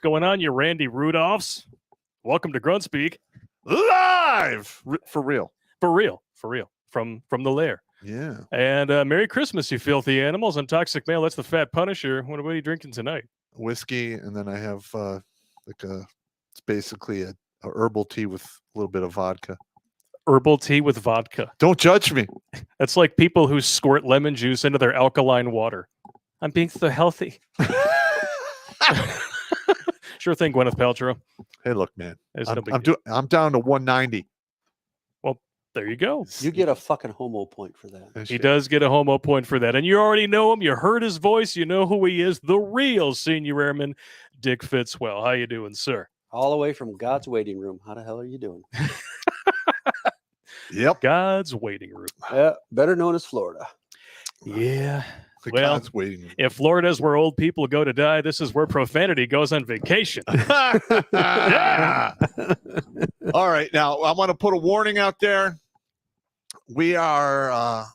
What's going on, you Randy Rudolphs? Welcome to Grunt Speak. Live! For real. For real. From the lair. Yeah. And Merry Christmas, you filthy animals. I'm Toxic Male. That's the Fat Punisher. What are you drinking tonight? Whiskey, and then I have it's basically a herbal tea with a little bit of vodka. Herbal tea with vodka. Don't judge me. That's like people who squirt lemon juice into their alkaline water. I'm being so healthy. Sure thing, Gwyneth Paltrow. Hey, look, man. I'm down to 190. Well, there you go. You get a fucking homo point for that. He does get a homo point for that. And you already know him. You heard his voice. You know who he is. The real Senior Airman Dick Fitzwell. How you doing, sir? All the way from God's waiting room. How the hell are you doing? Yep. God's waiting room. Better known as Florida. Yeah. The Well, God's waiting room. If Florida's where old people go to die, this is where profanity goes on vacation. Yeah. All right, now I want to put a warning out there. We are.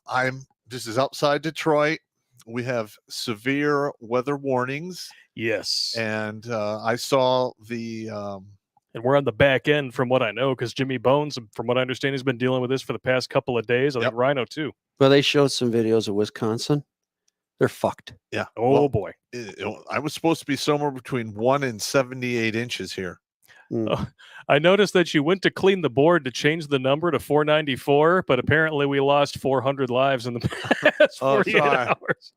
This is outside Detroit. We have severe weather warnings, Yes. and I saw the. And we're on the back end from what I know, because Jimmy Bones, from what I understand, he's been dealing with this for the past couple of days. I think Rhino too. Well, they showed some videos of Wisconsin. They're fucked. Yeah. Oh well, boy. I was supposed to be somewhere between 1 and 78 inches here. I noticed that you went to clean the board to change the number to 494, but apparently we lost 400 lives in the past 48 hours.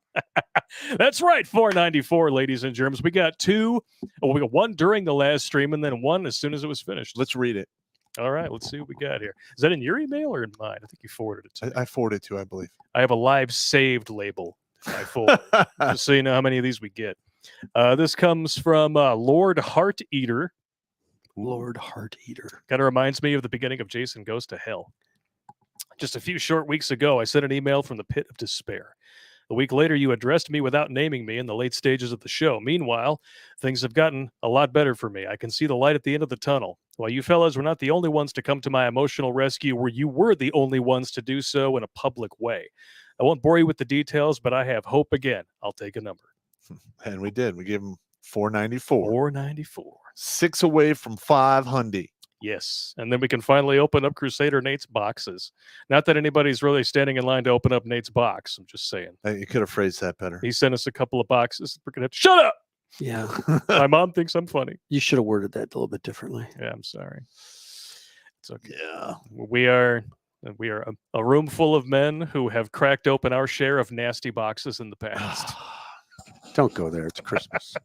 That's right, 494, ladies and germs. We got two. Well, we got one during the last stream and then one as soon as it was finished. Let's read it. All right, let's see what we got here. Is that in your email or in mine? I think you forwarded it to me. I forwarded to, I believe. I have a live saved label. I forward, just so you know how many of these we get. This comes from Lord Heart Eater. Lord Heart Eater. Kind of reminds me of the beginning of Jason Goes to Hell. Just a few short weeks ago, I sent an email from the pit of despair. A week later, you addressed me without naming me in the late stages of the show. Meanwhile, things have gotten a lot better for me. I can see the light at the end of the tunnel. While you fellas were not the only ones to come to my emotional rescue, you were the only ones to do so in a public way. I won't bore you with the details, but I have hope again. I'll take a number. And we did. We gave him 494. 494. 6 away from 500. Yes. And then we can finally open up Crusader Nate's boxes. Not that anybody's really standing in line to open up Nate's box. I'm just saying. You could have phrased that better. He sent us a couple of boxes. We're going to have to shut up. Yeah. My mom thinks I'm funny. You should have worded that a little bit differently. Yeah, I'm sorry. It's okay. Yeah. We are a room full of men who have cracked open our share of nasty boxes in the past. Don't go there. It's Christmas.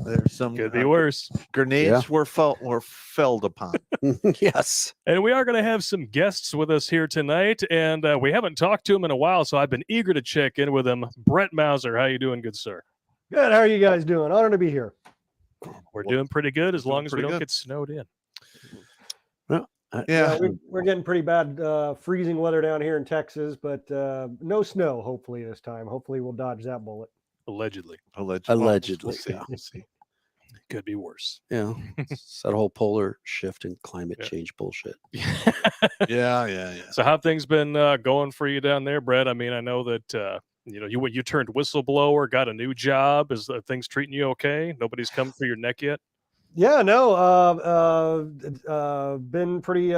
There's some Could be worse. grenades were felled upon. Yes. And we are going to have some guests with us here tonight, and we haven't talked to him in a while, so I've been eager to check in with him. Brett Mauser, how you doing, good sir? Good. How are you guys doing? Honored to be here. We're doing pretty good as doing long as we pretty don't good. get snowed in. Yeah. We're getting pretty bad freezing weather down here in Texas, but no snow, hopefully, this time. Hopefully, we'll dodge that bullet. Allegedly. Allegedly, We'll see. yeah. We'll see. Could be worse. Yeah. It's that whole polar shift and climate Yeah. change bullshit. Yeah. So how have things been going for you down there, Brett? I mean, I know that you turned whistleblower, got a new job. Is things treating you okay? Nobody's come for your neck yet? Yeah, no. Been pretty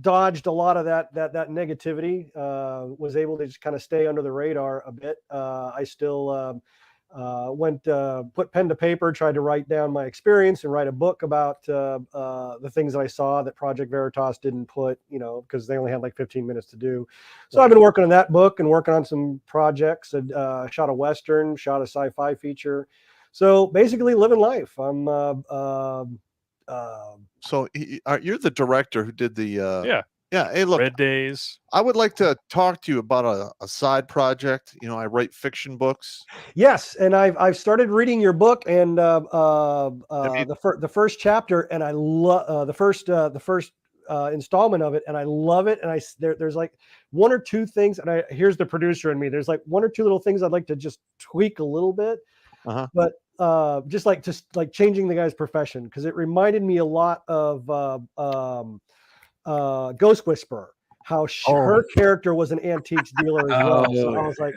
dodged a lot of that negativity. Was able to just kind of stay under the radar a bit. I still put pen to paper, tried to write down my experience and write a book about the things that I saw that Project Veritas didn't put, because they only had like 15 minutes to do. So I've been working on that book and working on some projects. Shot a Western, shot a sci-fi feature. So basically living life. I'm So you're the director who did the Yeah. Hey, look, Red Days. I would like to talk to you about a side project. I write fiction books. Yes, and I've started reading your book and the first chapter, and I love the first installment of it, and I love it. And there's like one or two things, and here's the producer in me. There's like one or two little things I'd like to just tweak a little bit, but just like changing the guy's profession, because it reminded me a lot of Ghost Whisperer. How her character was an antiques dealer as well. So I was like,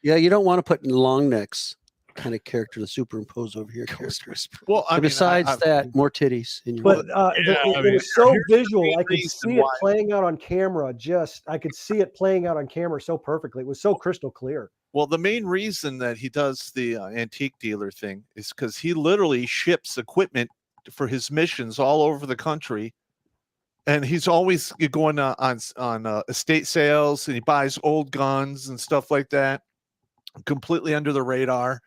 yeah, you don't want to put long necks kind of character to superimpose over your characters. Well, But besides that, more titties in your but it was so visual. I could see it playing out on camera. I could see it playing out on camera so perfectly. It was so crystal clear. Well, the main reason that he does the antique dealer thing is because he literally ships equipment for his missions all over the country. And he's always going on estate sales, and he buys old guns and stuff like that, completely under the radar.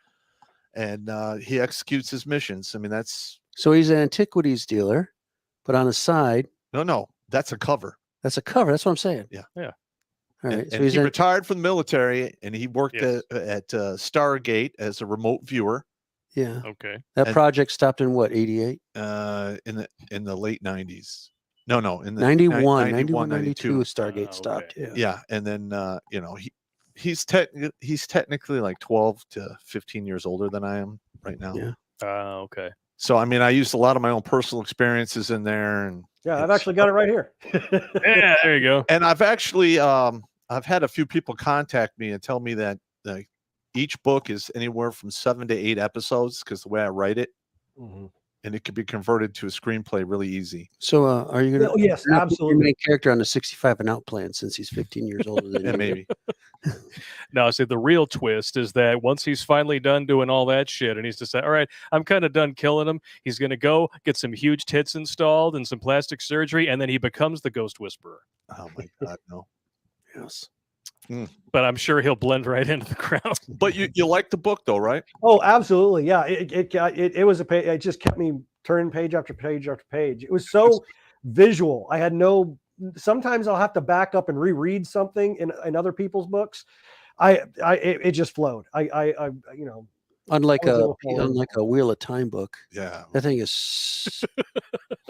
And he executes his missions. I mean, so he's an antiquities dealer, but on the side, no, that's a cover. That's a cover. That's what I'm saying. Yeah. All right. And he retired from the military, and he worked at Stargate as a remote viewer. Yeah. Okay. That project stopped in what, 88? In the late 90s. No, in the 91, 92. 92, Stargate stopped. Yeah, and then he's technically like 12 to 15 years older than I am right now. Yeah. Okay. So I mean, I used a lot of my own personal experiences in there, and Yeah, I've it's- actually got it right here. Yeah, there you go. And I've actually I've had a few people contact me and tell me that each book is anywhere from 7 to 8 episodes because the way I write it, Mhm. and it could be converted to a screenplay really easy. So are you going Oh, yes, to absolutely. your main character on the 65 and out plan since he's 15 years older than Yeah, you? maybe. Now, see, the real twist is that once he's finally done doing all that shit and he's decided, all right, I'm kind of done killing him, he's going to go get some huge tits installed and some plastic surgery, and then he becomes the Ghost Whisperer. Oh my God, no. Yes. But I'm sure he'll blend right into the crowd. But you like the book though, right? Oh, absolutely. Yeah. It was a page. It just kept me turning page after page after page. It was so visual. I had sometimes I'll have to back up and reread something in other people's books. It just flowed. Unlike I was a able to follow unlike a Wheel of Time book, Yeah. that thing is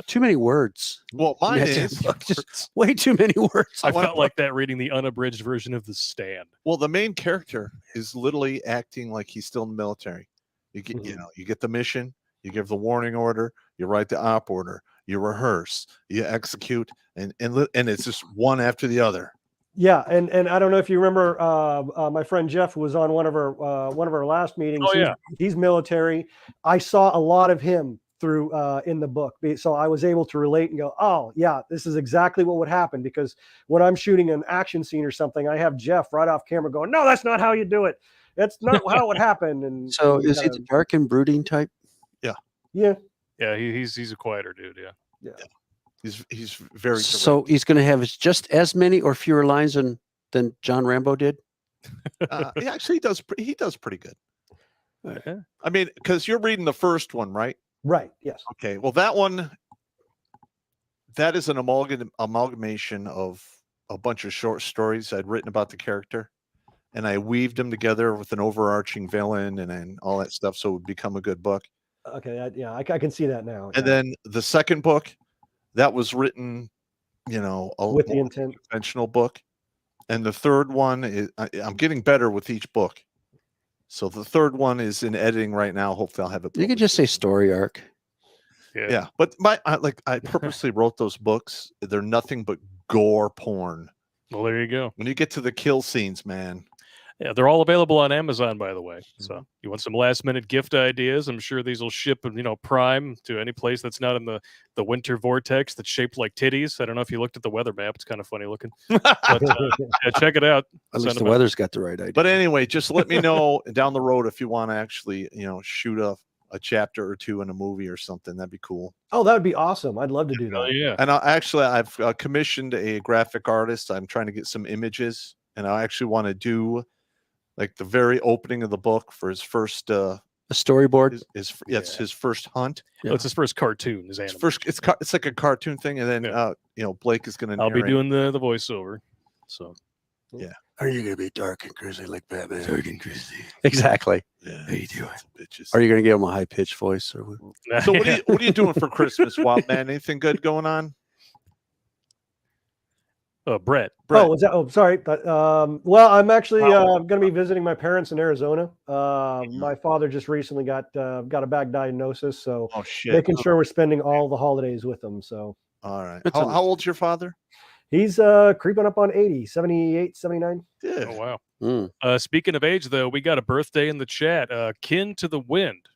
too many words. Well, mine Yeah, is. just way too many words. I felt like that reading the unabridged version of The Stand. Well, the main character is literally acting like he's still in the military. You get, you get the mission, you give the warning order, you write the op order, you rehearse, you execute, and it's just one after the other. Yeah, and I don't know if you remember, my friend Jeff was on one of our last meetings. Oh, yeah. He's military. I saw a lot of him through in the book, so I was able to relate and go, oh yeah, this is exactly what would happen. Because when I'm shooting an action scene or something, I have Jeff right off camera going, no, that's not how you do it. That's not how it would happen. And So is he the dark and brooding type? yeah, Yeah, he's a quieter dude. Yeah. He's very direct. So he's going to have just as many or fewer lines than John Rambo did. He actually he does pretty good. Okay. I mean, because you're reading the first one, right? right. Yes. Okay. Well, that is an amalgamation of a bunch of short stories I'd written about the character, and I weaved them together with an overarching villain and all that stuff, so it would become a good book. Okay. I can see that now. And yeah. then the second book, that was written, with the more intent. conventional book. And the third one is, I'm getting better with each book. So the third one is in editing right now. Hopefully I'll have it. You could just say story arc. Yeah. But I purposely wrote those books. They're nothing but gore porn. Well, there you go. When you get to the kill scenes, man. Yeah, they're all available on Amazon, by the way. So you want some last minute gift ideas? I'm sure these will ship, Prime to any place that's not in the winter vortex that's shaped like titties. I don't know if you looked at the weather map; it's kind of funny looking. But yeah, check it out. At Send least the them out. weather's got the right idea. But anyway, just let me know down the road if you want to actually, shoot a chapter or two in a movie or something. That'd be cool. Oh, that would be awesome. I'd love to do Oh that. yeah. And I've commissioned a graphic artist. I'm trying to get some images, and I actually want to do like the very opening of the book for his first a storyboard. It's his first hunt. Oh, it's his first cartoon. His It's animation. it's like a cartoon thing, and then Blake is going to. I'll be doing the voiceover. So Are you going to be dark and grisly like Batman? Dark and grisly. Exactly. Yeah, How you doing? bitches. Are you going to give him a high pitched voice? Or what? So what are you doing for Christmas, Wild Man? Anything good going on? Brett. Oh, was that? Oh, sorry. But, well, I'm actually going to be visiting my parents in Arizona. My father just recently got a bad diagnosis, so Oh shit! making sure we're spending all the holidays with them. So All right. That's How old's your father? he's creeping up on 80, 78, 79. Yeah. Oh wow. Mm. Speaking of age, though, we got a birthday in the chat. Kin to the Wind.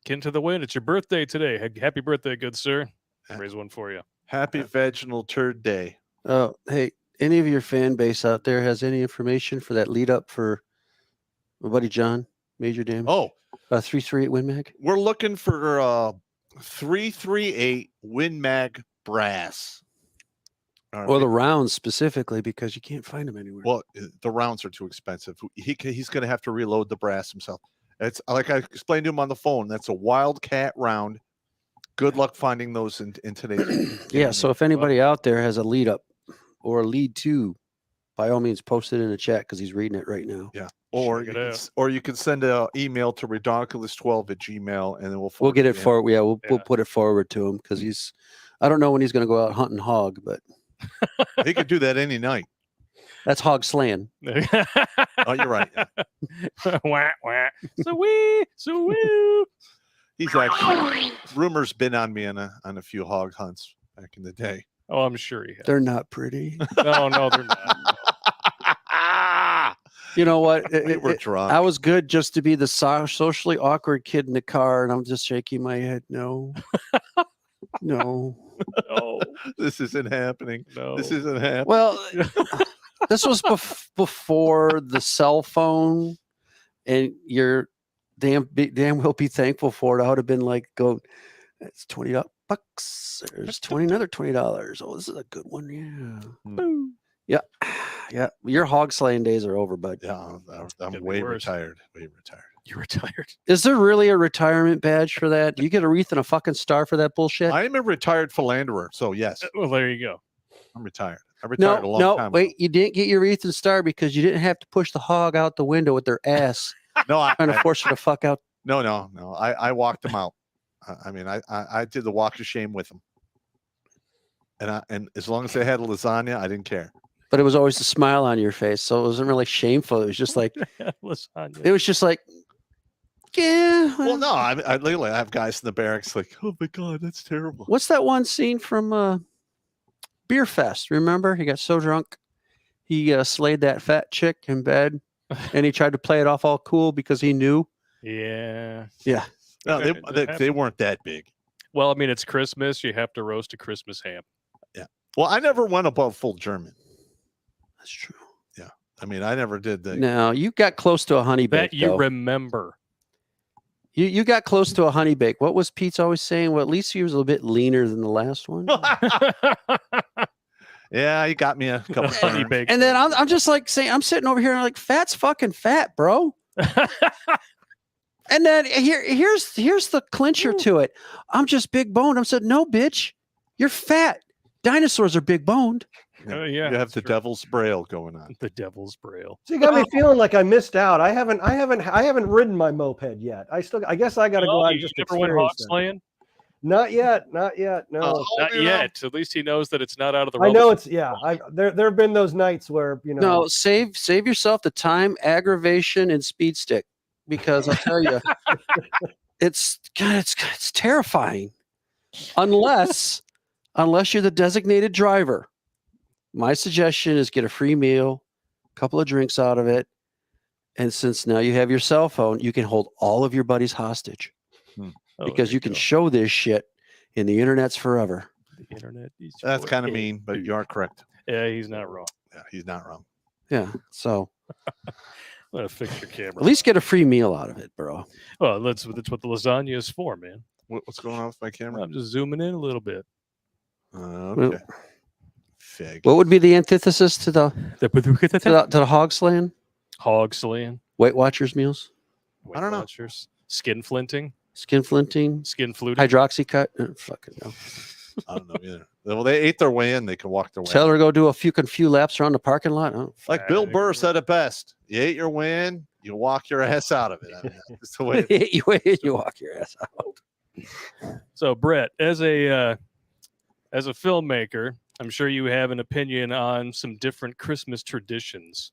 Kin to the Wind. It's your birthday today. Happy birthday, good sir. Raise one for you. Happy Vaginal Turd Day. Oh, hey, any of your fan base out there has any information for that lead up for my buddy John, Major Damage? Oh, 338 Win Mag? we're looking for 338 Win Mag brass. All Well, the right. rounds specifically because you can't find them anywhere. Well, the rounds are too expensive. He's going to have to reload the brass himself. It's like I explained to him on the phone. That's a Wildcat round. Good luck finding those in today's. Yeah, so if anybody out there has a lead up or a lead two, by all means, post it in the chat because he's reading it right now. Yeah. Or Check you it can, out. or you can send an email to redonkulous12@gmail.com and then we'll We'll get it to him. forward. Yeah, we'll Yeah. put it forward to him because I don't know when he's going to go out hunting hog, but He could do that any night. That's hog slaying. Oh, you're right. Yeah. Wah, wah. So wee. He's actually rumors been on me on a few hog hunts back in the day. Oh, I'm sure he has. They're not pretty. No, they're not. You know what? We were drunk. I was good just to be the socially awkward kid in the car, and I'm just shaking my head. No, no. No, This isn't happening. no. This isn't happening. Well, this was before the cell phone, and you're damn well be thankful for it. I would have been like, "Go, it's $20 bucks. There's another $20. Oh, this is a good one. Yeah, Boom. yeah, yeah. Your hog slaying days are over, bud. Yeah, I'm Could be way worse. retired. Way retired. You're retired. Is there really a retirement badge for that? Do you get a wreath and a fucking star for that bullshit? I am a retired philanderer, so yes, Well, there you go. I'm retired. I retired a long No, time wait. ago. You didn't get your wreath and star because you didn't have to push the hog out the window with their ass No, trying to force her to fuck out. no. I walked them out. I mean, I did the walk of shame with them, and as long as they had a lasagna, I didn't care. But it was always a smile on your face, so it wasn't really shameful. It was just like Lasagna. it was just like, yeah. Well, no, I literally have guys in the barracks like, oh my god, that's terrible. What's that one scene from Beer Fest? Remember, he got so drunk, he slayed that fat chick in bed, and he tried to play it off all cool because he knew. Yeah. Yeah. No, Okay, they weren't that big. Well, I mean, it's Christmas. You have to roast a Christmas ham. Well, I never went above full German. That's true. I mean, I never did the. No, you got close to a honey bake. That you though. remember. You got close to a honey bake. What was Pete's always saying? Well, at least he was a little bit leaner than the last one. Yeah, you got me a couple Honey times. baked. And then I'm just like saying, I'm sitting over here and I'm like, fat's fucking fat, bro. And then here's the clincher to it. I'm just big boned. I'm saying, no, bitch, you're fat. Dinosaurs are big boned. Yeah, You have the true. devil's braille going on. The devil's braille. So you got me feeling like I missed out. I haven't ridden my moped yet. I guess I got to go Oh, out and you just never went hog experience that. slaying? Not yet. No. Oh, Not you know, yet. At least he knows that it's not out of the I realm know of- it's there have been those nights where No, save yourself the time, aggravation, and speed stick, because I'll tell you, it's terrifying. Unless you're the designated driver. My suggestion is get a free meal, a couple of drinks out of it, and since now you have your cell phone, you can hold all of your buddies hostage Oh, because there you can go. show this shit in the internet's forever. The internet. is That's for kind of it. mean, but you are correct. Yeah, he's not wrong. Yeah, he's not wrong. Yeah, so I'm gonna fix your camera. at least get a free meal out of it, bro. Well, that's what the lasagna is for, man. What's going on with my camera? I'm just zooming in a little bit. Okay. Fig. What would be the antithesis to the to the hog slaying? Hog slaying. Weight Watchers meals, I don't know. Watchers, skin flinting, skin flinting, skin fluting. hydroxycut. Fucking no. I don't know either. Well, they ate their way in. They can walk their way Tell out. her to go do a few laps around the parking lot. Oh, Like Bill Burr said it best. You ate your way in, you walk your ass out of it. I mean, that's the way it you walk your ass out. So, Brett, as a filmmaker, I'm sure you have an opinion on some different Christmas traditions.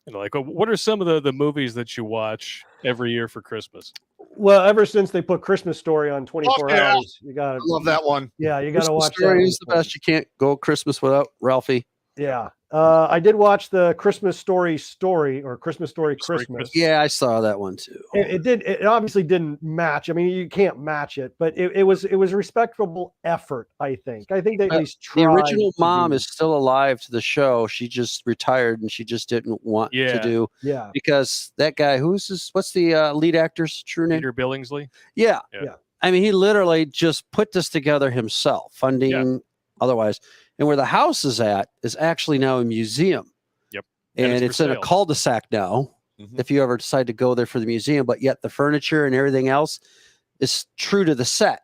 Like, what are some of the movies that you watch every year for Christmas? Well, ever since they put Christmas Story on 24 yeah. hours, you got I love that one. Yeah, you got to Christmas watch Story that. is the best. You can't go Christmas without Ralphie. Yeah. I did watch the Christmas Story or Christmas Story Story Christmas. Yeah, I saw that one too. It obviously didn't match. I mean, you can't match it, but it was respectable effort, I think. I think they at least tried. The original to mom do- is still alive to the show. She just retired and she just didn't want to Yeah. do Yeah. because that guy, what's the lead actor's true name? Peter Billingsley. Yeah. Yeah. I mean, he literally just put this together himself, funding otherwise. And where the house is at is actually now a museum. Yep. And And it's it's for in a sale. cul-de-sac now, Mhm. if you ever decide to go there for the museum, but yet the furniture and everything else is true to the set.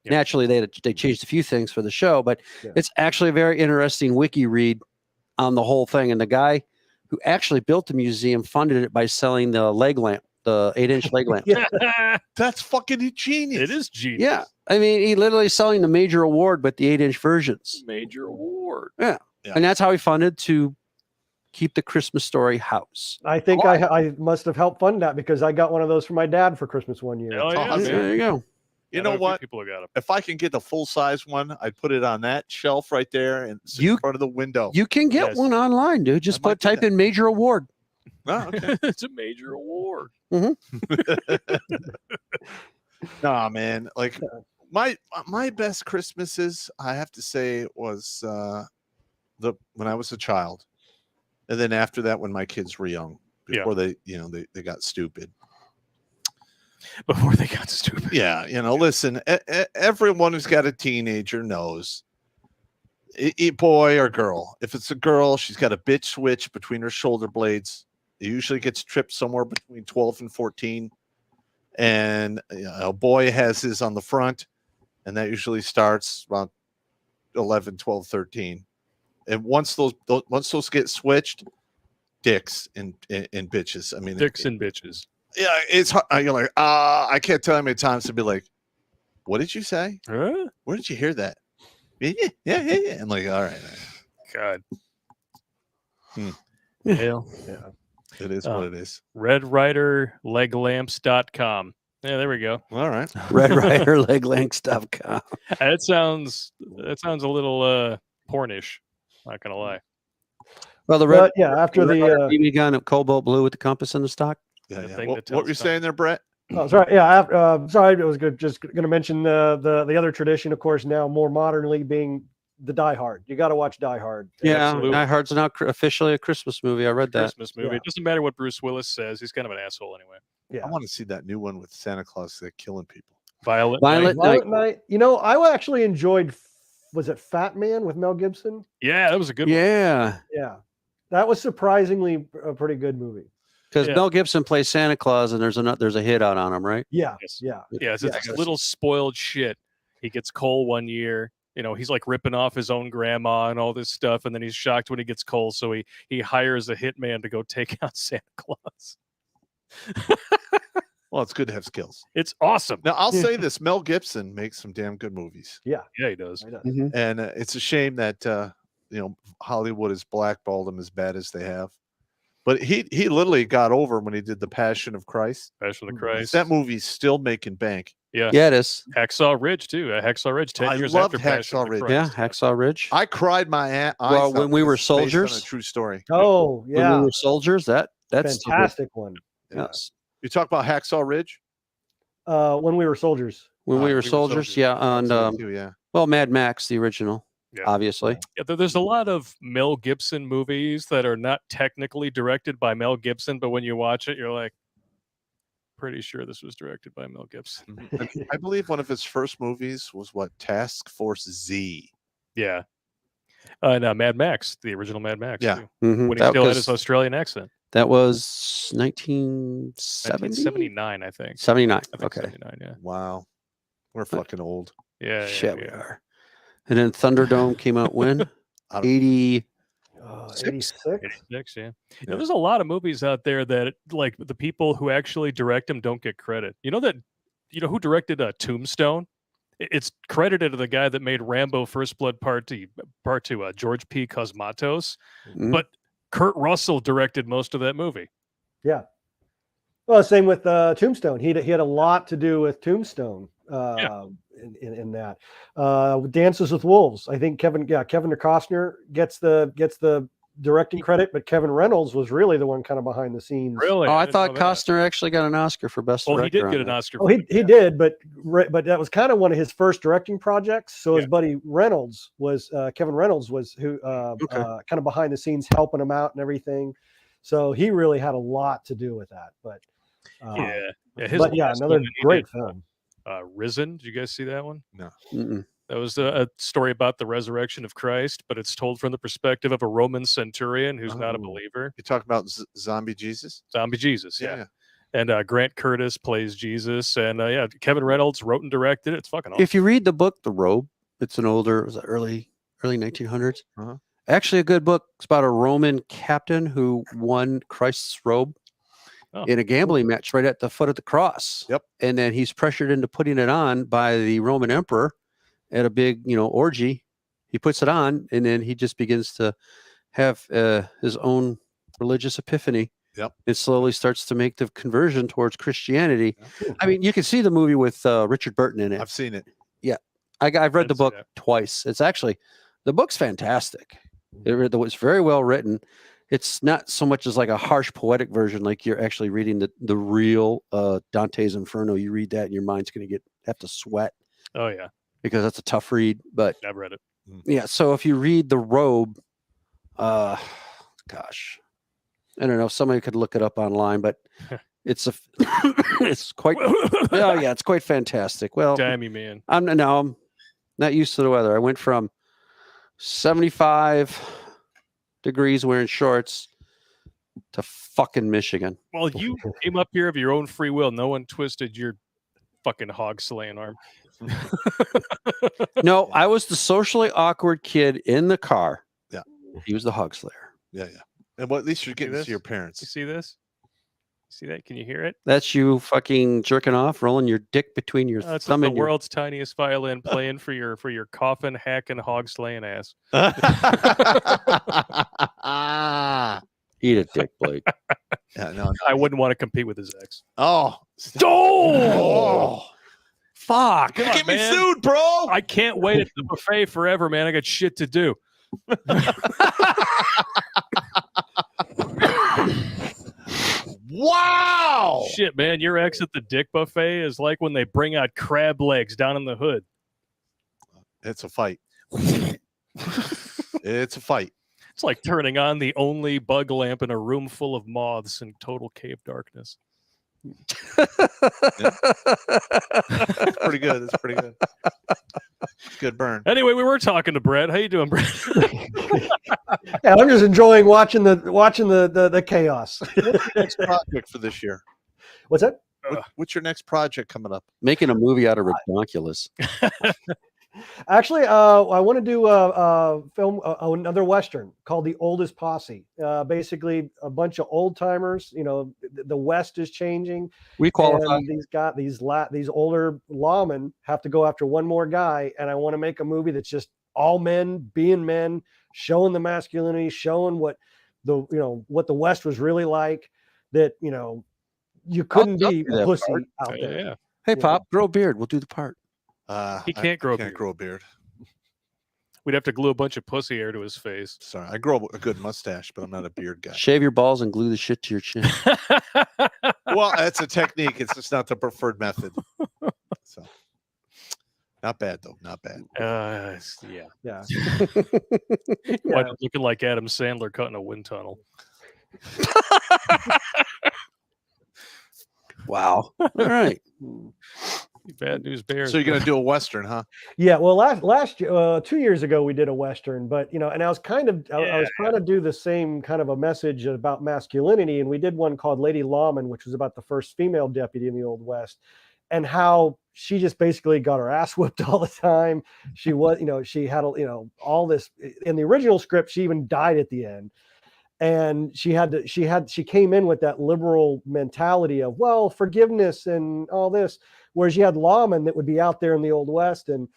Yep. Naturally, they changed a few things for the show, but Yeah. it's actually a very interesting wiki read on the whole thing. And the guy who actually built the museum funded it by selling the leg lamp, the 8-inch leg lamp. Yeah. That's fucking genius. It is genius. Yeah. I mean, he literally selling the major award, but the 8-inch versions. Major award. And that's how he funded to Keep the Christmas Story house. I think I must have helped fund that because I got one of those for my dad for Christmas one year. Oh, yeah, Oh, man. There you go. You I know a few what? People who got them. If I can get a full size one, I'd put it on that shelf right there and sit in front of the window. You can get Yes. one online, dude. Just I might do type that. in major award. Oh, okay. It's a major award. Nah, man. Like my best Christmases, I have to say, was when I was a child, and then after that, when my kids were young, before they got stupid. Before they got stupid. Yeah, listen, everyone who's got a teenager knows, boy or girl. If it's a girl, she's got a bitch switch between her shoulder blades. It usually gets tripped somewhere between 12 and 14. And a boy has his on the front, and that usually starts around 11, 12, 13. And once those get switched, dicks and bitches. I mean, Dicks and bitches. Yeah, it's hard. You're like, I can't tell how many times to be like, what did you say? Huh? Where did you hear that? Yeah. I'm like, all right. God. Yeah. Hell. Yeah. It is what it is. RedRiderLeglamps.com. Yeah, there we go. All right. RedRiderLegLinks.com. That sounds a little pornish. Not gonna lie. Well, the But after the BB gun of cobalt blue with the compass in the stock. Yeah. thing What that tells were you time. saying there, Brett? oh, sorry, yeah, sorry, I was just going to mention the other tradition, of course, now more modernly being the Die Hard. You got to watch Die Hard. Yeah, Absolutely. Die Hard's now officially a Christmas movie. I read that. Christmas movie. Yeah. It doesn't matter what Bruce Willis says. He's kind of an asshole anyway. Yeah. I want to see that new one with Santa Claus that killing people. Violet Violet Night. Violent Night. I actually enjoyed. Was it Fat Man with Mel Gibson? Yeah, that was a good one. Yeah, Yeah, that was surprisingly a pretty good movie. because Yeah. Mel Gibson plays Santa Claus, and there's a hit out on him, right? Yeah, Yes. yeah. Yeah, it's this Yes. little spoiled shit. He gets coal one year. He's like ripping off his own grandma and all this stuff, and then he's shocked when he gets coal, so he hires a hitman to go take out Santa Claus. Well, it's good to have skills. It's awesome. Now, I'll say this: Mel Gibson makes some damn good movies, Yeah, he does. I know. and it's a shame that Hollywood has blackballed him as bad as they have. But he literally got over when he did The Passion of Christ. Passion of the Christ. That movie's still making bank. Yeah. Yeah, it is. Hacksaw Ridge too. Hacksaw Ridge. 10 I years loved after Passion of Hacksaw the Ridge. Yeah, Christ. Hacksaw Ridge. I cried my eyes Well, out when we were because it's based on soldiers. a true story. Oh, When yeah. we were soldiers, that's Fantastic one. Yes. You talk about Hacksaw Ridge? When we were soldiers. When we were soldiers, yeah, on Yeah. well, Mad Max, the original, Yeah. obviously. Yeah, there's a lot of Mel Gibson movies that are not technically directed by Mel Gibson, but when you watch it, you're like, pretty sure this was directed by Mel Gibson. And I believe one of his first movies was Task Force Z. Yeah. And Mad Max, the original Mad Max. Yeah. Too, Mhm. when he That still had was- his Australian accent. That was 1970? 1979, I think. 79. I think Okay. 79, yeah. Wow. We're fucking old. Yeah. Shit, we yeah. are. And then Thunderdome came out when? I don't- 80. 86. 86, yeah. There's a lot of movies out there that, like, the people who actually direct them don't get credit. You know who directed Tombstone? It's credited to the guy that made Rambo: First Blood Part 2, George P. Cosmatos, Mhm. but Kurt Russell directed most of that movie. Yeah. Well, same with Tombstone. He had a lot to do with Tombstone in that. Dances with Wolves. I think Kevin Costner gets the directing credit, but Kevin Reynolds was really the one kind of behind the scenes. Really? Oh, I didn't thought know that. Costner actually got an Oscar for Best Well, he Director. did get on an that. Oscar. Oh, for he it, yeah. did, but that was kind of one of his first directing projects. So his Yeah. buddy Reynolds was Kevin Reynolds was who kind of behind the scenes helping him out and everything. So he really had a lot to do with that. But His but yeah, last another one that he great did, film. Risen. Did you guys see that one? Mm-mm. That was a story about the resurrection of Christ, but it's told from the perspective of a Roman centurion who's not a Oh. believer. You talk about Zombie Jesus? Zombie Jesus, yeah. And Grant Curtis plays Jesus, and Kevin Reynolds wrote and directed it. It's fucking awesome. If you read the book, The Robe, it's an older, was it early 1900s? Uh-huh. Actually, a good book. It's about a Roman captain who won Christ's robe in a gambling match right at the foot of the cross. Yep. And then he's pressured into putting it on by the Roman emperor at a big, orgy. He puts it on, and then he just begins to have his own religious epiphany. Yep. It slowly starts to make the conversion towards Christianity. Yep. I mean, you can see the movie with Richard Burton in it. I've seen it. I've read the I'd see book that. twice. It's actually, the book's fantastic. It was very well written. It's not so much as like a harsh poetic version, like you're actually reading the real Dante's Inferno. You read that and your mind's going to have to sweat Oh yeah, because that's a tough read. But I've read it. yeah, so if you read The Robe, gosh, I don't know. Somebody could look it up online, but it's it's quite, it's quite fantastic. Well, Damn you, man. I'm not used to the weather. I went from 75 degrees wearing shorts to fucking Michigan. Well, you came up here of your own free will. No one twisted your fucking hog slaying arm. No, I was the socially awkward kid in the car. Yeah. He was the hog slayer. Yeah. And at least you're getting to this? see your You parents. see this? See that? Can you hear it? That's you fucking jerking off, rolling your dick between your It's thumb the and your... world's tiniest violin playing for your coffin hacking hog slaying ass. Eat a dick, Blake. Yeah, no. I wouldn't want to compete with his ex. Oh. Oh! Fuck! Come on, Get me man. sued, bro. I can't wait at the buffet forever, man. I got shit to do. Wow. Shit, man. Your ex at the dick buffet is like when they bring out crab legs down in the hood. It's a fight. It's a fight. It's like turning on the only bug lamp in a room full of moths in total cave darkness. It's pretty good. It's pretty good. Good burn. Anyway, we were talking to Brett. How you doing, Brett? Yeah, I'm just enjoying watching the chaos. What's your next project for this year? What's that? What's your next project coming up? Making a movie out of redonkulous. Actually, I want to do a film, another Western called The Oldest Posse. Basically, a bunch of old timers. You know, the West is changing. We qualify. And these older lawmen have to go after one more guy, and I want to make a movie that's just all men being men, showing the masculinity, showing what the West was really like. That you couldn't be do that a pussy part. out there. Yeah. Hey, Pop, grow a beard. We'll do the part. He can't grow a Can't beard. grow a beard. We'd have to glue a bunch of pussy hair to his face. Sorry, I grow a good mustache, but I'm not a beard guy. Shave your balls and glue the shit to your chin. Well, that's a technique. It's just not the preferred method. So, not bad though. Not bad. Yeah. Yeah. Wind up looking like Adam Sandler cutting a wind tunnel. Wow. All right. Bad news bears. So you're gonna do a Western, huh? Yeah, well, last year, 2 years ago, we did a Western, but and I was I was trying to do the same kind of a message about masculinity, and we did one called Lady Lawman, which was about the first female deputy in the Old West, and how she just basically got her ass whipped all the time. She was, she had, all this in the original script. She even died at the end. And she came in with that liberal mentality of, well, forgiveness and all this, whereas you had lawmen that would be out there in the Old West, and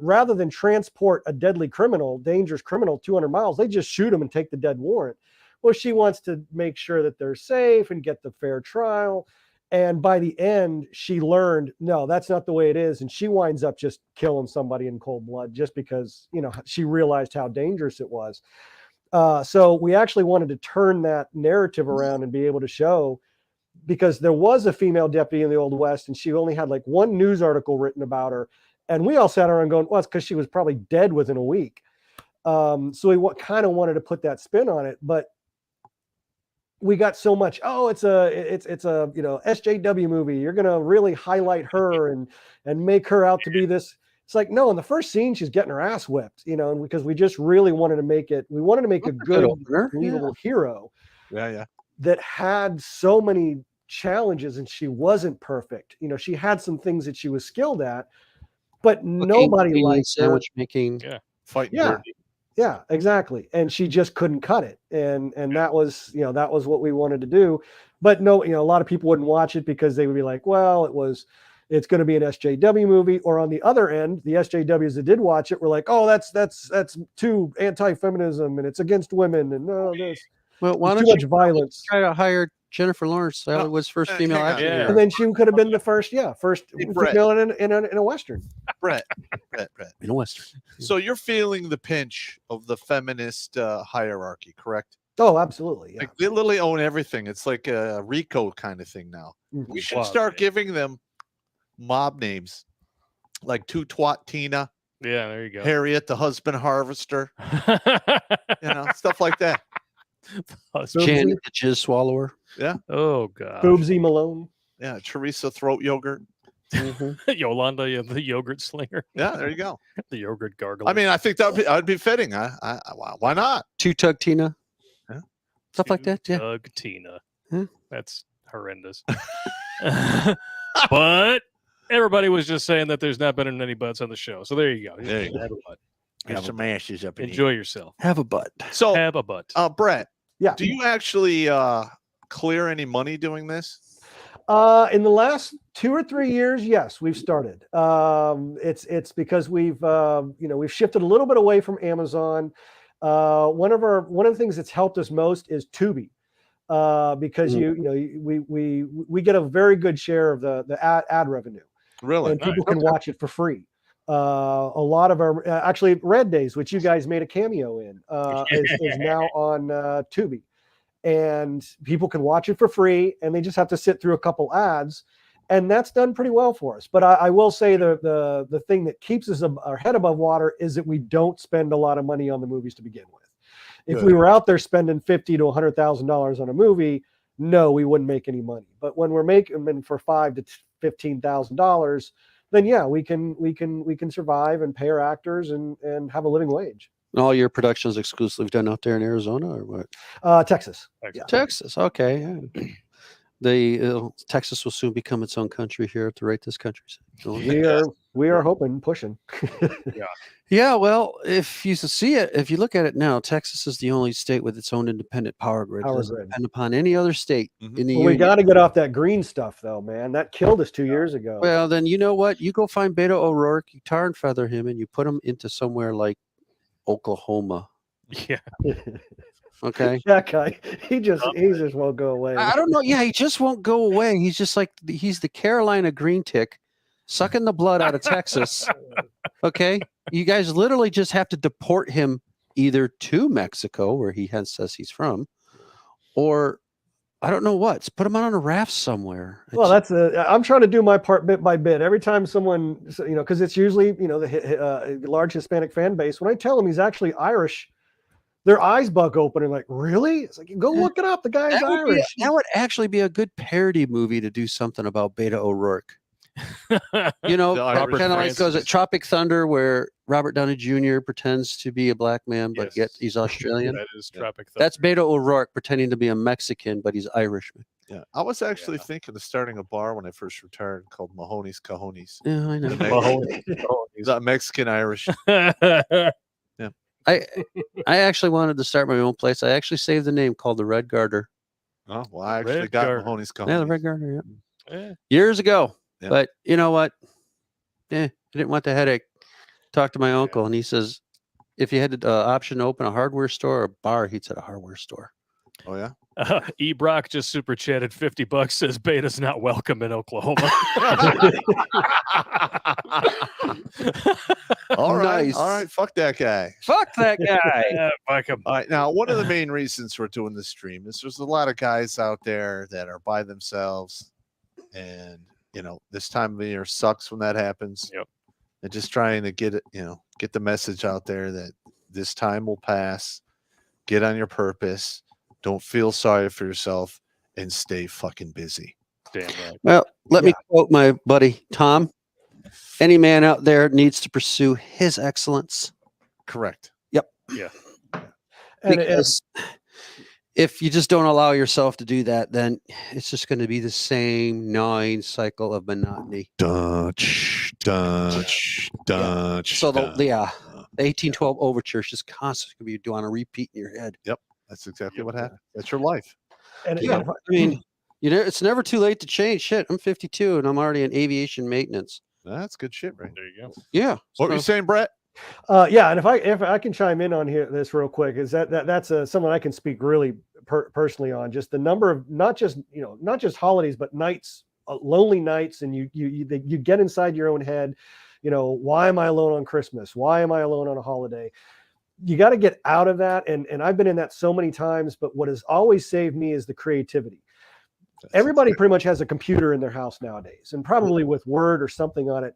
rather than transport a deadly criminal, dangerous criminal 200 miles, they just shoot them and take the dead warrant. Well, she wants to make sure that they're safe and get the fair trial. And by the end, she learned, no, that's not the way it is. And she winds up just killing somebody in cold blood just because, she realized how dangerous it was. So we actually wanted to turn that narrative around and be able to show, because there was a female deputy in the Old West and she only had like one news article written about her. And we all sat around going, well, it's because she was probably dead within a week. So we kind of wanted to put that spin on it, but we got so much, it's a SJW movie. You're going to really highlight her and make her out to be this. It's like, no, in the first scene, she's getting her ass whipped, and because we just really wanted to make a good, believable hero. Yeah. That had so many challenges, and she wasn't perfect. She had some things that she was skilled at, but nobody liked sandwich making. Yeah. Fighting. Yeah. dirty. Yeah, exactly. And she just couldn't cut it. And that was, what we wanted to do. But no, a lot of people wouldn't watch it because they would be like, well, it was, it's going to be an SJW movie. Or on the other end, the SJWs that did watch it were like, oh, that's too anti-feminism and it's against women and no, this Well, why too don't much you violence. try to hire Jennifer Lawrence, Hollywood's first female hang on. action Yeah. hero? And then she could have been the first Hey, Brett. female in a Western. Brett. In a Western. So you're feeling the pinch of the feminist hierarchy, correct? Oh, absolutely. Yeah. Like they literally own everything. It's like a RICO kind of thing now. Mhm. We should Wow. start giving them mob names, like Two Twat Tina, Yeah, there you go. Harriet, the husband harvester, stuff like that. Janet the Jizz Swallower. Oh god. Boobsy Malone. Yeah, Teresa Throat Yogurt. Yolanda, the yogurt slinger, Yeah, there you go. the yogurt gargle. I mean, I think that'd be fitting. Why not? Two Tug Tina. Yeah. Stuff like that. Yeah. Doug Tina. Huh? That's horrendous. But everybody was just saying that there's not been any butts on the show. So there you go. There you go. Have a butt. Get some ashes up in Enjoy yourself. Have a butt. here. So, Have a butt. Brett, Yeah. do you actually clear any money doing this? In the last 2 or 3 years, yes, we've started. It's because we've shifted a little bit away from Amazon. One of the things that's helped us most is Tubi, because we get a very good share of the ad revenue, Really? and people can watch it for free. A lot of our actually Red Days, which you guys made a cameo in, is now on Tubi. And people can watch it for free, and they just have to sit through a couple ads, and that's done pretty well for us. But I will say the thing that keeps us our head above water is that we don't spend a lot of money on the movies to begin with. If we were out there spending $50,000 to $100,000 on a movie, no, we wouldn't make any money. But when we're making them for $5,000 to $15,000, then yeah, we can survive and pay our actors and have a living wage. And all your productions exclusively done out there in Arizona or what? Texas. Yeah. Texas. Okay. Yeah. Texas will soon become its own country here at the rate this country's going. We are hoping, pushing. Yeah, well, if you look at it now, Texas is the only state with its own independent power grid. It doesn't depend upon any other state in the Well, we union. got to get off that green stuff, though, man. That killed us 2 years ago. Well, then you know what? You go find Beto O'Rourke, you tar and feather him, and you put him into somewhere like Oklahoma. Yeah. Okay. That guy, he just won't go away. I don't know. Yeah, he just won't go away. He's just like he's the Carolina green tick, sucking the blood out of Texas. Okay, you guys literally just have to deport him either to Mexico, where he says he's from, or I don't know what. Put him on a raft somewhere. Well, I'm trying to do my part bit by bit. Every time someone, because it's usually the large Hispanic fan base. When I tell them he's actually Irish, their eyes bug open and like, really? It's like, go look it up. The guy's Irish. That would actually be a good parody movie to do something about Beto O'Rourke. You know, Robert kind of like goes at Tropic Thunder, where Robert Downey Jr. pretends to be a black man, but yet he's Australian. That is Tropic Thunder. That's Beto O'Rourke pretending to be a Mexican, but he's Irishman. Yeah, I was actually thinking of starting a bar when I first retired called Mahoney's Cajones. Yeah, I know. Mahoney. He's not Mexican Irish. I actually wanted to start my own place. I actually saved the name called the Red Garter. Oh, well, I actually Red got Garter. Mahoney's Cajones. Yeah, the Red Garter. Yeah. Yeah. Years ago. Yeah. But you know what? I didn't want the headache. Talked to my uncle, and he says, if you had the option to open a hardware store or a bar, he'd said a hardware store. Oh yeah. E. Brock just super chatted $50. Says Beta's not welcome in Oklahoma. All right. Nice. All right. Fuck that guy. Fuck that guy. Yeah, fuck 'em. All right. Now, one of the main reasons we're doing this stream is there's a lot of guys out there that are by themselves, and this time of year sucks when that happens. Yep. And just trying to get the message out there that this time will pass. Get on your purpose. Don't feel sorry for yourself, and stay fucking busy. Damn right. Well, let me quote my buddy Tom. Any man out there needs to pursue his excellence. Correct. And Because if you just don't allow yourself to do that, then it's just going to be the same gnawing cycle of monotony. Dutch. So the 1812 overture is just constantly going to be doing a repeat in your head. That's exactly what happened. That's your life. and Yeah, I mean, it's never too late to change. Shit, I'm 52 and I'm already in aviation maintenance. That's good shit, right? There you go. Yeah. What were you saying, Brett? Yeah, and if I can chime in on here this real quick, is that's something I can speak really personally on. Just the number of not just holidays, but nights, lonely nights, and you get inside your own head. Why am I alone on Christmas? Why am I alone on a holiday? You got to get out of that, and I've been in that so many times. But what has always saved me is the creativity. Everybody pretty much has a computer in their house nowadays, and probably with Word or something on it.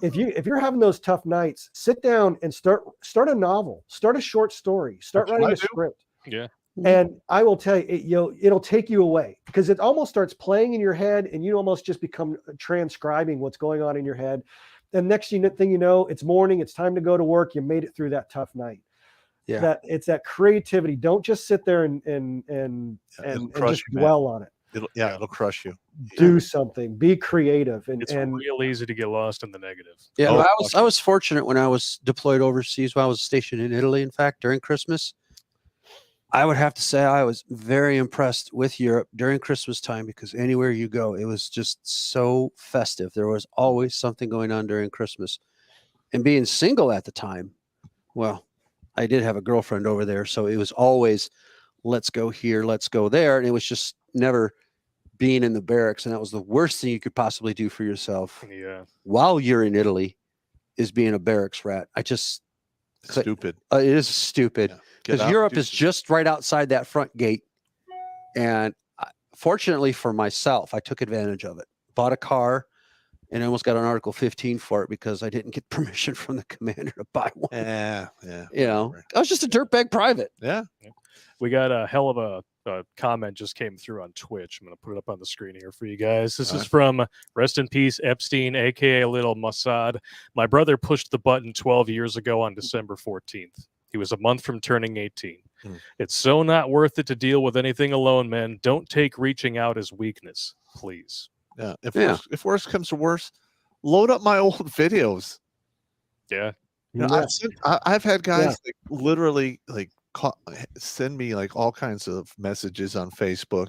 If you're having those tough nights, sit down and start a novel, start a short story, start writing a script. Yeah. And I will tell you, it'll take you away because it almost starts playing in your head, and you almost just become transcribing what's going on in your head. And next thing you know, it's morning, it's time to go to work. You made it through that tough night. Yeah. It's that creativity. Don't just sit there and just dwell on it. It'll crush you. Do something. Be creative. It's real easy to get lost in the negative. Yeah, I was fortunate when I was deployed overseas. When I was stationed in Italy, in fact, during Christmas, I would have to say I was very impressed with Europe during Christmas time because anywhere you go, it was just so festive. There was always something going on during Christmas. And being single at the time, well, I did have a girlfriend over there, so it was always let's go here, let's go there, and it was just never being in the barracks, and that was the worst thing you could possibly do for yourself. Yeah. While you're in Italy, is being a barracks rat. Stupid. It is stupid because Europe is something. just right outside that front gate, and fortunately for myself, I took advantage of it. Bought a car, and I almost got an Article 15 for it because I didn't get permission from the commander to buy one. Yeah. I was just a dirtbag private. Yeah. We got a hell of a comment just came through on Twitch. I'm going to put it up on the screen here for you guys. This is from Rest in Peace Epstein, aka Little Mossad. My brother pushed the button 12 years ago on December 14th. He was a month from turning 18. It's so not worth it to deal with anything alone, man. Don't take reaching out as weakness, please. Yeah. If worse comes to worse, load up my old videos. Yeah. I've had guys literally send me all kinds of messages on Facebook,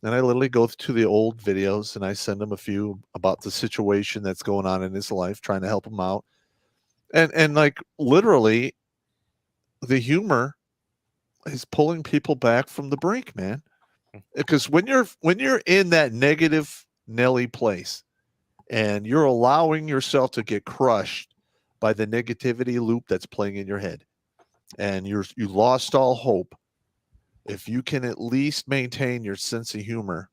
and I literally go to the old videos and I send him a few about the situation that's going on in his life, trying to help him out, and literally the humor is pulling people back from the brink, man. Because when you're in that negative Nelly place and you're allowing yourself to get crushed by the negativity loop that's playing in your head, and you lost all hope, if you can at least maintain your sense of humor,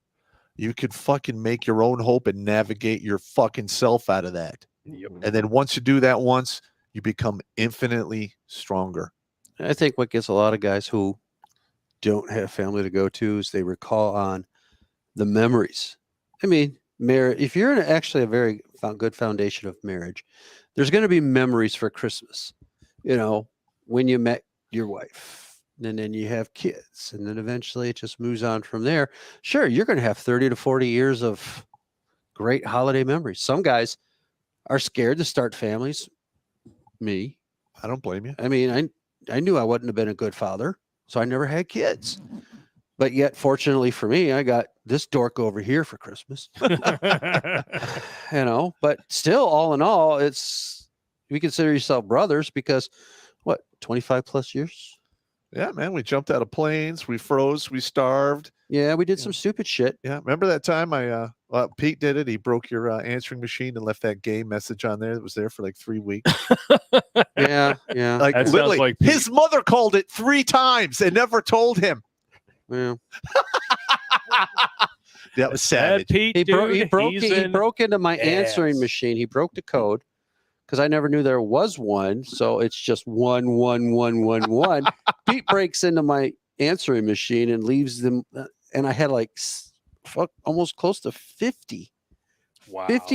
you could fucking make your own hope and navigate your fucking self out of that. Yep. And then once you do that you become infinitely stronger. I think what gets a lot of guys who don't have family to go to is they recall on the memories. I mean, if you're in actually a very good foundation of marriage, there's going to be memories for Christmas. When you met your wife, and then you have kids, and then eventually it just moves on from there. Sure, you're going to have 30 to 40 years of great holiday memories. Some guys are scared to start families. Me. I don't blame you. I mean, I knew I wouldn't have been a good father, so I never had kids. But yet, fortunately for me, I got this dork over here for Christmas. But still, all in all, we consider yourself brothers because 25 plus years? Yeah, man. We jumped out of planes. We froze. We starved. Yeah, we did some stupid shit. Yeah. Remember that time Pete did it? He broke your answering machine and left that gay message on there that was there for 3 weeks. Yeah. That literally, sounds like Pete. His mother called it 3 times and never told him. Yeah. That was savage. Pete, He dude, broke into my answering Yes. machine. He broke the code because I never knew there was one. So it's just 1 1 1 1 1. Pete breaks into my answering machine and leaves them. And I had almost close to 50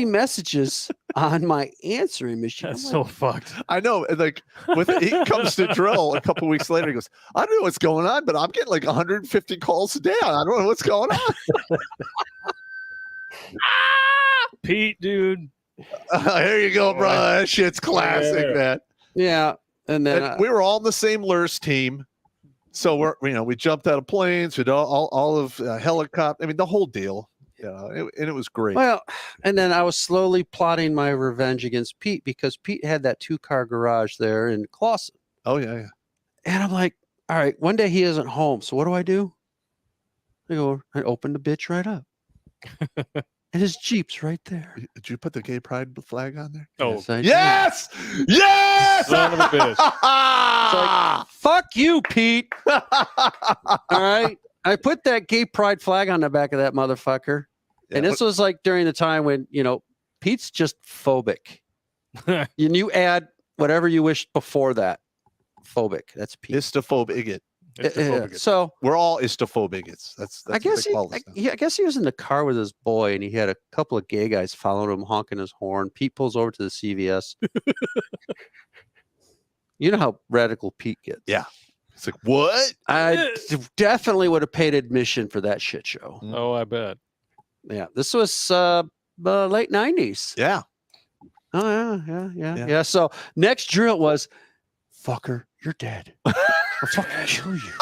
messages on my answering machine. That's so fucked. I know. And he comes to drill a couple weeks later. He goes, I don't know what's going on, but I'm getting 150 calls a day. I don't know what's going on. Pete, dude. Here you go, bro. That shit's classic, man. Yeah. And then We were all on the same LURS team. So we jumped out of planes, we did all of helicopter. I mean, the whole deal. And it was great. Well, and then I was slowly plotting my revenge against Pete because Pete had that 2-car garage there in Clawson. Oh yeah. And I'm like, all right, one day he isn't home. So what do? I open the bitch right up. And his Jeep's right there. Did you put the gay pride flag on there? Oh, Yes, I did. Yes! son of a bitch. It's like, fuck you, Pete. All right. I put that gay pride flag on the back of that motherfucker. Yeah, And this was like during the time when, Pete's just phobic. And you add whatever you wish before that. Phobic. That's Pete. Istophobic. So We're all istophobics. That's I guess what they call us now. I guess he was in the car with his boy and he had a couple of gay guys following him, honking his horn. Pete pulls over to the CVS. You know how radical Pete gets. Yeah. It's like, what? I definitely would have paid admission for that shit show. Oh, I bet. Yeah, this was late 90s. Yeah. Oh, yeah. So next drill was, fucker, you're dead. I'll fucking kill you.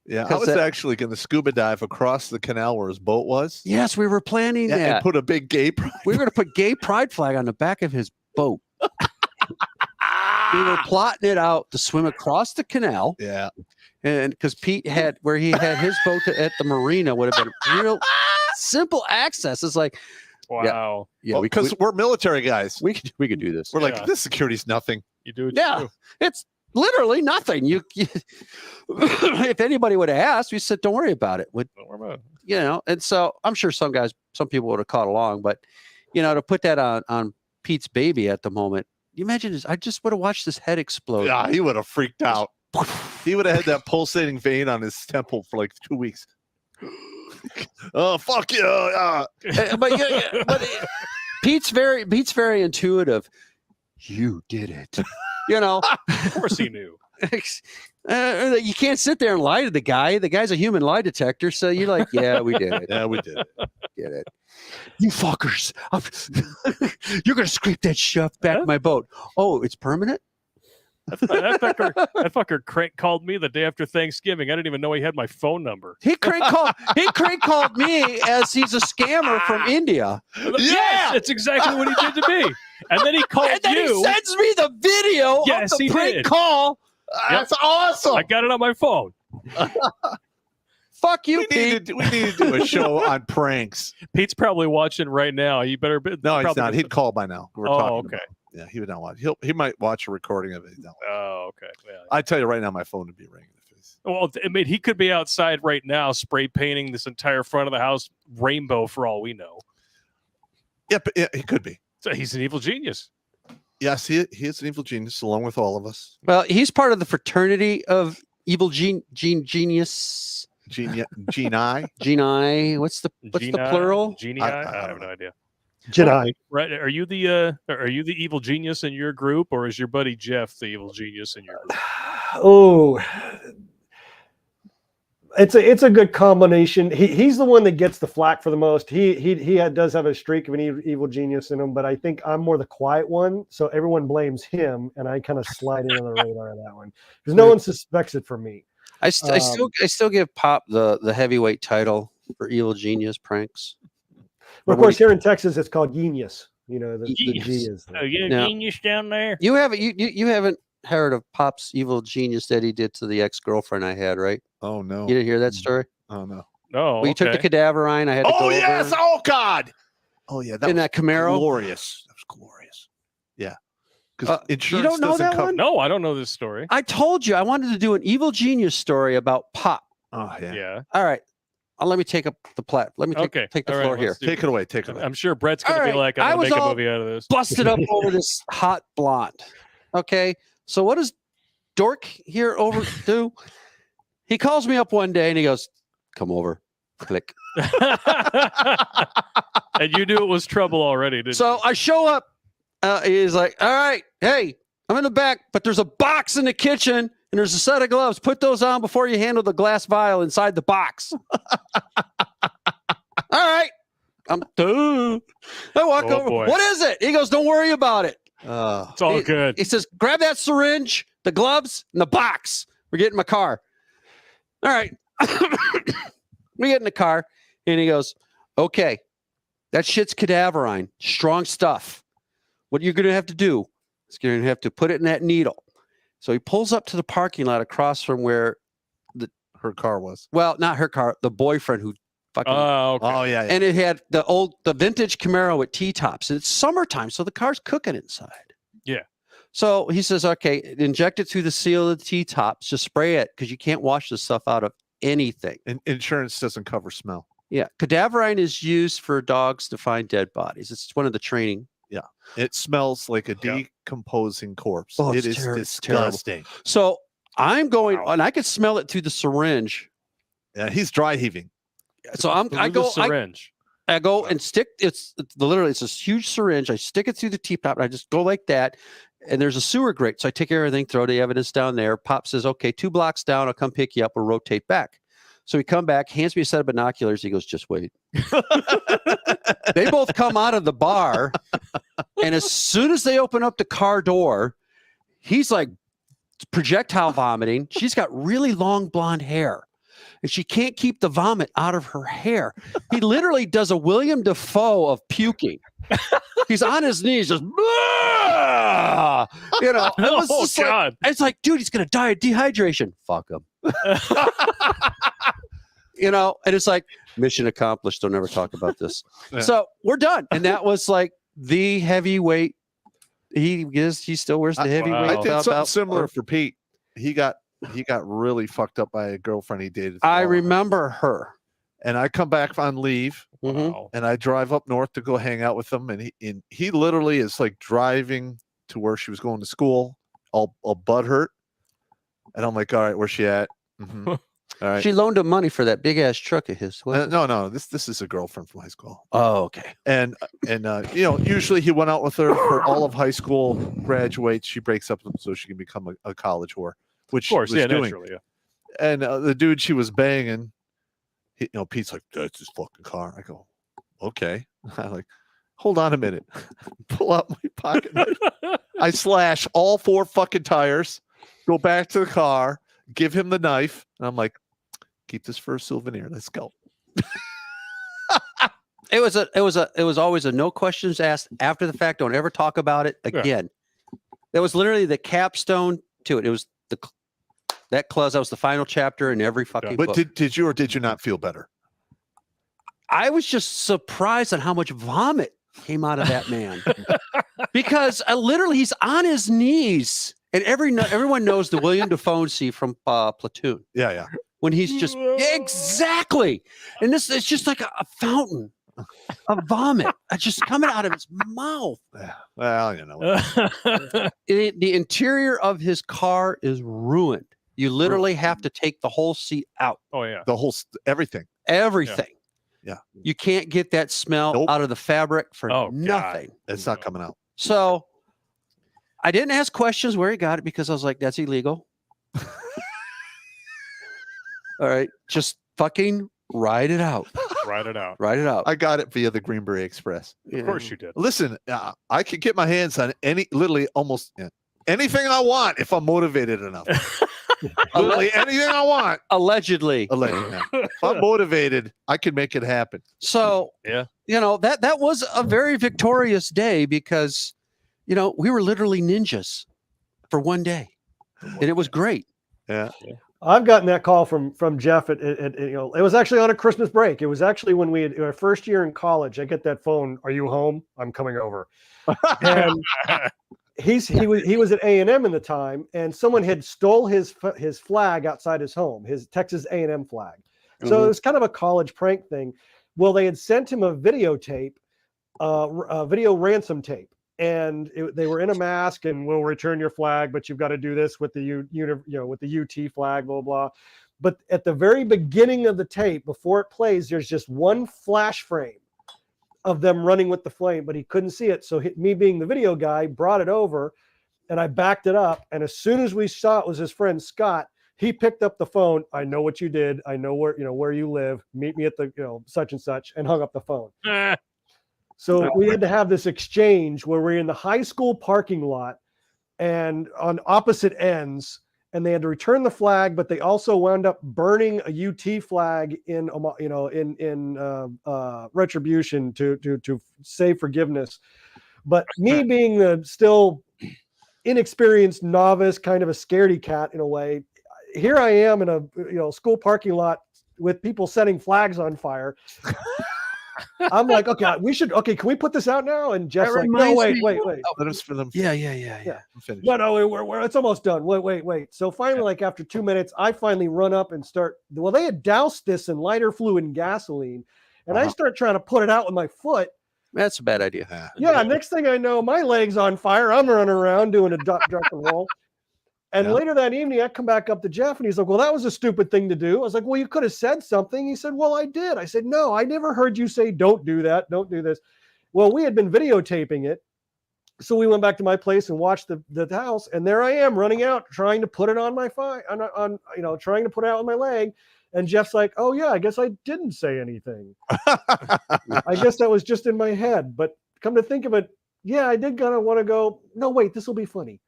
Yeah, I 'Cause was that- actually going to scuba dive across the canal where his boat was. Yes, we were planning And that. put a big gay pride. We were going to put gay pride flag on the back of his boat. We were plotting it out to swim across the canal. Yeah. And because Pete had where he had his boat at the marina would have been real simple access. It's like, Wow. yeah, Because we're military guys. we could do this. We're Yeah. like, this security's nothing. You do it. Yeah, it's literally nothing. You if anybody would have asked, we said, don't worry about it. Don't worry about it. And so I'm sure some people would have caught along, but to put that on Pete's baby at the moment, you imagine this, I just would have watched his head explode. Yeah, he would have freaked out. He would have had that pulsating vein on his temple for like 2 weeks. Oh, fuck you. But Pete's very intuitive. You did it. Of course he knew. You can't sit there and lie to the guy. The guy's a human lie detector. So you're like, yeah, we did it. Yeah, we did it. Did it. You fuckers. You're going to scrape that stuff back my boat. Oh, it's permanent? That fucker crank called me the day after Thanksgiving. I didn't even know he had my phone number. He crank called me as he's a scammer from India. Yes, that's exactly what he did to me. And then he called And then you. he sends me the video Yes, of the he prank did. call. That's awesome. I got it on my phone. Fuck you, We Pete. need to do a show on pranks. Pete's probably watching right now. You better be. No, he's probably not. He'd call by now. We're Oh, talking okay. about it. Yeah, he would not watch. He might watch a recording of it. No. Oh, okay. Yeah. I tell you right now, my phone would be ringing. Well, I mean, he could be outside right now, spray painting this entire front of the house rainbow for all we know. Yeah, but yeah, he could be. So he's an evil genius. Yes, he is an evil genius, along with all of us. Well, he's part of the fraternity of evil genius. Genie. Geni. What's the plural? Genie. I I have no idea. Jedi. Right? Are you the evil genius in your group, or is your buddy Jeff the evil genius in your group? Oh, it's a good combination. He's the one that gets the flack for the most. He does have a streak of an evil genius in him, but I think I'm more the quiet one. So everyone blames him, and I kind of slide in on the radar of that one because no one suspects it from me. I still give Pop the heavyweight title for evil genius pranks. But of course, here in Texas, it's called genius. The G is. Oh, you Yeah. genius down there? You haven't heard of Pop's evil genius that he did to the ex-girlfriend I had, right? Oh no. You didn't hear that story? Oh no. No. We took the cadaverine. I had to go Oh over yes. Oh God. Oh yeah. in that Camaro. Glorious. That was glorious. Yeah. Because insurance don't know doesn't that cover. one? No, I don't know this story. I told you I wanted to do an evil genius story about Pop. Oh yeah. Yeah. All right. Let me take up the plat. Let me take the All right, floor let's here. do Take it away. Take it away. I'm sure Brett's going All to be right, like, I'm I going to was make a all movie out of this. Busted up over this hot blonde. Okay. So what does Dork here over do? He calls me up one day and he goes, come over. Click. And you knew it was trouble already, didn't So you? I show up. He's like, all right, hey, I'm in the back, but there's a box in the kitchen and there's a set of gloves. Put those on before you handle the glass vial inside the box. All right. I walk Oh, over. boy. What is it? He goes, don't worry about it. It's all good. He says, grab that syringe, the gloves, and the box. We're getting in my car. All right. We get in the car, and he goes, okay, that shit's cadaverine. Strong stuff. What you're going to have to do is you're going to have to put it in that needle. So he pulls up to the parking lot across from where her car was. well, not her car, the boyfriend who fucking Oh, okay. Oh yeah, yeah. and it had the vintage Camaro with T-tops. And it's summertime, so the car's cooking inside. Yeah. So he says, okay, inject it through the seal of the T-tops. Just spray it because you can't wash this stuff out of anything. And insurance doesn't cover smell. Yeah. Cadaverine is used for dogs to find dead bodies. It's one of the training. It smells like a Yeah. decomposing corpse. Oh, It it's is it's terrible. disgusting. So I'm going, Wow. and I could smell it through the syringe. Yeah, he's dry heaving. So Through I the go, syringe. I go and stick. It's literally it's this huge syringe. I stick it through the T-top, and I just go like that. And there's a sewer grate, so I take everything, throw the evidence down there. Pop says, "Okay, 2 blocks down, I'll come pick you up. We'll rotate back." So we come back, hands me a set of binoculars. He goes, "Just wait." They both come out of the bar, and as soon as they open up the car door, he's like projectile vomiting. She's got really long blonde hair, and she can't keep the vomit out of her hair. He literally does a William Dafoe of puking. He's on his knees, just "Blah!" It was Oh, just like, God. it's like, dude, he's gonna die of dehydration. Fuck him. And it's like mission accomplished. Don't ever talk about this. Yeah. So we're done, and that was like the heavyweight. He still wears the heavyweight. Wow. I did belt something out. similar for Pete. He got really fucked up by a girlfriend he dated. for I a while. remember her. And I come back on leave Mhm. Wow. and I drive up north to go hang out with him. And he literally is like driving to where she was going to school, all butt hurt. And I'm like, all right, where's she at? Mhm. All right. She loaned him money for that big ass truck of his. No, this is a girlfriend from high school. Oh, okay. And usually he went out with her for all of high school, graduates. She breaks up with him so she can become a college whore, which Of course, she was yeah, doing. naturally. Yeah. And the dude she was banging, Pete's like, that's his fucking car. I go, okay. I'm like, hold on a minute. Pull out my pocket knife. I slash all 4 fucking tires, go back to the car, give him the knife, and I'm like, keep this for a souvenir. Let's go. It was always a no questions asked after the fact. Don't ever talk about it again. That was literally the capstone to it. It was that clause. That was the final chapter in every fucking But book. did you or did you not feel better? I was just surprised at how much vomit came out of that man because literally he's on his knees, and everyone knows the William Dafoe scene from Platoon Yeah. when he's just exactly, and it's just like a fountain of vomit just coming out of his mouth. Yeah. Well, The interior of his car is ruined. You literally have to take the whole seat out, Oh, yeah. the whole everything. everything. Yeah. You can't get that smell Nope. out of the fabric for Oh, God. nothing. It's not coming out. So I didn't ask questions where he got it because I was like, that's illegal. All right. Just fucking ride it out. Write it out. Ride it out. I got it via the Greenberry Express. Of course you did. Listen, I could get my hands on literally almost anything I want if I'm motivated enough. Literally anything I want. Allegedly. Allegedly. If I'm motivated, I can make it happen. So, Yeah. That was a very victorious day because, we were literally ninjas for one day. And it was great. Yeah. I've gotten that call from Jeff it was actually on a Christmas break. It was actually when we had our first year in college. I get that phone. Are you home? I'm coming over. And he was at A&M in the time, and someone had stole his flag outside his home, his Texas A&M flag. So it was kind of a college prank thing. Well, they had sent him a videotape, a video ransom tape. And they were in a mask, and we'll return your flag, but you've got to do this with the with the UT flag, blah blah. But at the very beginning of the tape, before it plays, there's just one flash frame of them running with the flame, but he couldn't see it. So me being the video guy brought it over, and I backed it up. And as soon as we saw it was his friend Scott, he picked up the phone. I know what you did. I know where you live. Meet me at the such and such, and hung up the phone. So we had to have this exchange where we're in the high school parking lot and on opposite ends, and they had to return the flag, but they also wound up burning a UT flag in retribution to say forgiveness. But me being the still inexperienced novice, kind of a scaredy cat in a way, here I am in a school parking lot with people setting flags on fire. I'm like, okay, can we put this out now? And Jeff's like, no, wait. Let us for them. Yeah. Finish. No, we're it's almost done. Wait. So finally, like after 2 minutes, I finally run up and start. Well, they had doused this in lighter fluid and gasoline, and I start trying to put it out with my foot. That's a bad idea. Yeah. Next thing I know, my leg's on fire. I'm running around doing a duck and roll. And later that evening, I come back up to Jeff and he's like, well, that was a stupid thing to do. I was like, well, you could have said something. He said, well, I did. I said, no, I never heard you say, don't do that. Don't do this. Well, we had been videotaping it. So we went back to my place and watched the house. And there I am running out, trying to put it on my trying to put it out on my leg. And Jeff's like, oh, yeah, I guess I didn't say anything. I guess that was just in my head. But come to think of it, yeah, I did kind of want to go, no, wait, this will be funny.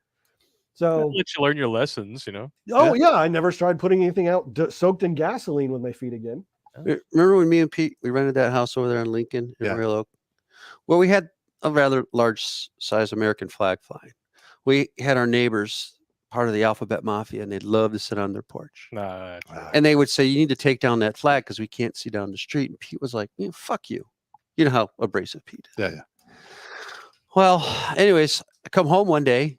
So let you learn your lessons, Oh yeah, I never started putting anything out soaked in gasoline with my feet again. Remember when me and Pete, we rented that house over there in Lincoln in Real Oak? Well, we had a rather large size American flag flying. We had our neighbors, part of the Alphabet Mafia, and they'd love to sit on their porch. And they would say, you need to take down that flag because we can't see down the street. And Pete was like, fuck you. You know how abrasive Pete is. Yeah. Well, anyways, I come home one day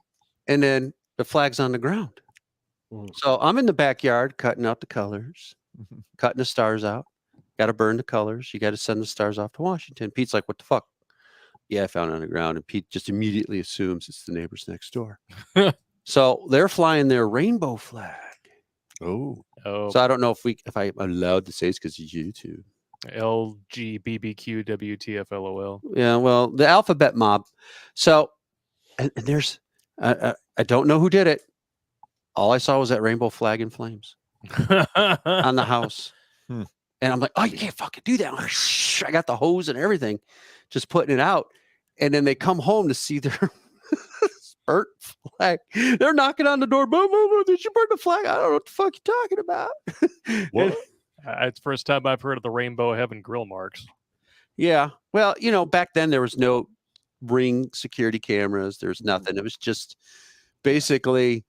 and then the flag's on the ground. So I'm in the backyard cutting out the colors, cutting the stars out. Got to burn the colors. You got to send the stars off to Washington. Pete's like, what the fuck? Yeah, I found it on the ground. And Pete just immediately assumes it's the neighbors next door. So they're flying their rainbow flag. Oh. So I don't know if I'm allowed to say it's because it's YouTube. LGBTQWTFLOL. Yeah, well, the alphabet mob. So, and there's, I don't know who did it. All I saw was that rainbow flag in flames on the house. And I'm like, oh, you can't fucking do that. I got the hose and everything, just putting it out. And then they come home to see their burnt flag. They're knocking on the door. Boom, boom, boom. Did you burn the flag? I don't know what the fuck you're talking about. What? It's the first time I've heard of the Rainbow Heaven grill marks. Yeah. Well, back then there was no Ring security cameras. There's nothing. It was just basically,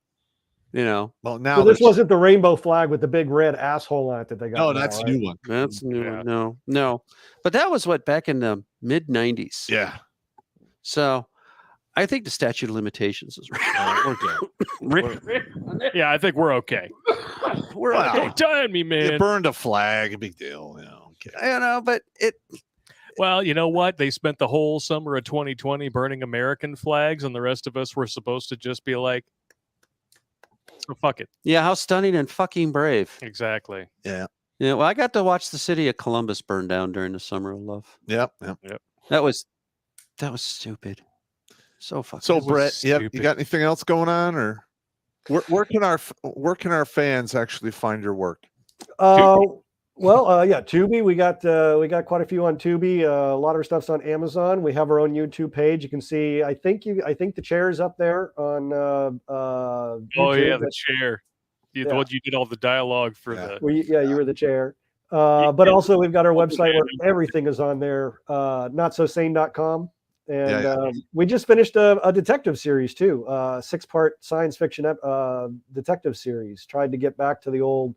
Well, now so this wasn't the rainbow flag with the big red asshole on it that they got. No, that's a new one. That's a new one. No. But that was back in the mid 90s. Yeah. So I think the statute of limitations is right. We're good. Yeah, I think we're okay. We're Wow. okay. Don't time me, man. You burned a flag, a big deal. Okay. But it. Well, you know what? They spent the whole summer of 2020 burning American flags, and the rest of us were supposed to just be like, so fuck it. Yeah, how stunning and fucking brave. Exactly. Yeah. Yeah. Well, I got to watch the city of Columbus burn down during the Summer of Love. Yep. That was stupid. So fucking. So Brett, stupid. you got anything else going on, or where can our fans actually find your work? Tubi. We got quite a few on Tubi. A lot of our stuff's on Amazon. We have our own YouTube page. You can see. I think the chair is up there on. Oh YouTube. yeah, the chair. The one you did all the dialogue for the. You were the chair. But also we've got our website where everything is on there. Notsosane.com. And we just finished a detective series too. 6-part science fiction detective series. Tried to get back to the old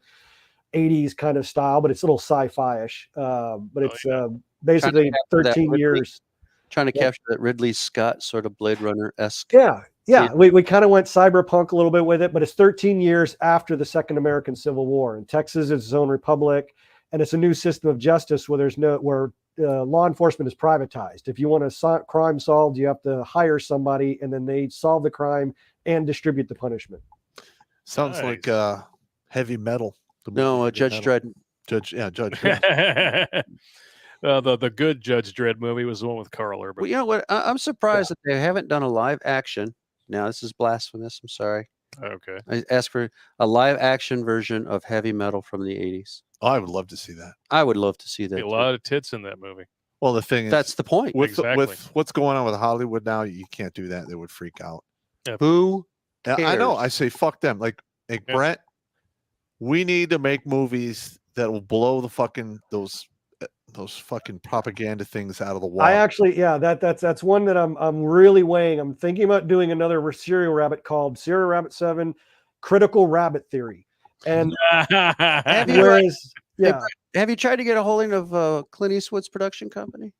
80s kind of style, but it's a little sci-fi-ish. But it's basically 13 years. Trying to capture that Ridley Scott sort of Blade Runner-esque. Yeah. We kind of went cyberpunk a little bit with it, but it's 13 years after the Second American Civil War. And Texas is its own republic, and it's a new system of justice where law enforcement is privatized. If you want a crime solved, you have to hire somebody, and then they solve the crime and distribute the punishment. Sounds like Heavy Metal. No, Judge Dredd. Judge Dredd. The good Judge Dredd movie was the one with Carl Urban. Well, you know what? I'm surprised that they haven't done a live action. Now, this is blasphemous. I'm sorry. Okay. I asked for a live action version of Heavy Metal from the 80s. Oh, I would love to see that. I would love to see that. A lot of tits in that movie. Well, the thing is, That's the point. Exactly. with what's going on with Hollywood now, you can't do that. They would freak out. Who I know. cares? I say fuck them. Like Yeah. Brent, we need to make movies that will blow the fucking those fucking propaganda things out of the water. I actually, yeah, that's one that I'm really weighing. I'm thinking about doing another Serial Rabbit called Serial Rabbit 7 Critical Rabbit Theory. And Have you, whereas, yeah, have you tried to get a holding of Clint Eastwood's production company?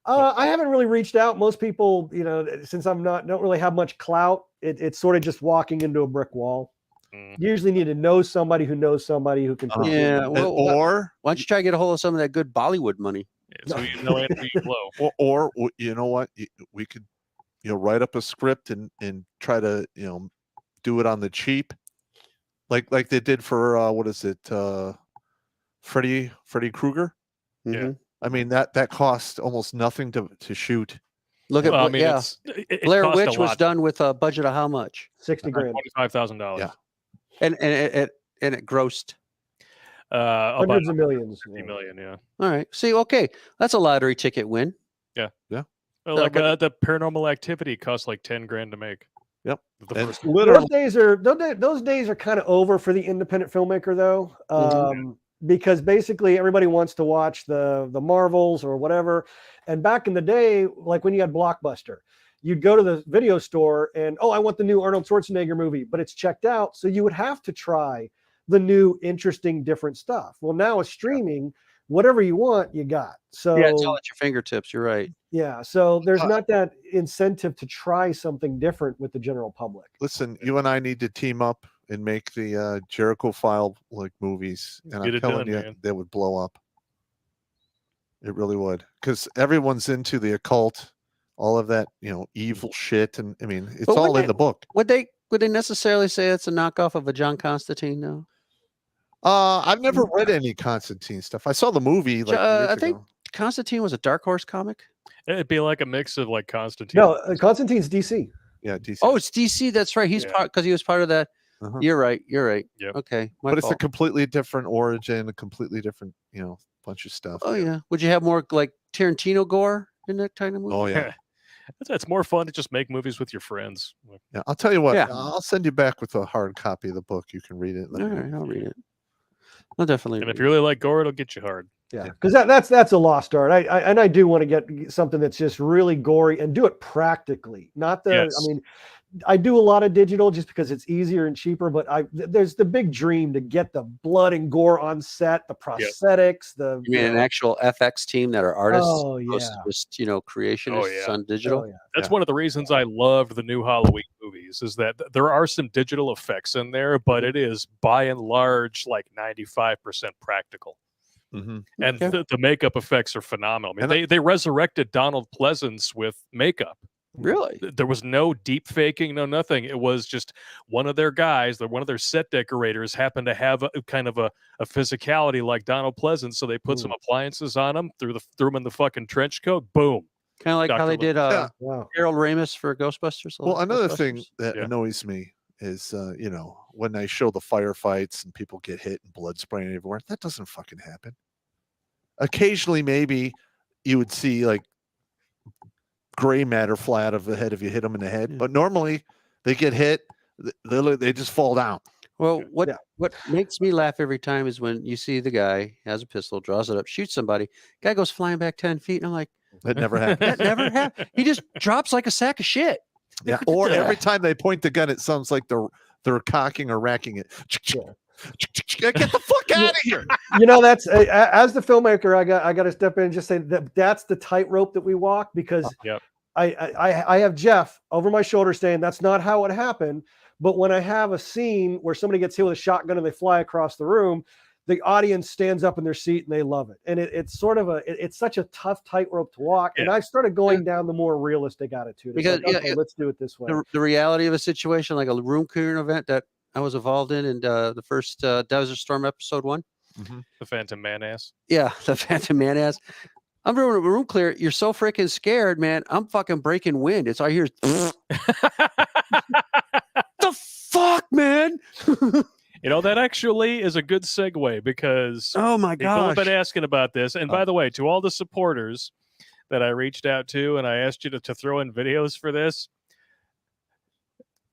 I haven't really reached out. Most people, since don't really have much clout, it's sort of just walking into a brick wall. Mm. You usually need to know somebody who knows somebody who can. put you in. Yeah. Well, or why don't you try to get a hold of some of that good Bollywood money? So you know Anthony Blow. or you know what, we could write up a script and try to do it on the cheap, like they did for what is it, Freddy Krueger. Yeah. Mhm. I mean that cost almost nothing to shoot. Look at Well, I what, mean, yeah. it Blair cost a Witch was lot. done with a budget of how much? $60,000. $25,000. Yeah. And it grossed. About Hundreds of millions. 50 million. Yeah. All right. See, okay, that's a lottery ticket win. Well, So, like but- the Paranormal Activity cost like $10,000 to make. Yep. The And first literally, Those days are kind of over for the independent filmmaker, though, Mhm. because basically everybody wants to watch the Marvels or whatever. And back in the day, like when you had Blockbuster, you'd go to the video store and I want the new Arnold Schwarzenegger movie, but it's checked out, so you would have to try the new, interesting, different stuff. Well, now with streaming, whatever you want, you got. So Yeah, it's all at your fingertips. You're right. yeah, so there's not that incentive to try something different with the general public. listen, you and I need to team up and make the Jericho File like movies, and Get I'm it telling done, you, man. they would blow up. It really would, because everyone's into the occult, all of that, evil shit, and I mean, it's But all would in the book. Would they necessarily say it's a knockoff of a John Constantine? No. I've never read any Constantine stuff. I saw the movie like years I think ago. Constantine was a Dark Horse comic. It'd be like a mix of like Constantine. No, Constantine's DC. Yeah, DC. Oh, it's DC. That's right. He's Yeah. part because he was part of that. Uh-huh. You're right. You're right. Yep. Okay. My but it's a fault. completely different origin, a completely different, bunch of stuff. Oh yeah. Would you have more like Tarantino gore in that kind of movie? Oh yeah. It's more fun to just make movies with your friends. Yeah, I'll tell you what. Yeah. I'll send you back with a hard copy of the book. You can read it. All right, I'll read it. I'll definitely. And read if you really like gore, it'll get you hard. Yeah, because that's a lost art. I do want to get something that's just really gory and do it practically. Not the. Yes. I mean, I do a lot of digital just because it's easier and cheaper. But there's the big dream to get the blood and gore on set, the prosthetics, the. You mean an actual FX team that are artists? Oh, opposed to yeah. just creationists yeah. on digital. Oh, yeah. That's Yeah. one of the reasons I loved the new Halloween movies is that there are some digital effects in there, but it is by and large like 95% practical. Mm-hmm. And Okay. the makeup effects are phenomenal. I mean, And they resurrected Donald Pleasance with makeup. Really? There was no deep faking, no nothing. It was just one of their guys, one of their set decorators happened to have a kind of a physicality like Donald Pleasance, so they put some appliances on him, threw him in the fucking trench coat, boom. Kind of like how Dr. they did Yeah. Wow. Harold Ramis for Ghostbusters. Well, another thing Ghostbusters. that Yeah. annoys me is, when they show the firefights and people get hit and blood spraying everywhere. That doesn't fucking happen. Occasionally, maybe you would see like gray matter fly out of the head if you hit them in the head, Yeah. but normally they get hit, they just fall down. Well, what Yeah. what makes me laugh every time is when you see the guy has a pistol, draws it up, shoots somebody, guy goes flying back 10 feet, and I'm like, That never happens. that never happened. He just drops like a sack of shit. Yeah. Or every time they point the gun, it sounds like they're cocking or racking it. Get the fuck out of here. That's as the filmmaker, I got to step in and just say that's the tightrope that we walk, because Yep. I have Jeff over my shoulder saying that's not how it happened. But when I have a scene where somebody gets hit with a shotgun and they fly across the room, the audience stands up in their seat and they love it. And it's sort of it's such a tough tightrope to walk. And Yeah. I've started going down the more realistic attitude. It's Because, like, yeah, okay, let's do it this way. The reality of a situation, like a room clearing event that I was involved in the first Desert Storm episode 1. The Phantom Man ass. Yeah, the Phantom Man ass. I'm doing a room clear. You're so freaking scared, man. I'm fucking breaking wind. It's all I hear is, the fuck, man. That actually is a good segue because Oh my people have gosh. been asking about this. And by the way, to all the supporters, that I reached out to and I asked you to throw in videos for this.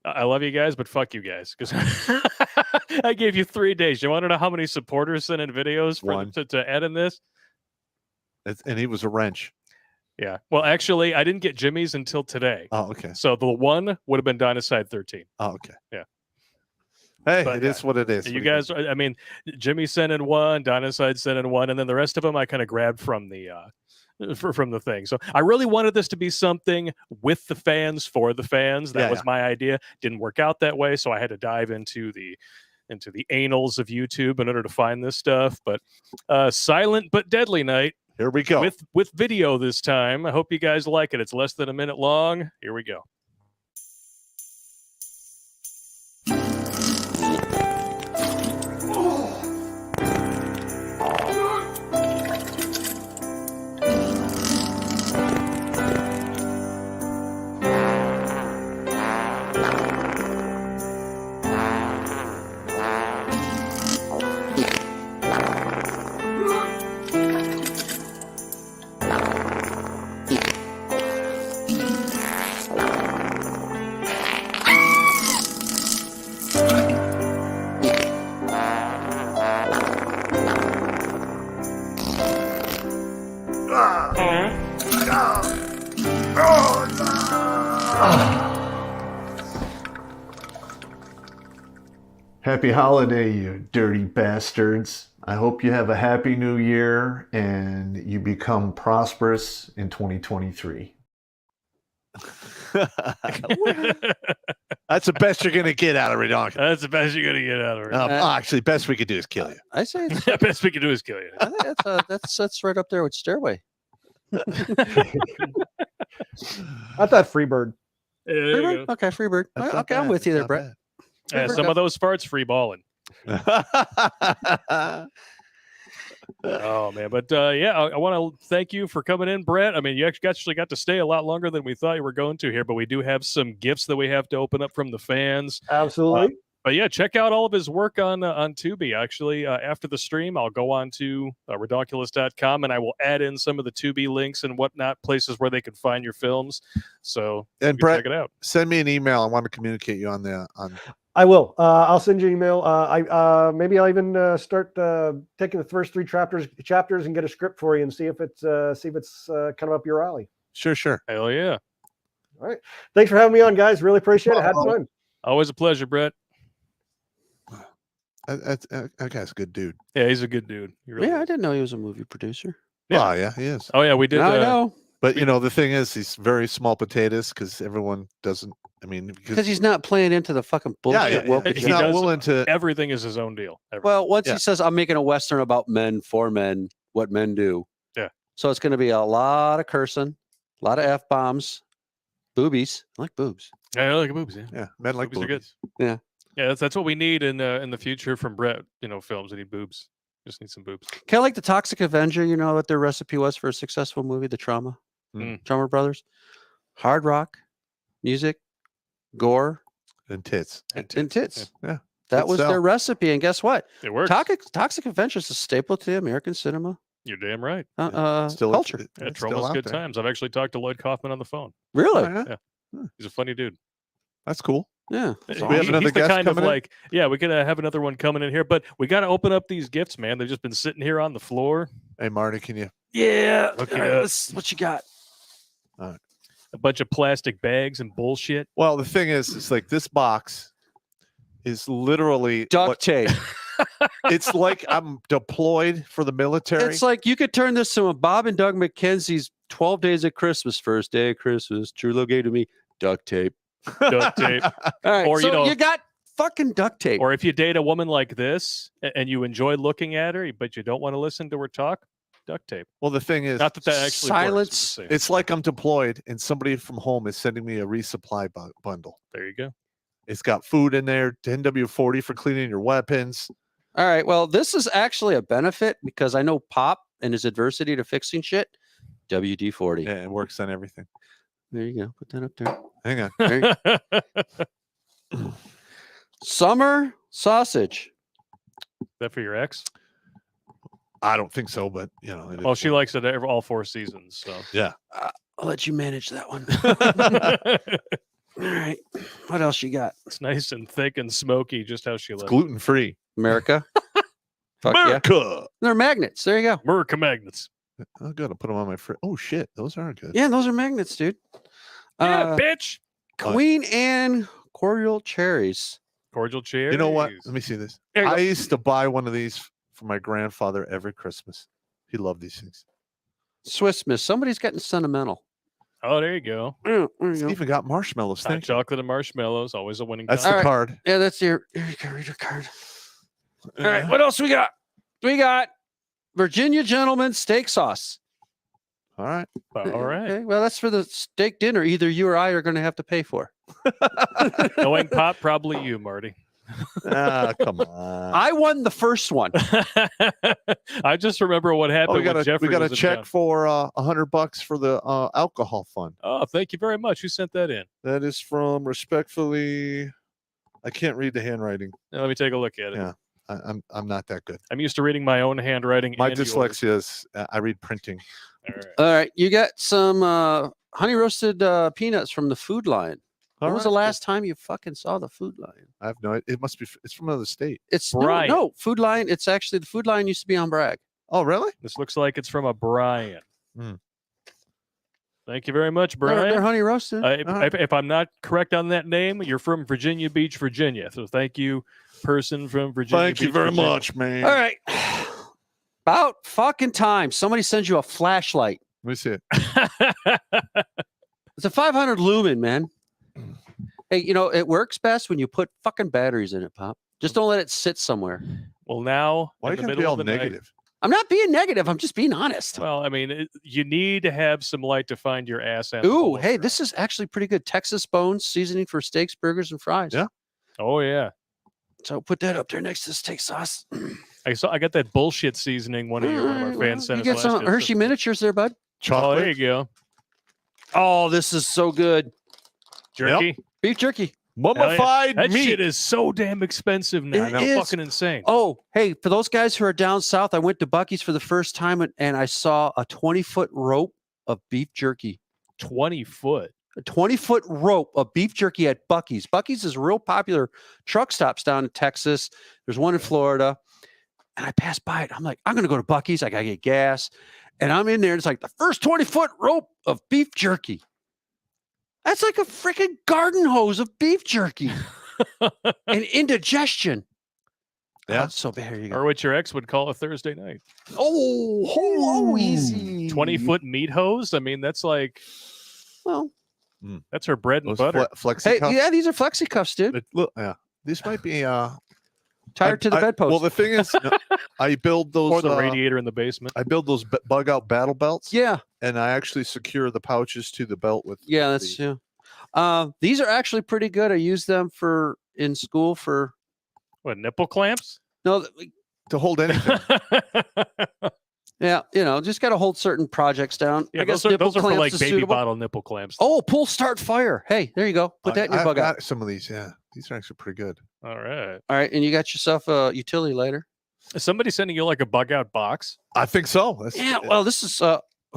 I love you guys, but fuck you guys, because I gave you 3 days. You want to know how many supporters sent in videos for to add in this? And he was a wrench. Yeah. Well, actually, I didn't get Jimmy's until today. Oh, okay. So the one would have been Dynaside 13. Oh, okay. Yeah. Hey, But, it is what it is. You guys, I mean, Jimmy sent in one, Dynaside sent in one, and then the rest of them I kind of grabbed from the from the thing. So I really wanted this to be something with the fans, for the fans. That was my idea. Didn't work out that way, so I had to dive into the anals of YouTube in order to find this stuff. But Silent but Deadly Night. Here we go. With video this time. I hope you guys like it. It's less than a minute long. Here we go. Happy holiday, you dirty bastards. I hope you have a happy new year and you become prosperous in 2023. That's the best you're going to get out of Redonka. That's the best you're going to get out of it. Actually, best we could do is kill you. I say it's, The best we can do is kill you. I think that's right up there with Stairway. I thought Freebird. Yeah, there you Freebird? go. Okay, Freebird. That's Okay, not I'm bad. with you there, Not Brett. Yeah, some of those farts free balling. bad. Oh man, but yeah, I want to thank you for coming in, Brett. I mean, you actually got to stay a lot longer than we thought you were going to here, but we do have some gifts that we have to open up from the fans. Absolutely. But yeah, check out all of his work on Tubi. Actually, after the stream, I'll go on to redonkulous.com and I will add in some of the Tubi links and whatnot, places where they can find your films. So And you can Brett, check it out. send me an email. I want to communicate you on I will. I'll send you an email. Maybe I'll even start taking the first 3 chapters and get a script for you and see if it's kind of up your alley. Sure. Hell yeah. All right. Thanks for having me on, guys. Really appreciate it. Had fun. Always a pleasure, Brett. That guy's a good dude. Yeah, he's a good dude. He really Yeah, I is. didn't know he was a movie producer. Yeah. Oh, yeah, he is. Oh yeah, we did. Now I know. But, the thing is, he's very small potatoes because everyone doesn't, Because he's not playing into the fucking bullshit. woke he's He not does- willing to. Everything is his own deal. Everything. Well, once Yeah. he says, I'm making a Western about men, for men, what men do. Yeah. So it's going to be a lot of cursing, a lot of F-bombs, boobies. I like boobs. Yeah, I like boobs. Yeah, Yeah, men like Boobies are good. boobies. yeah, that's what we need in the future from Brett. Films. We need boobs. Just need some boobs. Kind of like the Toxic Avenger, you know what their recipe was for a successful movie, The Trauma. Mm. Trauma Brothers. Hard rock, music, gore, And tits. and tits. Yeah. That Good was sell. their recipe. And guess what? It works. Toxic Avenger is a staple to American cinema You're damn right. Still culture. Yeah, it's still Troma's out good there. times. I've actually talked to Lloyd Kaufman on the phone. Really? Oh, yeah? He's a funny dude. That's cool. Yeah. So we have another he's the guest kind of coming in? like, yeah, we could have another one coming in here, but we got to open up these gifts, man. They've just been sitting here on the floor. Hey, Marty, can you? Yeah. Look All it right, up. what you got? A bunch of plastic bags and bullshit. Well, the thing is, it's like this box is literally Duct tape. It's like I'm deployed for the military. It's like you could turn this to a Bob and Doug McKenzie's 12 Days of Christmas, first day of Christmas, true love gave to me, duct tape. Duct tape. All right. Or, so you you got fucking duct tape. Or if you date a woman like this and you enjoy looking at her, but you don't want to listen to her talk, duct tape. Well, the thing is, Not that actually works, silence. I'm just saying. it's like I'm deployed and somebody from home is sending me a resupply bundle. There you go. It's got food in there, 10W40 for cleaning your weapons. All right. Well, this is actually a benefit because I know Pop and his adversity to fixing shit. WD-40. Yeah, it works on everything. There you go. Put that up there. Hang on. There you- Summer sausage. That for your ex? I don't think so, but you know. Well, she likes it all 4 seasons. So Yeah. I'll let you manage that one. All right. What else you got? it's nice and thick and smoky, just how she It's likes. gluten free. America. Fuck yeah. America. They're magnets. There you go. America magnets. Oh, good. I'll put them on my fridge. Oh shit, those are good. Yeah, those are magnets, dude. Yeah, bitch. Queen Anne cordial cherries. Cordial cherries. You know what? Let me see this. There you I go. used to buy one of these for my grandfather every Christmas. He loved these things. Swiss Miss. Somebody's getting sentimental. Oh, there you go. Yeah, there It's you go. even got marshmallows. Hot Thank you. chocolate and marshmallows, always a winning. That's combo. the All right. card. Yeah, that's your. Here you go. Read your card. All right. What else we got? We got Virginia Gentleman steak sauce. All right. All right. Okay. Well, that's for the steak dinner. Either you or I are going to have to pay for. Knowing Pop, probably you, Marty. Ah, come on. I won the first one. I just remember what happened. Oh, we got when Jeffrey a was in check town. for $100 for the alcohol fund. Oh, thank you very much. Who sent that in? That is from respectfully. I can't read the handwriting. Now, let me take a look at it. Yeah. I'm not that good. I'm used to reading my own handwriting. My and yours. dyslexia is I read printing. All right. All right. You got some honey roasted peanuts from the Food Line. When All was the right, last time you fucking saw the Food Line? I have no. It must be. It's from another state. It's Brian. no Food Line. It's actually the Food Line used to be on Bragg. Oh, really? This looks like it's from a Brian. Hmm. Thank you very much, They're Brian. honey roasted. If I'm not correct on that name, you're from Virginia Beach, Virginia. So thank you, person from Virginia Thank Beach, you very Virginia. much, man. All right. About fucking time. Somebody sends you a flashlight. Let me see it. It's a 500 lumen, man. Hey, you know, it works best when you put fucking batteries in it, Pop. Just don't let it sit somewhere. Well, now Why in you the gotta be middle all of the night- negative? I'm not being negative. I'm just being honest. Well, I mean, you need to have some light to find your ass at. Ooh, hey, this is actually pretty good. Texas Bones seasoning for steaks, burgers, and fries. Yeah. Oh yeah, So put that up there next to the steak sauce. I got that bullshit seasoning. One of our Alright, well, fans sent you us get some last year. Hershey miniatures there, bud. Oh, Chocolate. there you go. Oh, this is so good. Jerky. Beef jerky. Mummified That meat. shit is so damn expensive now. It It's is. fucking insane. Oh, hey, for those guys who are down south, I went to Buc-ee's for the first time and I saw a 20-foot rope of beef jerky. 20 foot. A 20-foot rope of beef jerky at Buc-ee's. Buc-ee's is real popular truck stops down in Texas. There's one in Florida. And I passed by it. I'm like, I'm going to go to Buc-ee's. I got to get gas. And I'm in there. And it's like the first 20-foot rope of beef jerky. That's like a freaking garden hose of beef jerky and indigestion. Yeah. Oh, it's so bad. Here you Or go. what your ex would call a Thursday night. Oh, easy. 20 foot meat hose. I mean, that's like, Well, that's her bread and Those butter. flexi hey, cups. yeah, these are flexi cuffs, dude. Look, yeah. These might be Tied to the bedpost. Well, the thing is, I build those. Or the radiator in the basement. I build those bug out battle belts. yeah. And I actually secure the pouches to the belt with. Yeah, that's the, yeah. These are actually pretty good. I use them in school for What, nipple clamps? no, to hold anything. yeah, just got to hold certain projects down. Yeah, I guess those are nipple for clamps like is baby suitable. bottle nipple clamps. Oh, pull start fire. Hey, there you go. Put that in your I've bug out. got some of these. Yeah, these are actually pretty good. All right. All right, and you got yourself a utility lighter. Is somebody sending you like a bug out box? I think so. That's, Yeah, well, this is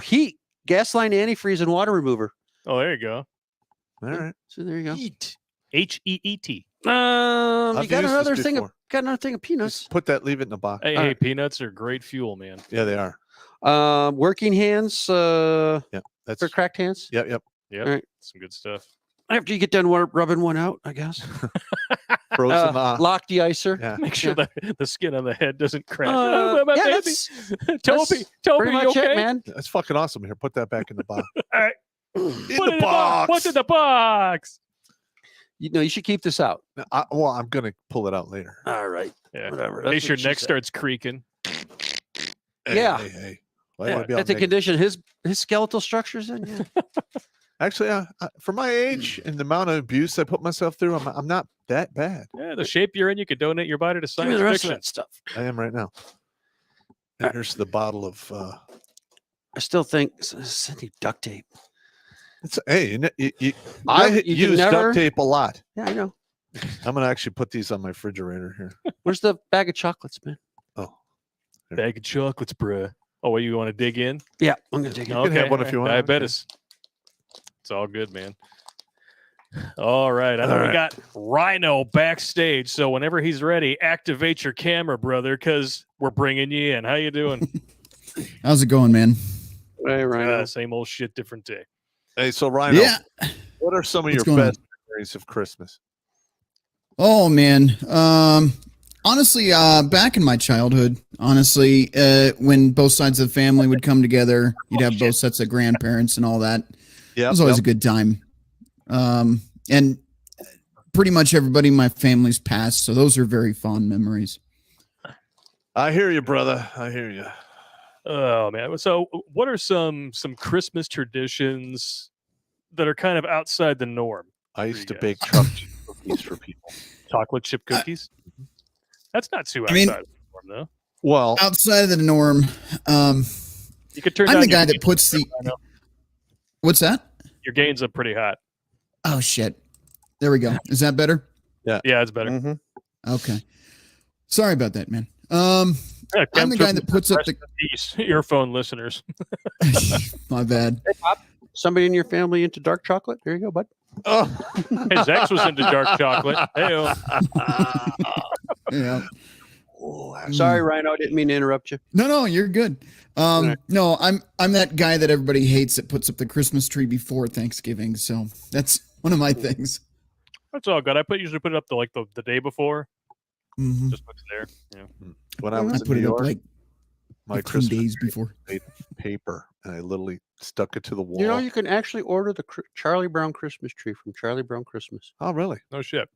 heat, gas line antifreeze, and water remover. Oh, there you go. all right. So there you go. Eat. H-E-E-T. You I've got used another this thing. before. Got another thing of peanuts. Just put that. Leave it in the box. Hey, All hey, right. peanuts are great fuel, man. Yeah, they are. Working hands That's for cracked hands. Yep. Yep. Yep. All right. Some good stuff. After you get done rubbing one out, I guess. Frozen. Lock de-icer. Yeah. Make sure that the skin on the head doesn't crack. Uh, Oh, my yeah, baby. that's Toby, pretty you much okay? it, man. That's fucking awesome. Here, put that back in the box. Put in it the box. What's in the box? You should keep this out. Well, I'm gonna pull it out later. All right. Yeah. Whatever. In case That's your what she neck said. starts creaking. Yeah. Hey. Why Yeah, would I be all At the negative? condition his skeletal structure's in. Yeah. Actually, for my age and the amount of abuse I put myself through, I'm not that bad. Yeah, the shape you're in, you could donate your body to Give science me the rest of fiction. that stuff. I am right now. And here's the bottle of. I still think sending duct tape. It's hey, I you can use never- duct tape a lot. Yeah, I know. I'm gonna actually put these on my refrigerator here. Where's the bag of chocolates, man? Oh, Bag of chocolates, bruh. Oh, what, you want to dig in? Yeah, I'm gonna take it. You can have one if you want. Diabetes. It's all good, man. All right. I know we got Rhino backstage, so whenever he's ready, activate your camera, brother, because we're bringing you in. How you doing? How's it going, man? Hey, Rhino. Same old shit, different day. Hey, so Rhino, Yeah. what are some of What's your going best memories of Christmas? Oh man. Honestly, back in my childhood, when both sides of the family would come together, you'd have both sets of grandparents and all that. Yeah, It was always a good time. And pretty much everybody in my family's passed, so those are very fond memories. I hear you, brother. I hear you. Oh man. So what are some Christmas traditions that are kind of outside the norm? I used to you bake guys? chocolate chip cookies for people. Chocolate chip cookies? That's not too outside I mean- of the norm, though. Well, Outside of the norm, You could turn I'm down the your guy that gains puts the. I know. What's that? Your gains up pretty hot. Oh shit! There we go. Is that better? Yeah, it's better. mhm. Okay. Sorry about that, man. Yeah, I'm the guy that puts up the. Peace, earphone listeners. My bad. Hey, Pop, somebody in your family into dark chocolate? There you go, bud. Oh. His ex was into dark chocolate. Hey, Yeah. Sorry, Rhino. I didn't mean to interrupt you. No, you're good. Right. No, I'm that guy that everybody hates that puts up the Christmas tree before Thanksgiving. So that's one of my things. that's all good. I usually put it up the day before. Mhm. Just puts it there. Yeah. When I I was in put New it up York, like my 2 Christmas days tree before. was made of paper, and I literally stuck it to the wall. You know, you can actually order the Charlie Brown Christmas tree from Charlie Brown Christmas. Oh, really? No shit.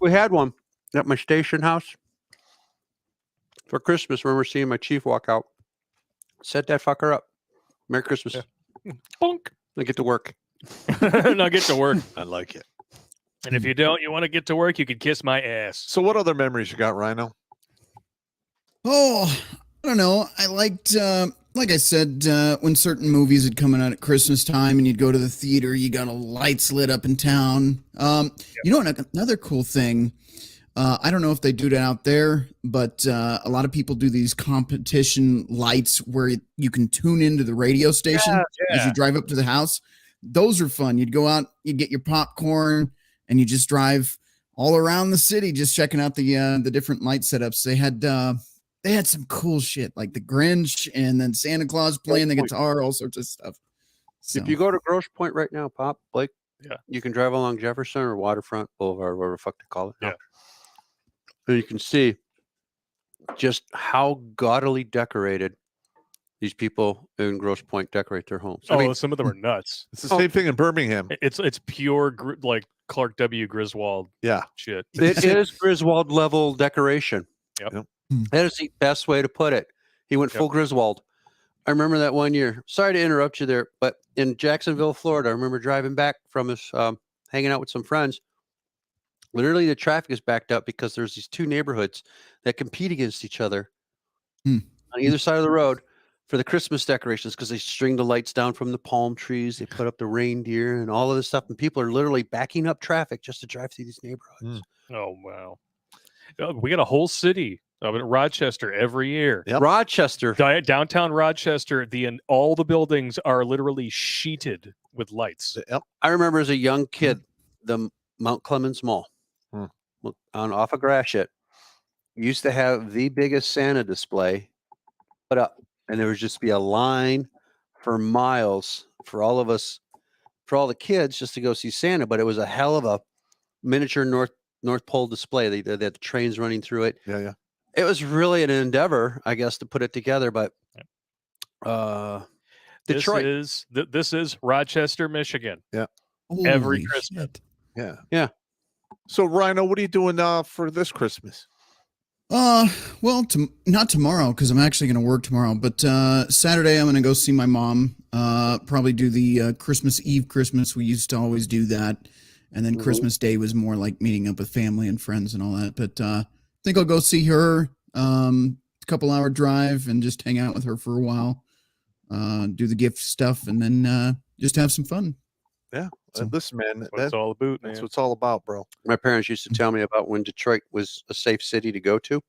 We had one at my station house for Christmas. Remember seeing my chief walk out. Set that fucker up. Merry Christmas. Yeah. Bonk. I get to work. Now get to work. I like it. And if you don't, you want to get to work, you can kiss my ass. So, what other memories you got, Rhino? Oh, I don't know. I liked, like I said, when certain movies had come out at Christmas time and you'd go to the theater, you got all lights lit up in town. You know, another cool thing, I don't know if they do that out there, but a lot of people do these competition lights where you can tune into the radio station as you drive up to the house. Those are fun. You'd go out, you'd get your popcorn, and you just drive all around the city, just checking out the different light setups. They had some cool shit like the Grinch and then Santa Claus playing the guitar, all sorts of stuff. So, If you go to Grosse Point right now, Pop, Blake, Yeah. you can drive along Jefferson or Waterfront Boulevard, whatever the fuck they call it. Yeah. And you can see just how gaudily decorated these people in Grosse Point decorate their homes. I Oh, mean, some of them are nuts. It's the same thing in Birmingham. It's pure like Clark W. Griswold Yeah. shit. it is Griswold level decoration. Yep. Yep. That is the best way to put it. He went full Griswold. I remember that one year. Sorry to interrupt you there, but in Jacksonville, Florida, I remember driving back from us, hanging out with some friends. Literally, the traffic is backed up because there's these two neighborhoods that compete against each other on either side of the road for the Christmas decorations because they string the lights down from the palm trees. They put up the reindeer and all of this stuff. And people are literally backing up traffic just to drive through these neighborhoods. Oh, wow. We got a whole city of it, Rochester every year. Yep. Rochester. Downtown Rochester, all the buildings are literally sheeted with lights. Yep. I remember as a young kid, the Mount Clemens Mall on off of Gratiot used to have the biggest Santa display put up, and there would just be a line for miles for all of us, for all the kids, just to go see Santa. But it was a hell of a miniature North Pole display. They had the trains running through it. Yeah. It was really an endeavor, I guess, to put it together. But Detroit, This is Rochester, Michigan. Every holy Christmas. shit. Yeah. So, Rhino, what are you doing for this Christmas? Well, not tomorrow because I'm actually going to work tomorrow. But Saturday, I'm going to go see my mom. Probably do the Christmas Eve Christmas. We used to always do that, and then Christmas Day was more like meeting up with family and friends and all that. But I think I'll go see her. A couple-hour drive and just hang out with her for a while. Do the gift stuff and then just have some fun. Yeah. Listen, man, That's what it's all about, that's man. what it's all about, bro. My parents used to tell me about when Detroit was a safe city to go to.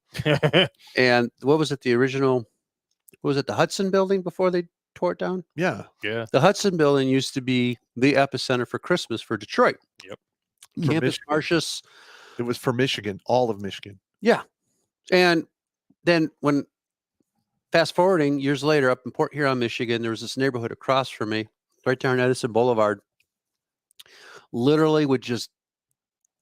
And what was it? The original, was it the Hudson building before they tore it down? Yeah. Yeah. The Hudson building used to be the epicenter for Christmas for Detroit. Yep. For Campus Michigan. Martius. It was for Michigan, all of Michigan. Yeah. And then when fast forwarding years later up in Port Huron, Michigan, there was this neighborhood across from me, right there on Edison Boulevard, literally would just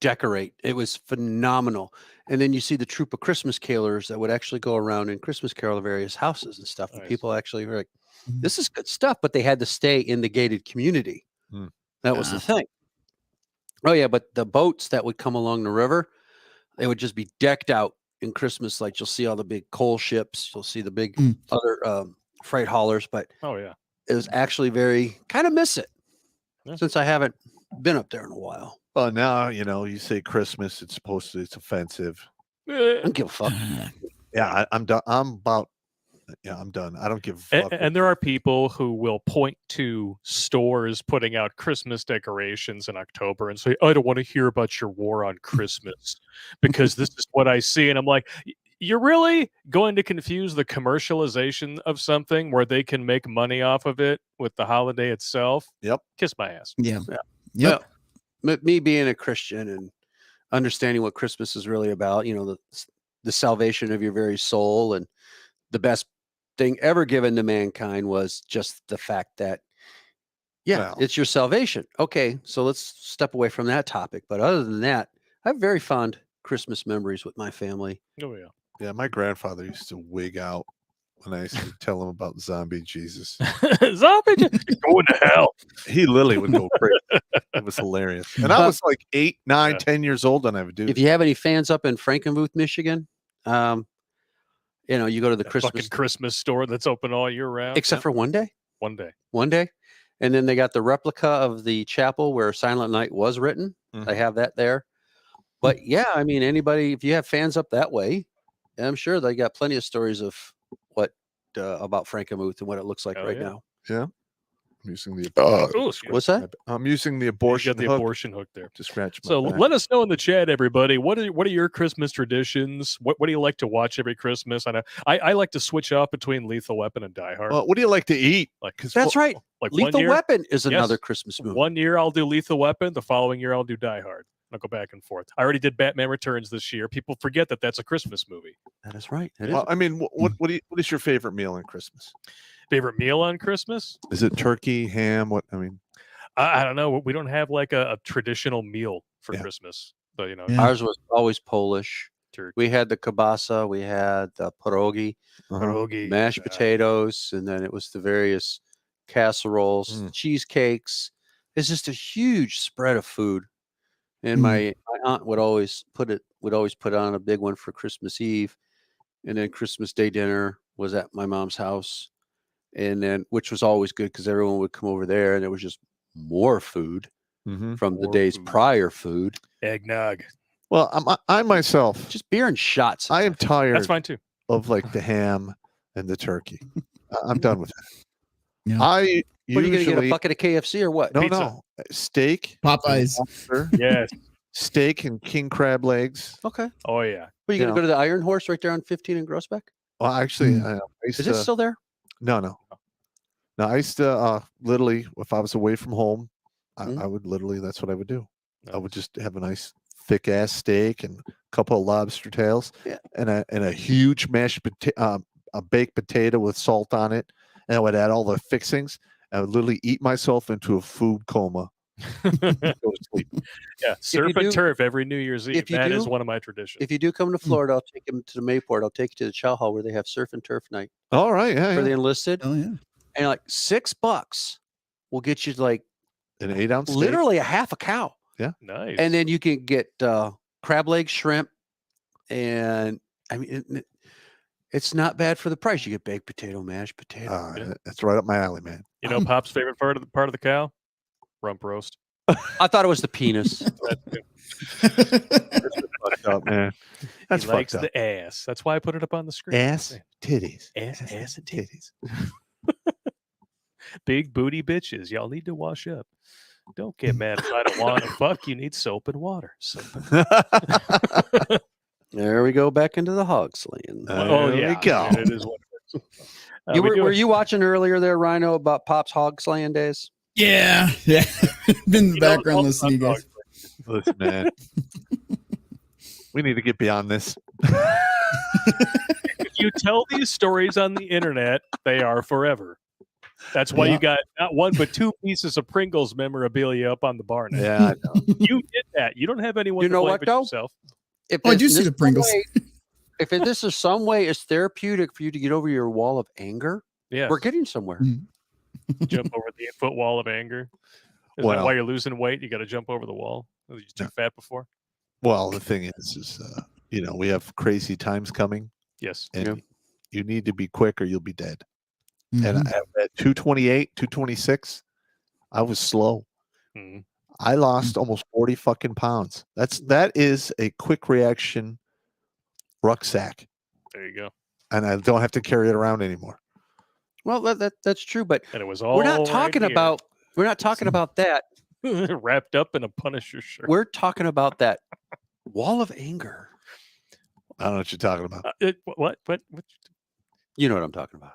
decorate. It was phenomenal. And then you see the troop of Christmas carolers that would actually go around and Christmas carol various houses and stuff. And Nice. people actually were like, this is good stuff, but they had to stay in the gated community. Hmm. That was the thing. Oh yeah, but the boats that would come along the river, they would just be decked out in Christmas lights. You'll see all the big coal ships. You'll see the big other freight haulers, but Oh yeah. it was actually very kind of miss it Yeah. since I haven't been up there in a while. Well, now, you say Christmas, it's offensive. I don't give a fuck. Yeah, I'm done. I'm done. I don't give a fuck. And there are people who will point to stores putting out Christmas decorations in October and say, I don't want to hear about your war on Christmas because this is what I see. And I'm like, you're really going to confuse the commercialization of something where they can make money off of it with the holiday itself? Yep. Kiss my ass. Yeah. Yeah. Yep. But me being a Christian and understanding what Christmas is really about, the salvation of your very soul, and the best thing ever given to mankind was just the fact that, Well. it's your salvation. Okay, so let's step away from that topic. But other than that, I have very fond Christmas memories with my family. Oh yeah. Yeah, my grandfather used to wig out when I used to tell him about zombie Jesus. Zombie going to hell. He literally would go crazy. It was hilarious. And I was like 8, 9, Yeah. 10 years old and I would do If you have any fans up in Frankenmuth, Michigan, you go to the That Christmas, fucking Christmas store that's open all year round. except for one day. one day. And then they got the replica of the chapel where Silent Night was written. Mhm. They have that there. But yeah, I mean, anybody, if you have fans up that way, I'm sure they got plenty of stories of what about Frankenmuth and what it looks like Oh, right yeah. now. I'm using the Oh, excuse me. What's that? I'm using the You abortion got the hook abortion hook there. to scratch my So back. let us know in the chat, everybody. What are your Christmas traditions? What do you like to watch every Christmas? I know I like to switch off between Lethal Weapon and Die Hard. Well, what do you like to eat? Like That's right. like Lethal 1 year, Weapon is another Yes. Christmas movie. 1 year I'll do Lethal Weapon. The following year I'll do Die Hard. I'll go back and forth. I already did Batman Returns this year. People forget that that's a Christmas movie. That is right. It is. Well, I mean, what is your favorite meal on Christmas? Favorite meal on Christmas? Is it turkey, ham? What I mean, I don't know. We don't have like a traditional meal for Yeah. Christmas. But Yeah. Ours was always Polish. turkey, We had the kielbasa, we had the pierogi, pierogi, mashed potatoes, and then it was the various casseroles, Mm. cheesecakes. It's just a huge spread of food. And my aunt would always put on a big one for Christmas Eve, and then Christmas Day dinner was at my mom's house, and then which was always good because everyone would come over there, and it was just more food Mhm. from the More day's food. prior food, eggnog. Well, I myself, just beer and shots. I am tired That's fine too. of like the ham and the turkey. I'm done with that. Yeah. I What are you gonna get, a usually bucket of KFC or what? no Pizza. steak, Popeyes. lobster, Yes. steak and king crab legs. Okay. Oh yeah. What, are you You gonna know. go to the Iron Horse right there on 15 in Grossbeck? Well, actually, Mm. I used Is to, it still there? no. I used to literally, if I was away from home, Mm. I would literally, that's what I would do. I would Nice. just have a nice thick ass steak and a couple of lobster tails, Yeah. and a huge a baked potato with salt on it, and I would add all the fixings. I would literally eat myself into a food coma. Go to sleep. Yeah, surf you and do- turf every New Year's Eve. if you That is do- one of my traditions. If you do come to Florida, I'll take him to the Mayport. I'll take you to the Chow Hall where they have surf and turf night All right, yeah, for the yeah. enlisted, Oh yeah. and like $6 will get you like An 8-ounce steak. literally a half a cow, Nice. and then you can get crab legs, shrimp, and I mean it's not bad for the price. You get baked potato, mashed potato. Yeah. That's right up my alley, man. you know Pop's favorite part of the cow? Rump roast. I thought it was the penis. Fucked up, man. That's he likes fucked up. the ass. That's why I put it up on the screen. Ass, titties, Ass, ass, and titties. Big booty bitches. Y'all need to wash up. Don't get mad if I don't want to fuck. You need soap and water. There we go back into the hog slaying. Oh, There yeah. we go. I mean, it is what it is. Were you watching earlier there, Rhino, about Pop's hog slaying days? Yeah. Been in the background listening to you guys. Listen, man. We need to get beyond this. If you tell these stories on the internet, they are forever. That's why you got not one but two pieces of Pringles memorabilia up on the bar now. Yeah, I know. You did that. You don't have anyone You to know blame what, but though? yourself. If Oh, I do this see the some Pringles. way- if this is some way it's therapeutic for you to get over your wall of anger, Yes. we're getting somewhere. Jump over the 8-foot wall of anger. Is that Well- why you're losing weight? You got to jump over the wall. Were you too fat before? Well, the thing is we have crazy times coming, Yes. and you need to be quick or you'll be dead. Mhm. And at 228, 226, I was slow. Mhm. I lost almost 40 fucking pounds. That is a quick reaction rucksack, There you go. and I don't have to carry it around anymore. Well, that's true, but And it was all we're not right talking here, about that. wrapped up in a Punisher shirt. We're talking about that wall of anger. I don't know what you're talking about. What? You know what I'm talking about.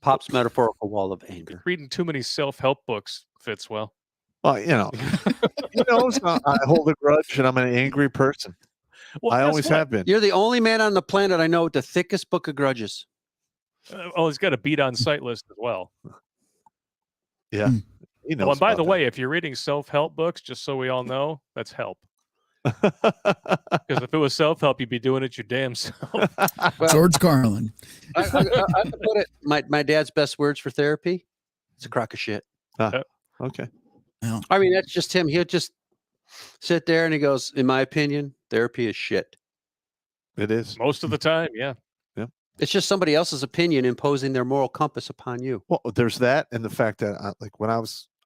Pop's metaphorical wall of anger. Reading too many self-help books, Fitzwell. Well, I hold a grudge, and I'm an angry person. Well, I guess always what? have been. You're the only man on the planet I know with the thickest book of grudges. He's got a beat on sight list as well. Yeah. He knows Well, and by about the that. way, if you're reading self-help books, just so we all know, that's help. Because if it was self-help, you'd be doing it your damn self. Well, George Carlin. I put it. My dad's best words for therapy. It's a crock of shit. Okay. I mean, that's just him. He'll just sit there and he goes, "In my opinion, therapy is shit." It is. Most of the time, yeah. It's just somebody else's opinion imposing their moral compass upon you. Well, there's that, and the fact that when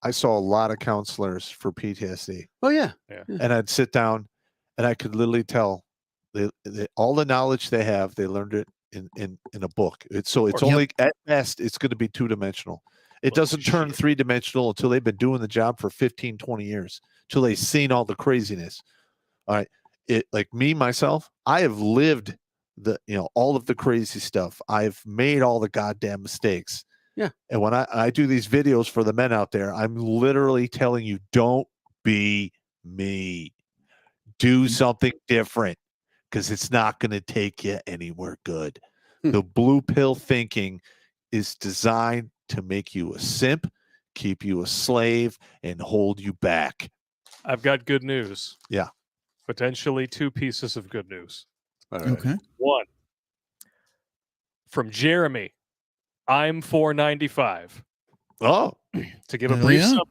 I saw a lot of counselors for PTSD, Oh yeah, and I'd sit down, and I could literally tell they all the knowledge they have, they learned it in a book. It's only at best it's going to be 2-dimensional. It Well, doesn't turn shit. 3-dimensional until they've been doing the job for 15, 20 years, till they've seen all the craziness. All right. Like me, myself, I have lived all of the crazy stuff. I've made all the goddamn mistakes. Yeah. And when I do these videos for the men out there, I'm literally telling you, don't be me. Do something different, because it's not going to take you anywhere good. The blue pill thinking is designed to make you a simp, keep you a slave, and hold you back. I've got good news. Yeah. Potentially 2 pieces of good news. Okay. One, from Jeremy, I'm 495. Oh, To give a Hell brief yeah. summary,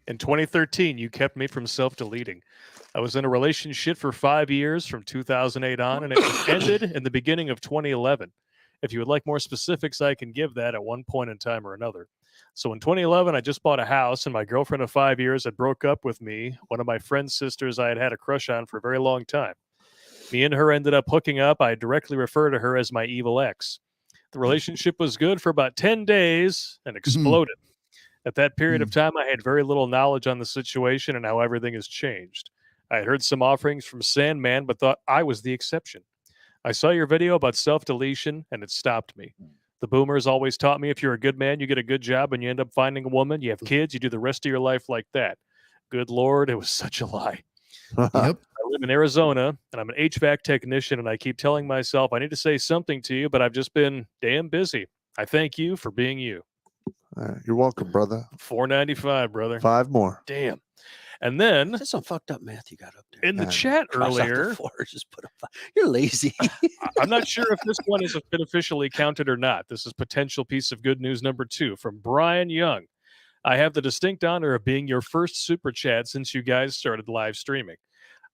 in 2013, you kept me from self-deleting. I was in a relationship for 5 years from 2008 on, and it was ended in the beginning of 2011. If you would like more specifics, I can give that at one point in time or another. So in 2011, I just bought a house, and my girlfriend of 5 years had broke up with me, one of my friend's sisters I had had a crush on for a very long time. Me and her ended up hooking up. I directly refer to her as my evil ex. The relationship was good for about 10 days and exploded. At that period of time, I had very little knowledge on the situation and how everything has changed. I had heard some offerings from Sandman, but thought I was the exception. I saw your video about self-deletion, and it stopped me. The boomers always taught me if you're a good man, you get a good job, and you end up finding a woman, you have kids, you do the rest of your life like that. Good Lord, it was such a lie. Yep. I live in Arizona, and I'm an HVAC technician, and I keep telling myself I need to say something to you, but I've just been damn busy. I thank you for being you. You're welcome, brother. 495, brother. 5 more. Damn. And then That's some fucked up math you got up there. in the Yeah. chat Cross out the earlier, 4, just put a 5. You're lazy. I'm not sure if this one has been officially counted or not. This is potential piece of good news number 2 from Brian Young. I have the distinct honor of being your first super chat since you guys started live streaming.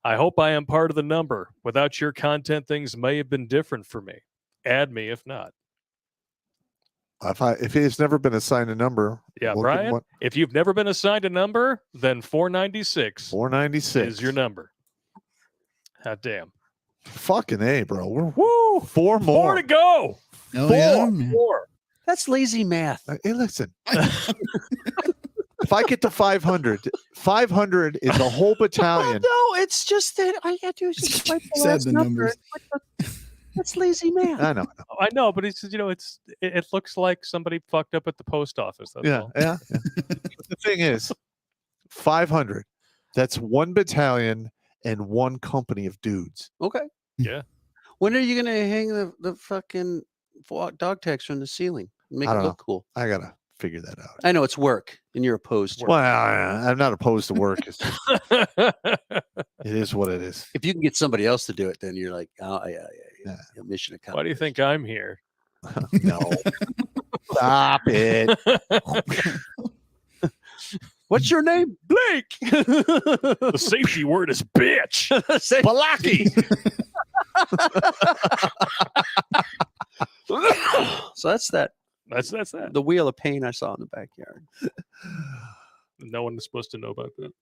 I hope I am part of the number. Without your content, things may have been different for me. Add me if not. If he has never been assigned a number, Yeah, we'll give him Brian, one- if you've never been assigned a number, then 496 496 is your number. Hot damn. Fucking A, bro. We're Woo! 4 more. 4 to go. Hell Four. yeah, man. 4. That's lazy math. Hey, listen. if I get to 500, 500 is a whole battalion. No, it's just that I had to just swipe the Said last the number. numbers. That's lazy man. I know. I know, but it's it looks like somebody fucked up at the post office. That's Yeah, all. yeah. The thing is, 500. That's one battalion and one company of dudes. Okay. Yeah. When are you gonna hang the fucking dog tags from the ceiling? Make I it don't look cool. I gotta figure that out. I know it's work, and you're opposed to it. Well, I'm not opposed to work. It's just, it is what it is. If you can get somebody else to do it, then you're like, oh yeah. Mission accomplished. Why do you think I'm here? No, stop it. What's your name? Blake. The safety word is bitch. Balaki. So that's that. That's that. The wheel of pain I saw in the backyard. No one is supposed to know about that.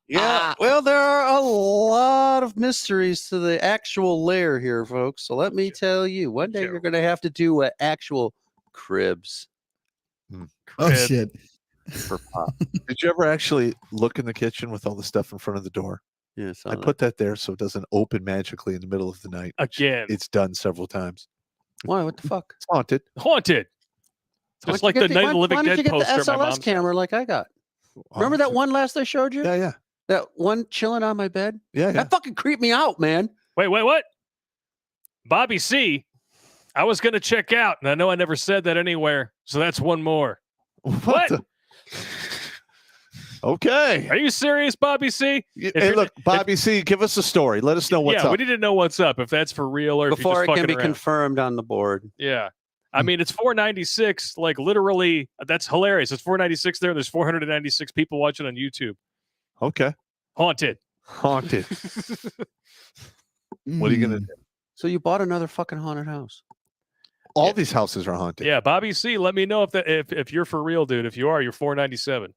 Yeah. Well, there are a lot of mysteries to the actual lair here, folks. So let me tell you, one day you're going to have to do an actual cribs Oh Crib. shit. for Pop. Did you ever actually look in the kitchen with all the stuff in front of the door? Yes. I put that there so it doesn't open magically in the middle of the night. Again. It's done several times. Why? What the fuck? It's haunted. Haunted. Why Just don't like you the get Night of the Living why don't you Dead get the poster at my SLS mom's camera like I got? Remember that one last I showed you? Yeah, yeah. That one chilling on my bed? Yeah, yeah. That fucking creeped me out, man. Wait, what? Bobby C. I was going to check out, and I know I never said that anywhere, so that's one more. What? the- Okay. Are you serious, Bobby C? Hey, you're- look, Bobby C, give us a story. Let us know what's yeah, up. we need to know what's up, if that's for real or Before if it you're just can be fucking around. confirmed on the board. Yeah. I mean, it's 496, like literally, that's hilarious. It's 496 there. There's 496 people watching on YouTube. Okay. Haunted. Haunted. What are you going to do? So you bought another fucking haunted house. All these houses are haunted. Yeah, Bobby C, let me know if you're for real, dude. If you are, you're 497.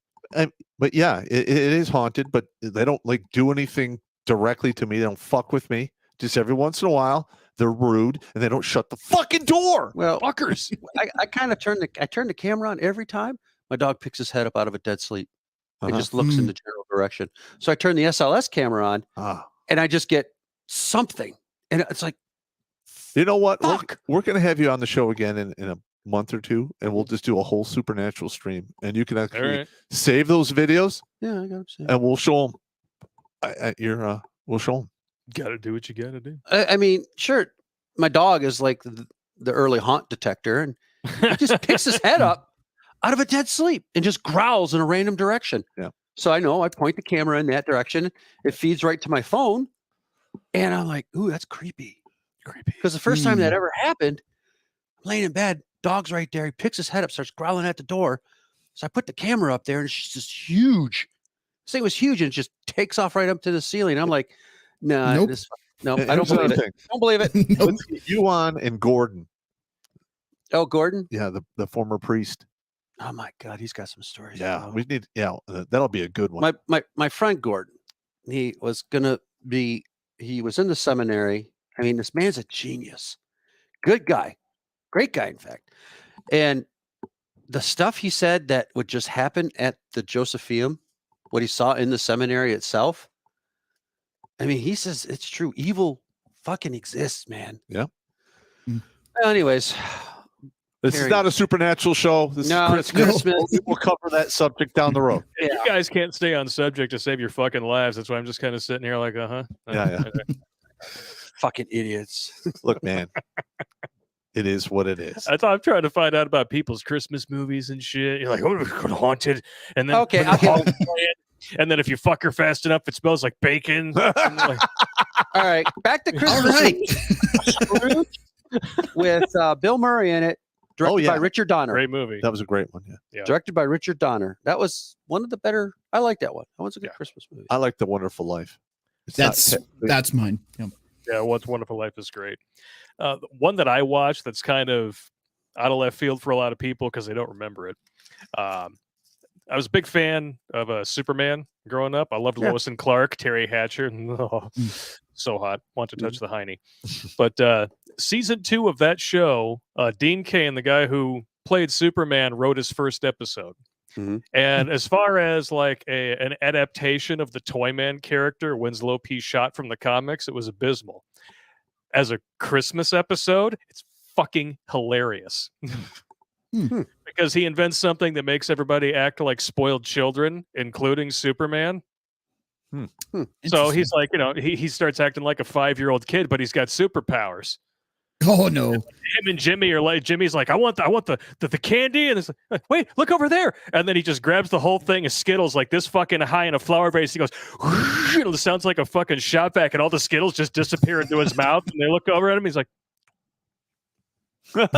But yeah, it is haunted, but they don't like do anything directly to me. They don't fuck with me. Just every once in a while, they're rude and they don't shut the fucking door. Well, Fuckers. I kind of turn the camera on every time. My dog picks his head up out of a dead sleep and just looks in the general direction. So I turn the SLS camera on and I just get something. And it's like, You know what? fuck. We're going to have you on the show again in a month or two, and we'll just do a whole supernatural stream, and you can All actually right. save those videos, Yeah, I got to say. and we'll show them. We'll show them. Got to do what you got to do. I mean, sure, my dog is like the early haunt detector, and he just picks his head up out of a dead sleep and just growls in a random direction. Yeah. So I know I point the camera in that direction. It feeds right to my phone, and I'm like, "Ooh, that's creepy." Because the first time that ever happened, I'm laying in bed, dog's right there. He picks his head up, starts growling at the door. So I put the camera up there, and it's just huge. This thing was huge, and it just takes off right up to the ceiling. I'm like, nah, Nope. no, And I don't here's another believe it. thing. Don't believe it. Nope. Let's get you on and Gordon. Oh, Gordon. Yeah, the former priest. Oh my God, he's got some stories. Yeah, bro. we need. Yeah, that'll be a good one. my friend Gordon, he was in the seminary. I mean, this man's a genius. Good guy. Great guy, in fact. And the stuff he said that would just happen at the Josephium, what he saw in the seminary itself. I mean, he says it's true. Evil fucking exists, man. Yeah. Well, anyways, This is not a supernatural show. This no, is it's Christmas. Christmas. We'll cover that subject down the road. If Yeah. you guys can't stay on subject to save your fucking lives, that's why I'm just kind of sitting here like, Yeah. Fucking idiots. Look, man, it is what it is. I thought I'm trying to find out about people's Christmas movies and shit. You're like, oh, we're going to Haunted. And then, Okay, when I'll the give- Hall's playing, and then if you fuck her fast enough, it smells like bacon. And like, All right, back to All Christmas. right. Scrooge with Bill Murray in it, directed by yeah. Richard Donner. great movie. That was a great one. Yeah, Yeah. Directed by Richard Donner. That was one of the better. I like that one. That one's a good Yeah. Christmas movie. I like The Wonderful Life. It's not That's mine. Yep. Yeah, What's Wonderful Life is great. One that I watched that's kind of out of left field for a lot of people because they don't remember it. I was a big fan of Superman growing up. I loved Yeah. Lois and Clark, Terry Hatcher. Oh, so hot. Want to touch the hiney. But season 2 of that show, Dean Cain, the guy who played Superman wrote his first episode. Mhm. And as far as like an adaptation of the Toyman character, Winslow P. Shot from the comics, it was abysmal. As a Christmas episode, it's fucking hilarious. Because he invents something that makes everybody act like spoiled children, including Superman. So he's like, he starts acting like a 5-year-old kid, but he's got superpowers. Oh no! Him and Jimmy are like, Jimmy's like, I want the candy, and it's like, wait, look over there, and then he just grabs the whole thing of Skittles like this fucking high in a flower vase. He goes, it sounds like a fucking shot back, and all the Skittles just disappear into his mouth, and they look over at him. He's like, no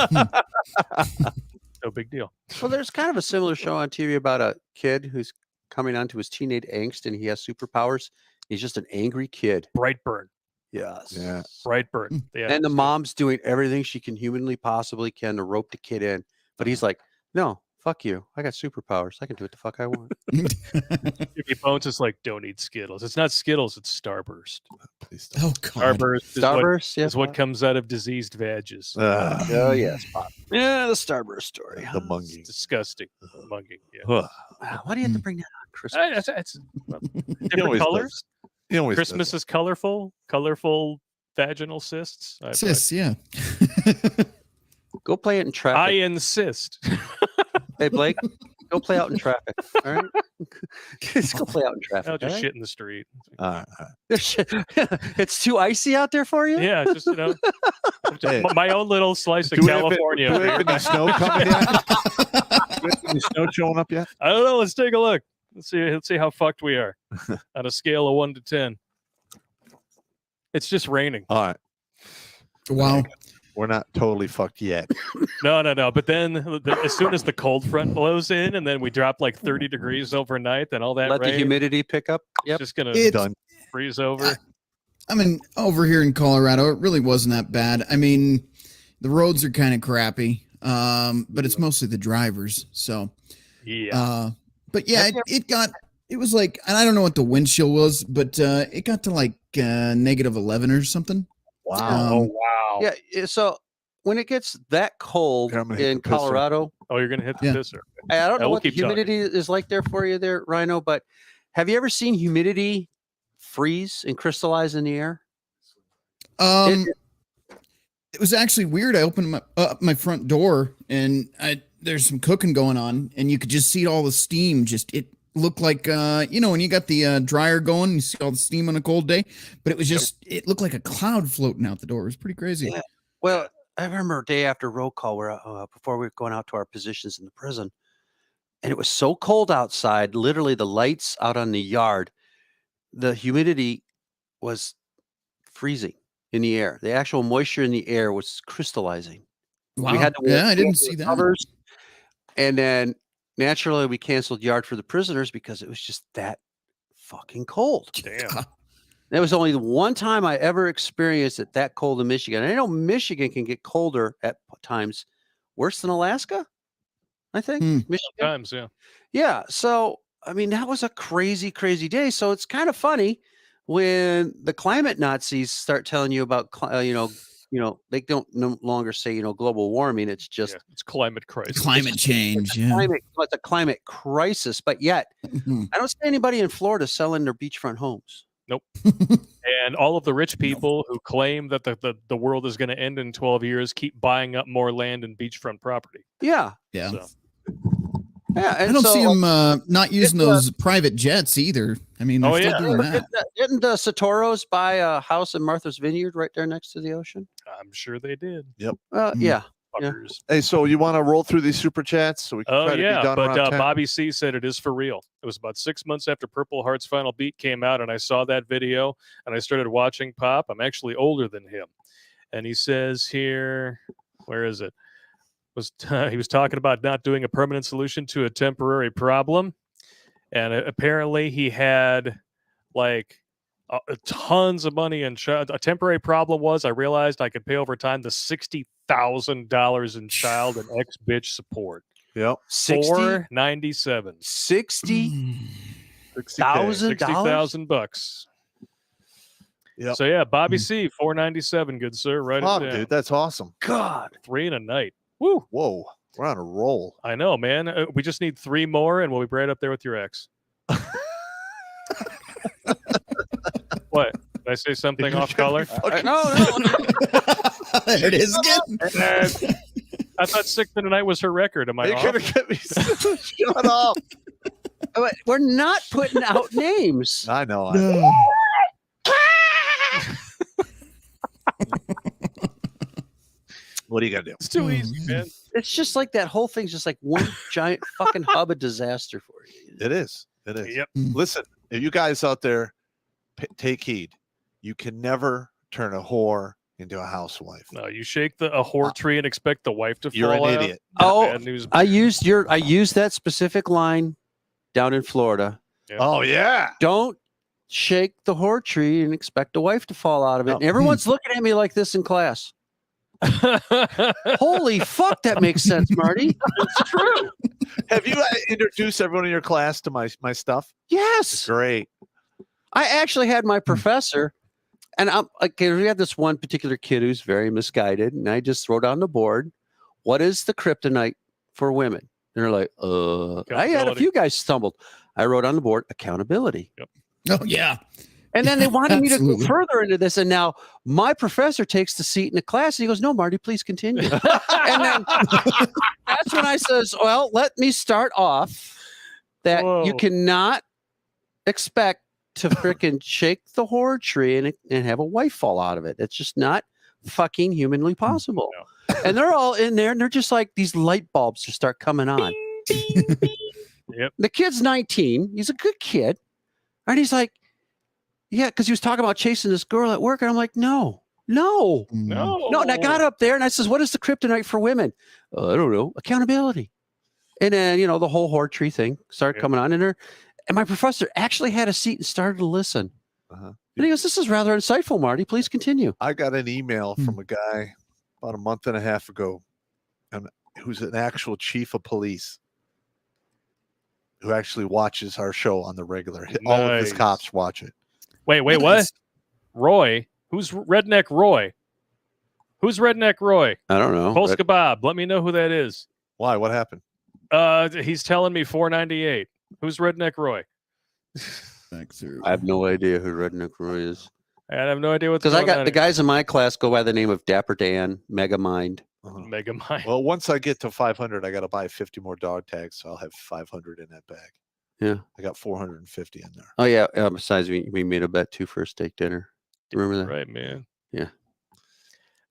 big deal. Well, there's kind of a similar show on TV about a kid who's coming onto his teenage angst, and he has superpowers. He's just an angry kid. Brightburn. Yes. Yeah. Brightburn. Yeah. And the mom's doing everything she can humanly possibly can to rope the kid in. But he's like, no, fuck you. I got superpowers. I can do what the fuck I want. Jimmy Bones is like, don't eat Skittles. It's not Skittles, it's Starburst. Please don't. Oh god! Starburst, Starburst, is what comes out of diseased vages. Oh, yes, Pop. Yeah, the Starburst story. The It's munging. disgusting. Munging. Yeah. Wow, why do you have to bring that on Christmas? It's different always colors. He always does Christmas that. is colorful vaginal cysts. Sis, yeah. Go play it in I traffic. insist. Hey, Blake, go play out in traffic. All right? Just go play out in traffic. I'll just all right? shit in the street. It's too icy out there for you? Yeah, just Hey. my own little slice of Do we have California. do we have any snow coming yet? Do we have any snow showing up yet? I don't know. Let's take a look. Let's see how fucked we are on a scale of 1 to 10. It's just raining. All right. Wow. We're not totally fucked yet. No. But then as soon as the cold front blows in and then we drop like 30 degrees overnight, then all that Let rain the humidity pick up. Yep. just going It's- to Done. freeze over. I mean, over here in Colorado, it really wasn't that bad. I mean, the roads are kind of crappy, but it's mostly the drivers. So, Yeah. but yeah, it was like, and I don't know what the wind chill was, but it got to like -11 or something. Wow. Wow. Yeah. So when it gets that cold Here, I'm gonna hit in the pisser. Colorado, Oh, you're going to hit the Yeah. pisser. I don't know we'll what the keep talking. humidity is like there for you there, Rhino, but have you ever seen humidity freeze and crystallize in the air? It was actually weird. I opened my front door and there's some cooking going on, and you could just see all the steam. It looked like when you got the dryer going, you see all the steam on a cold day, but it was just it looked like a cloud floating out the door. It was pretty crazy. Yeah. Well, I remember a day after roll call where before we were going out to our positions in the prison, and it was so cold outside, literally the lights out on the yard, the humidity was freezing in the air. The actual moisture in the air was crystallizing. Wow. We had to Yeah, I wear didn't see that. covers, and then naturally we canceled yard for the prisoners because it was just that fucking cold. Damn. That was only the one time I ever experienced it that cold in Michigan. I know Michigan can get colder at times, worse than Alaska, I think. Michigan. Times, yeah. Yeah. So, I mean, that was a crazy, crazy day. So it's kind of funny when the climate Nazis start telling you about, they don't no longer say, global warming. It's just Yeah, it's climate crisis. Climate change. Yeah. it's a climate crisis. But yet, Mhm. I don't see anybody in Florida selling their beachfront homes. And all of the rich people who claim that the world is going to end in 12 years keep buying up more land and beachfront property. Yeah. Yeah. So, Yeah. I And don't so, see them not using those private jets either. I mean, they're Oh, still yeah. doing that. Didn't the Satoros buy a house in Martha's Vineyard right there next to the ocean? I'm sure they did. Well, Mm. yeah. Yeah. Fuckers. Hey, so you want to roll through these super chats so we can Oh try to yeah, be done but around 10? Bobby C said it is for real. It was about 6 months after Purple Heart's final beat came out, and I saw that video, and I started watching Pop. I'm actually older than him, and he says here, where is it? He was talking about not doing a permanent solution to a temporary problem, and apparently he had like tons of money in a temporary problem was I realized I could pay over time the $60,000 in child and ex bitch support. Yep. $497. $60,000? $60,000. Yep. So yeah, Bobby C, $497, good sir. Right Fuck, it down. dude, that's awesome. God. 3 in a night. Woo. Whoa. We're on a roll. I know, man. We just need 3 more, and we'll be right up there with your ex. What? Did I say something off color? No. There it is again. I thought 6 in a night was her record. Am I You're off? gonna get me. Shut up. We're not putting out names. I know. No. What are you gonna do? It's too easy, man. It's just like that whole thing's just like one giant fucking hub of disaster for you. It is. It is. Yep. Listen, if you guys out there, take heed. You can never turn a whore into a housewife. No, you shake a whore tree and expect the wife to You're fall an out. idiot. Oh, Bad news. I used that specific line down in Florida. Yeah. Oh yeah. Don't shake the whore tree and expect a wife to fall out of it. No. And everyone's looking at me like this in class. Holy fuck, that makes sense, Marty. It's true. Have you introduced everyone in your class to my stuff? Yes. Great. I actually had my professor, and I'm like, we had this one particular kid who's very misguided, and I just wrote on the board, what is the kryptonite for women? And they're like, I had a few guys stumbled. I wrote on the board accountability. Oh yeah. And then they wanted me to go Absolutely. further into this. And now my professor takes the seat in the class and he goes, no, Marty, please continue. And then that's when I says, well, let me start off that Whoa. you cannot expect to freaking shake the whore tree and have a wife fall out of it. It's just not fucking humanly possible. No. And they're all in there and they're just like these light bulbs just start coming on. Yep. The kid's 19. He's a good kid. And he's like, yeah, because he was talking about chasing this girl at work. And I'm like, no. No. And I got up there and I says, what is the kryptonite for women? I don't know. Accountability. And then, the whole whore tree thing started coming on in there. And my professor actually had a seat and started to listen. Uh-huh. And he goes, this is rather insightful, Marty. Please continue. I got an email from a guy about a month and a half ago, and who's an actual chief of police who actually watches our show on the regular. All of his Nice. cops watch it. Wait, what? Nice. Roy? Who's Redneck Roy? Who's Redneck Roy? I don't know. Polska Bob. Let me know who that is. Why? What happened? He's telling me 498. Who's Redneck Roy? I have no idea who Redneck Roy is. I have no idea what's Because going I got on the guys in my class go by the name of Dapper Dan, Megamind. Uh-huh. Mega Mind. Well, once I get to 500, I got to buy 50 more dog tags, so I'll have 500 in that bag. Yeah. I got 450 in there. Oh, yeah. Besides, we made a bet too for a steak dinner. Remember that? Right, man. Yeah. I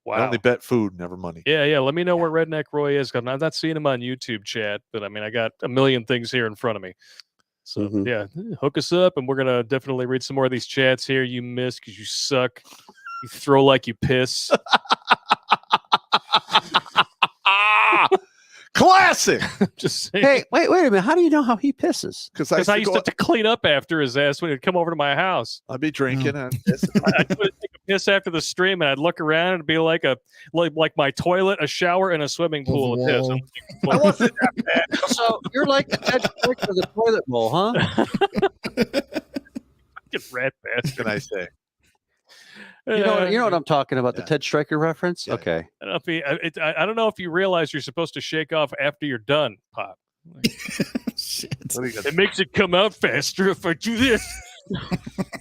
Wow. only bet food, never money. Yeah. Let me know where Redneck Roy is. 'Cause I'm not seeing him on YouTube chat, but I mean, I got a million things here in front of me. So Mhm. yeah, hook us up, and we're gonna definitely read some more of these chats here. You missed because you suck. You throw like you piss. Classic. Just saying. Hey, wait a minute. How do you know how he pisses? Because Because I used to have to clean up after his ass when he'd come over to my house. I'd be drinking. And I'd take a piss after the stream, and I'd look around and it'd be like my toilet, a shower, and a swimming pool of piss. Whoa. I wasn't that bad. So you're like the Ted Stricker of the toilet bowl, huh? Get rat what bastard. can I say? You know what I'm talking about, Yeah. the Ted Striker reference? Yeah. Okay. I don't know if I don't know if you realize you're supposed to shake off after you're done, Pop. Shit. What are you gonna It makes it come out faster if I do this.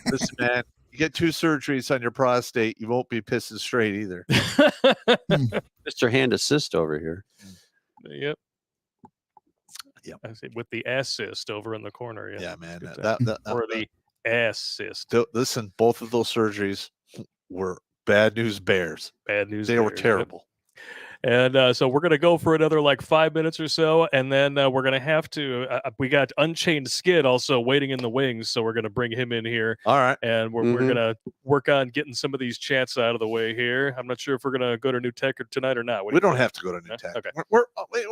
Listen, man, you get 2 surgeries on your prostate, you won't be pissing straight either. Mr. Hand Assist over here. Yep. Yep. I say with the assist over in the corner. Yeah. Yeah, man. Good That, or the assist. listen, both of those surgeries were bad news bears. Bad news. They were bears. Yep. terrible. And so we're going to go for another like 5 minutes or so. And then we're going to have to, we got Unchained Skid also waiting in the wings. So we're going to bring him in here. All right. And we're Mhm. going to work on getting some of these chats out of the way here. I'm not sure if we're going to go to New Tech tonight or not. What do We you don't think? have to go to New Yeah? Tech. Okay.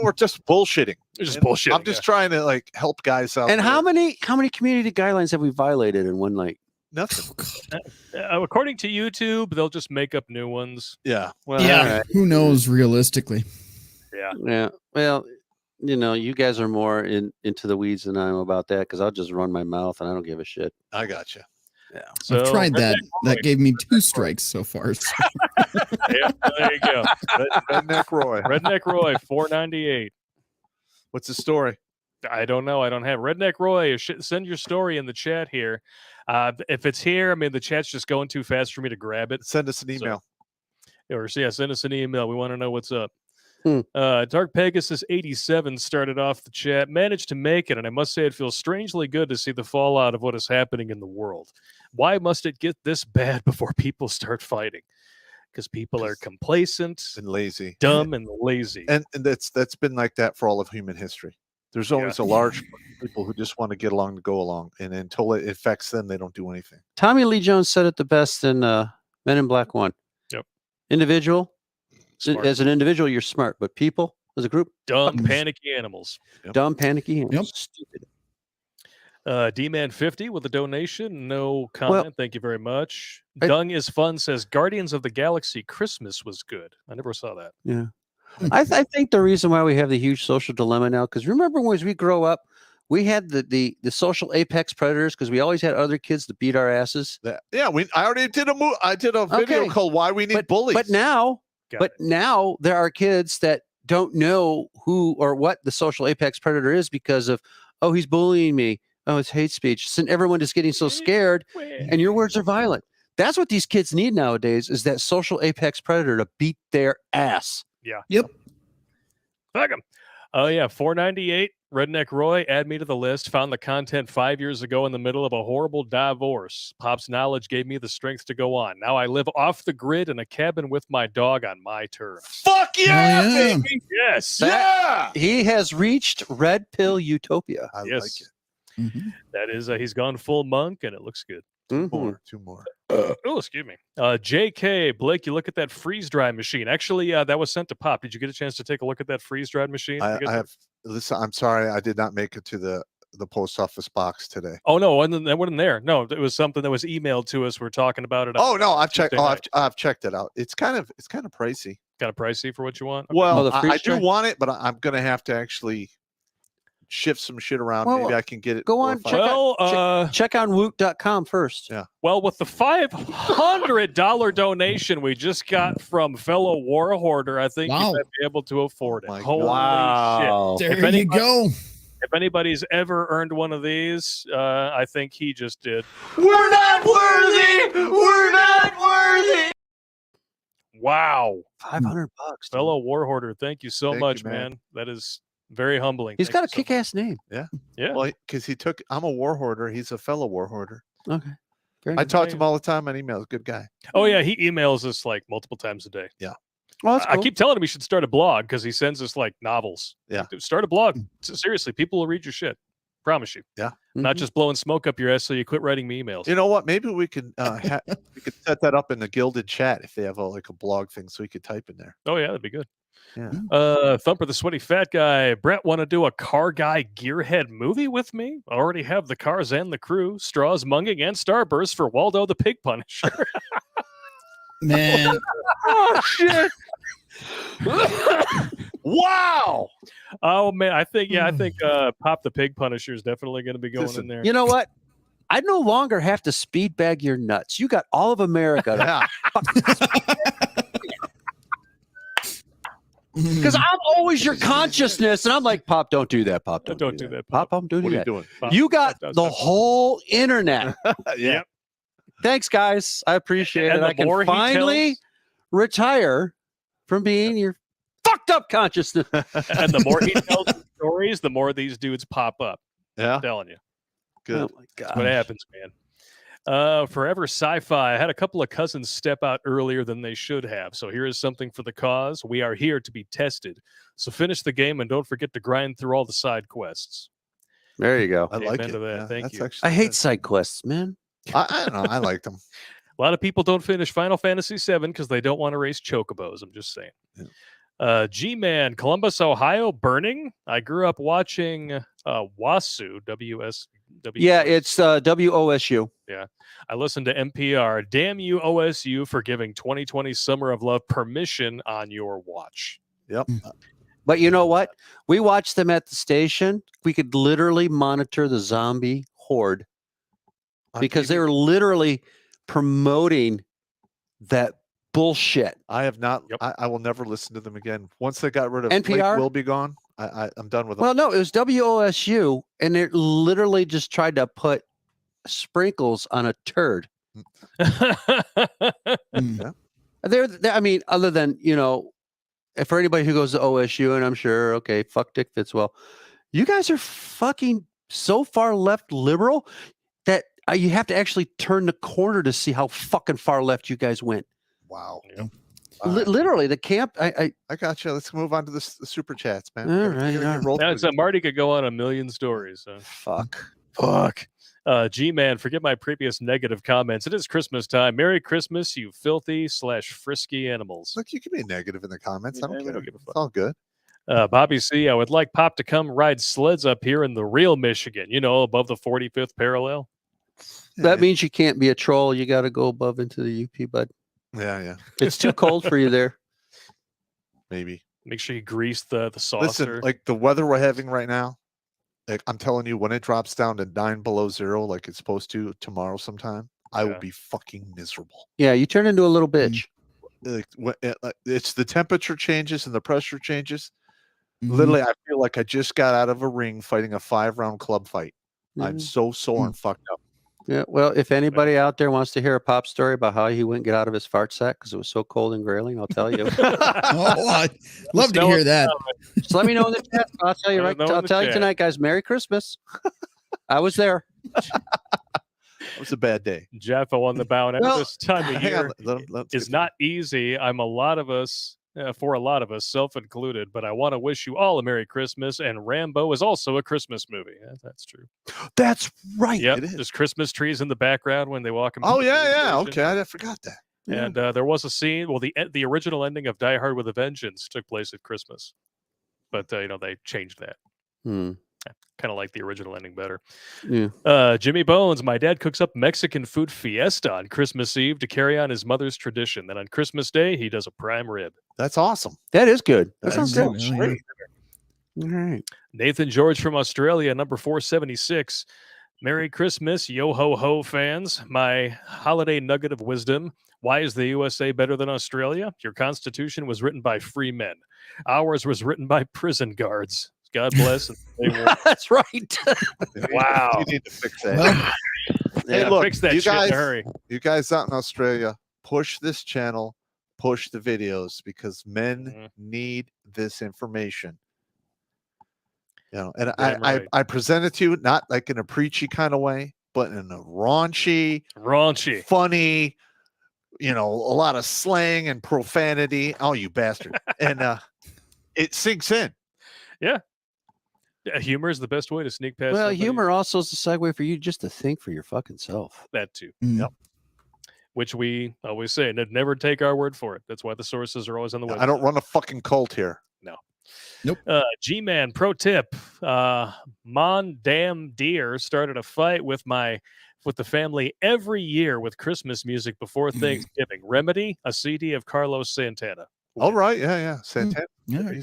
We're just bullshitting. It's just And bullshit. I'm just trying to like help guys out. And there. how many community guidelines have we violated in one night? Nothing. according to YouTube, they'll just make up new ones. Yeah. Well, Yeah. all right. Who knows realistically? Yeah. Yeah. Well, you guys are more into the weeds than I am about that because I'll just run my mouth and I don't give a shit. I got you. Yeah. So I've tried that. Redneck That Roy. gave me 2 strikes so far. So. Yeah, there you go. Redneck Roy. Redneck Roy, 498. What's the story? I don't know. I don't have Redneck Roy. Send your story in the chat here. If it's here, I mean, the chat's just going too fast for me to grab it. Send us an email. Send us an email. We want to know what's up. Hmm. Dark Pegasus 87 started off the chat, managed to make it, and I must say it feels strangely good to see the fallout of what is happening in the world. Why must it get this bad before people start fighting? Because people are complacent, And lazy. dumb, and lazy. And that's been like that for all of human history. There's always a large group of people who just want to get along to go along, and until it affects them, they don't do anything. Tommy Lee Jones said it the best in Men in Black 1. Yep. Individual, Smart. as an individual, you're smart, but people as a group, Dumb, panicky animals. dumb, panicky, and Yep. stupid. D-Man 50 with a donation. No comment. Thank you very much. I- Dung is fun says Guardians of the Galaxy Christmas was good. I never saw that. Yeah. I think the reason why we have the huge social dilemma now, because remember when as we grow up, we had the social apex predators because we always had other kids to beat our asses. I already did I did a video Okay. called "Why We Need Bullies." But now, Got it. now there are kids that don't know who or what the social apex predator is because of, oh, he's bullying me. Oh, it's hate speech. And everyone is getting so scared, and your words are violent. That's what these kids need nowadays: is that social apex predator to beat their ass. Fuck 'em. Oh yeah, 498. Redneck Roy, add me to the list. Found the content 5 years ago in the middle of a horrible divorce. Pop's knowledge gave me the strength to go on. Now I live off the grid in a cabin with my dog on my terms. Fuck yeah, Oh, yeah. baby! Yes, Yeah, He has reached red pill utopia. I yes. like it. Mhm. That is, he's gone full monk, and it looks good. Mhm. Two more. Oh, excuse me. JK, Blake, you look at that freeze dry machine. Actually, that was sent to Pop. Did you get a chance to take a look at that freeze dried machine? I have. Listen, I'm sorry, I did not make it to the post office box today. Oh no, that wasn't there. No, it was something that was emailed to us. We're talking about it. Oh no, I've checked. Tuesday night. I've checked it out. It's kind of pricey. Kind of pricey for what you want. Okay. Well, the I freeze do dry? want it, but I'm gonna have to actually shift some shit around. Well, Maybe I can get it. go 4 or on, 5 check Well, Check on woot.com first. Yeah. well, with the $500 donation we just got from fellow war hoarder, I think you Wow. might be able to afford it. my Holy Wow. shit! There If anybody- you go. If anybody's ever earned one of these, I think he just did. We're not worthy. We're not worthy. Wow, $500. dude. fellow war hoarder, thank you so Thank much, you, man. man. That is very humbling. He's Thank got you a so kick-ass name. Yeah. Well, because he took. I'm a war hoarder. He's a fellow war hoarder. Okay. Very I good. talk to him all the time on emails. Good guy. Oh yeah, he emails us like multiple times a day. Well, that's I cool. keep telling him he should start a blog because he sends us like novels. Yeah. Dude, start a blog. Seriously, people will read your shit. Promise you. Not Mhm. just blowing smoke up your ass so you quit writing me emails. You know what? Maybe we could we could set that up in the Gilded chat if they have like a blog thing, so we could type in there. Oh yeah, that'd be good. Yeah. Thumper the Sweaty Fat Guy. Brett, want to do a car guy gearhead movie with me? Already have the cars and the crew. Straws, Munging, and Starburst for Waldo the Pig Punisher. Man, Oh shit! Wow. Oh man, I think Pop the Pig Punisher is definitely going to be going Listen, in there. You know what? I no longer have to speed bag your nuts. You got all of America. Yeah. Because I'm always your consciousness. And I'm like, Pop, don't do that. Pop, Don't do that, Pop, don't do What are you that. doing? Pop. You got Stop, the stop. whole internet. Yeah. Thanks, guys. I appreciate And it. the I can more he finally retire from being your fucked up consciousness. And the more he tells the stories, the more these dudes pop up. Yeah. I'm telling you. Good. Oh my That's what god. happens, man. Forever Sci-Fi. I had a couple of cousins step out earlier than they should have. So here is something for the cause. We are here to be tested. So finish the game and don't forget to grind through all the side quests. There you go. I like Amen it. to that. Yeah, Thank that's you. actually I hate good. side quests, man. I don't know. I like them. A lot of people don't finish Final Fantasy VII because they don't want to race chocobos. I'm just saying. G-Man, Columbus, Ohio, burning. I grew up watching WASU, W-S-W. Yeah, it's WOSU. I listened to NPR. Damn you, OSU, for giving 2020 Summer of Love permission on your watch. Yep. But you know what? We watched them at the station. We could literally monitor the zombie horde because they were literally promoting that bullshit. I have not. Yep. I will never listen to them again. Once they got rid of NPR? Will Be Gone, I'm done with them. Well, no, it was WOSU, and it literally just tried to put sprinkles on a turd. Mm. They're, I mean, other than, for anybody who goes to OSU, and I'm sure, okay, fuck Dick Fitzwell, you guys are fucking so far left liberal that you have to actually turn the corner to see how fucking far left you guys went. Wow. Yeah. Literally, the camp. I got you. Let's move on to the super chats, man. All We right, gotta all get rolled Now, through so these. Marty could go on a million stories. So. fuck. G-Man, forget my previous negative comments. It is Christmas time. Merry Christmas, you filthy/frisky animals. Look, you can be negative in the comments. I Yeah, don't we care. don't give a It's fuck. all good. Bobby C, I would like Pop to come ride sleds up here in the real Michigan, above the 45th parallel. That Yeah, means you can't be a troll. You got to go above into the UP, bud. yeah. It's too cold for you there. Maybe. Make sure you grease the saucer. Listen, like the weather we're having right now, like I'm telling you, when it drops down to 9 below zero, like it's supposed to tomorrow sometime, I will Yeah. be fucking miserable. Yeah, you turn into a little bitch. Like, it's the temperature changes and the pressure changes. Mhm. Literally, I feel like I just got out of a ring fighting a 5-round club fight. I'm Mhm. so sore and fucked up. Yeah, well, if anybody out there wants to hear a Pop story about how he wouldn't get out of his fart sack because it was so cold and grailing, I'll tell you. Oh, I'd love to Tell hear us that. Just let me know in the chat. I'll tell you Let us know in I'll the tell you chat. tonight, guys. Merry Christmas. I was there. It was a bad day. Jeff on the bound. Well, This time of Hang on, year let's is get not easy. For a lot of us, self-included, but I want to wish you all a Merry Christmas, and Rambo is also a Christmas movie. Yeah, that's true. That's right. Yep, it is. there's Christmas trees in the background when they walk him. Oh yeah. Okay, I forgot that. And there was a scene. Well, the original ending of Die Hard with a Vengeance took place at Christmas, but they changed that. Hmm. Kind of like the original ending better. Yeah. Jimmy Bones, my dad cooks up Mexican food fiesta on Christmas Eve to carry on his mother's tradition. Then on Christmas Day, he does a prime rib. That's awesome. That is good. That That sounds sounds good. great. All right. Nathan George from Australia, number 476. Merry Christmas, yo ho ho fans. My holiday nugget of wisdom. Why is the USA better than Australia? Your constitution was written by free men. Ours was written by prison guards. God bless. And they will. That's right. Wow. You need to fix that. Well, Hey, Yeah, look, fix that you shit in guys- a hurry. You guys out in Australia, push this channel, push the videos because men Mhm. need this information. And Damn right. I present it to you not like in a preachy kind of way, but in a raunchy, Raunchy. funny, a lot of slang and profanity. Oh, you bastard! And it sinks in. Yeah, humor is the best way to sneak past. Well, somebody. humor also is a segue for you just to think for your fucking self. That too. mm. Which we always say, never take our word for it. That's why the sources are always on the website. I don't run a fucking cult here. G-Man, pro tip. Mon Damn Deer started a fight with the family every year with Christmas music before Thanksgiving. Remedy, a CD of Carlos Santana. All right, yeah, Santana. Yeah, There you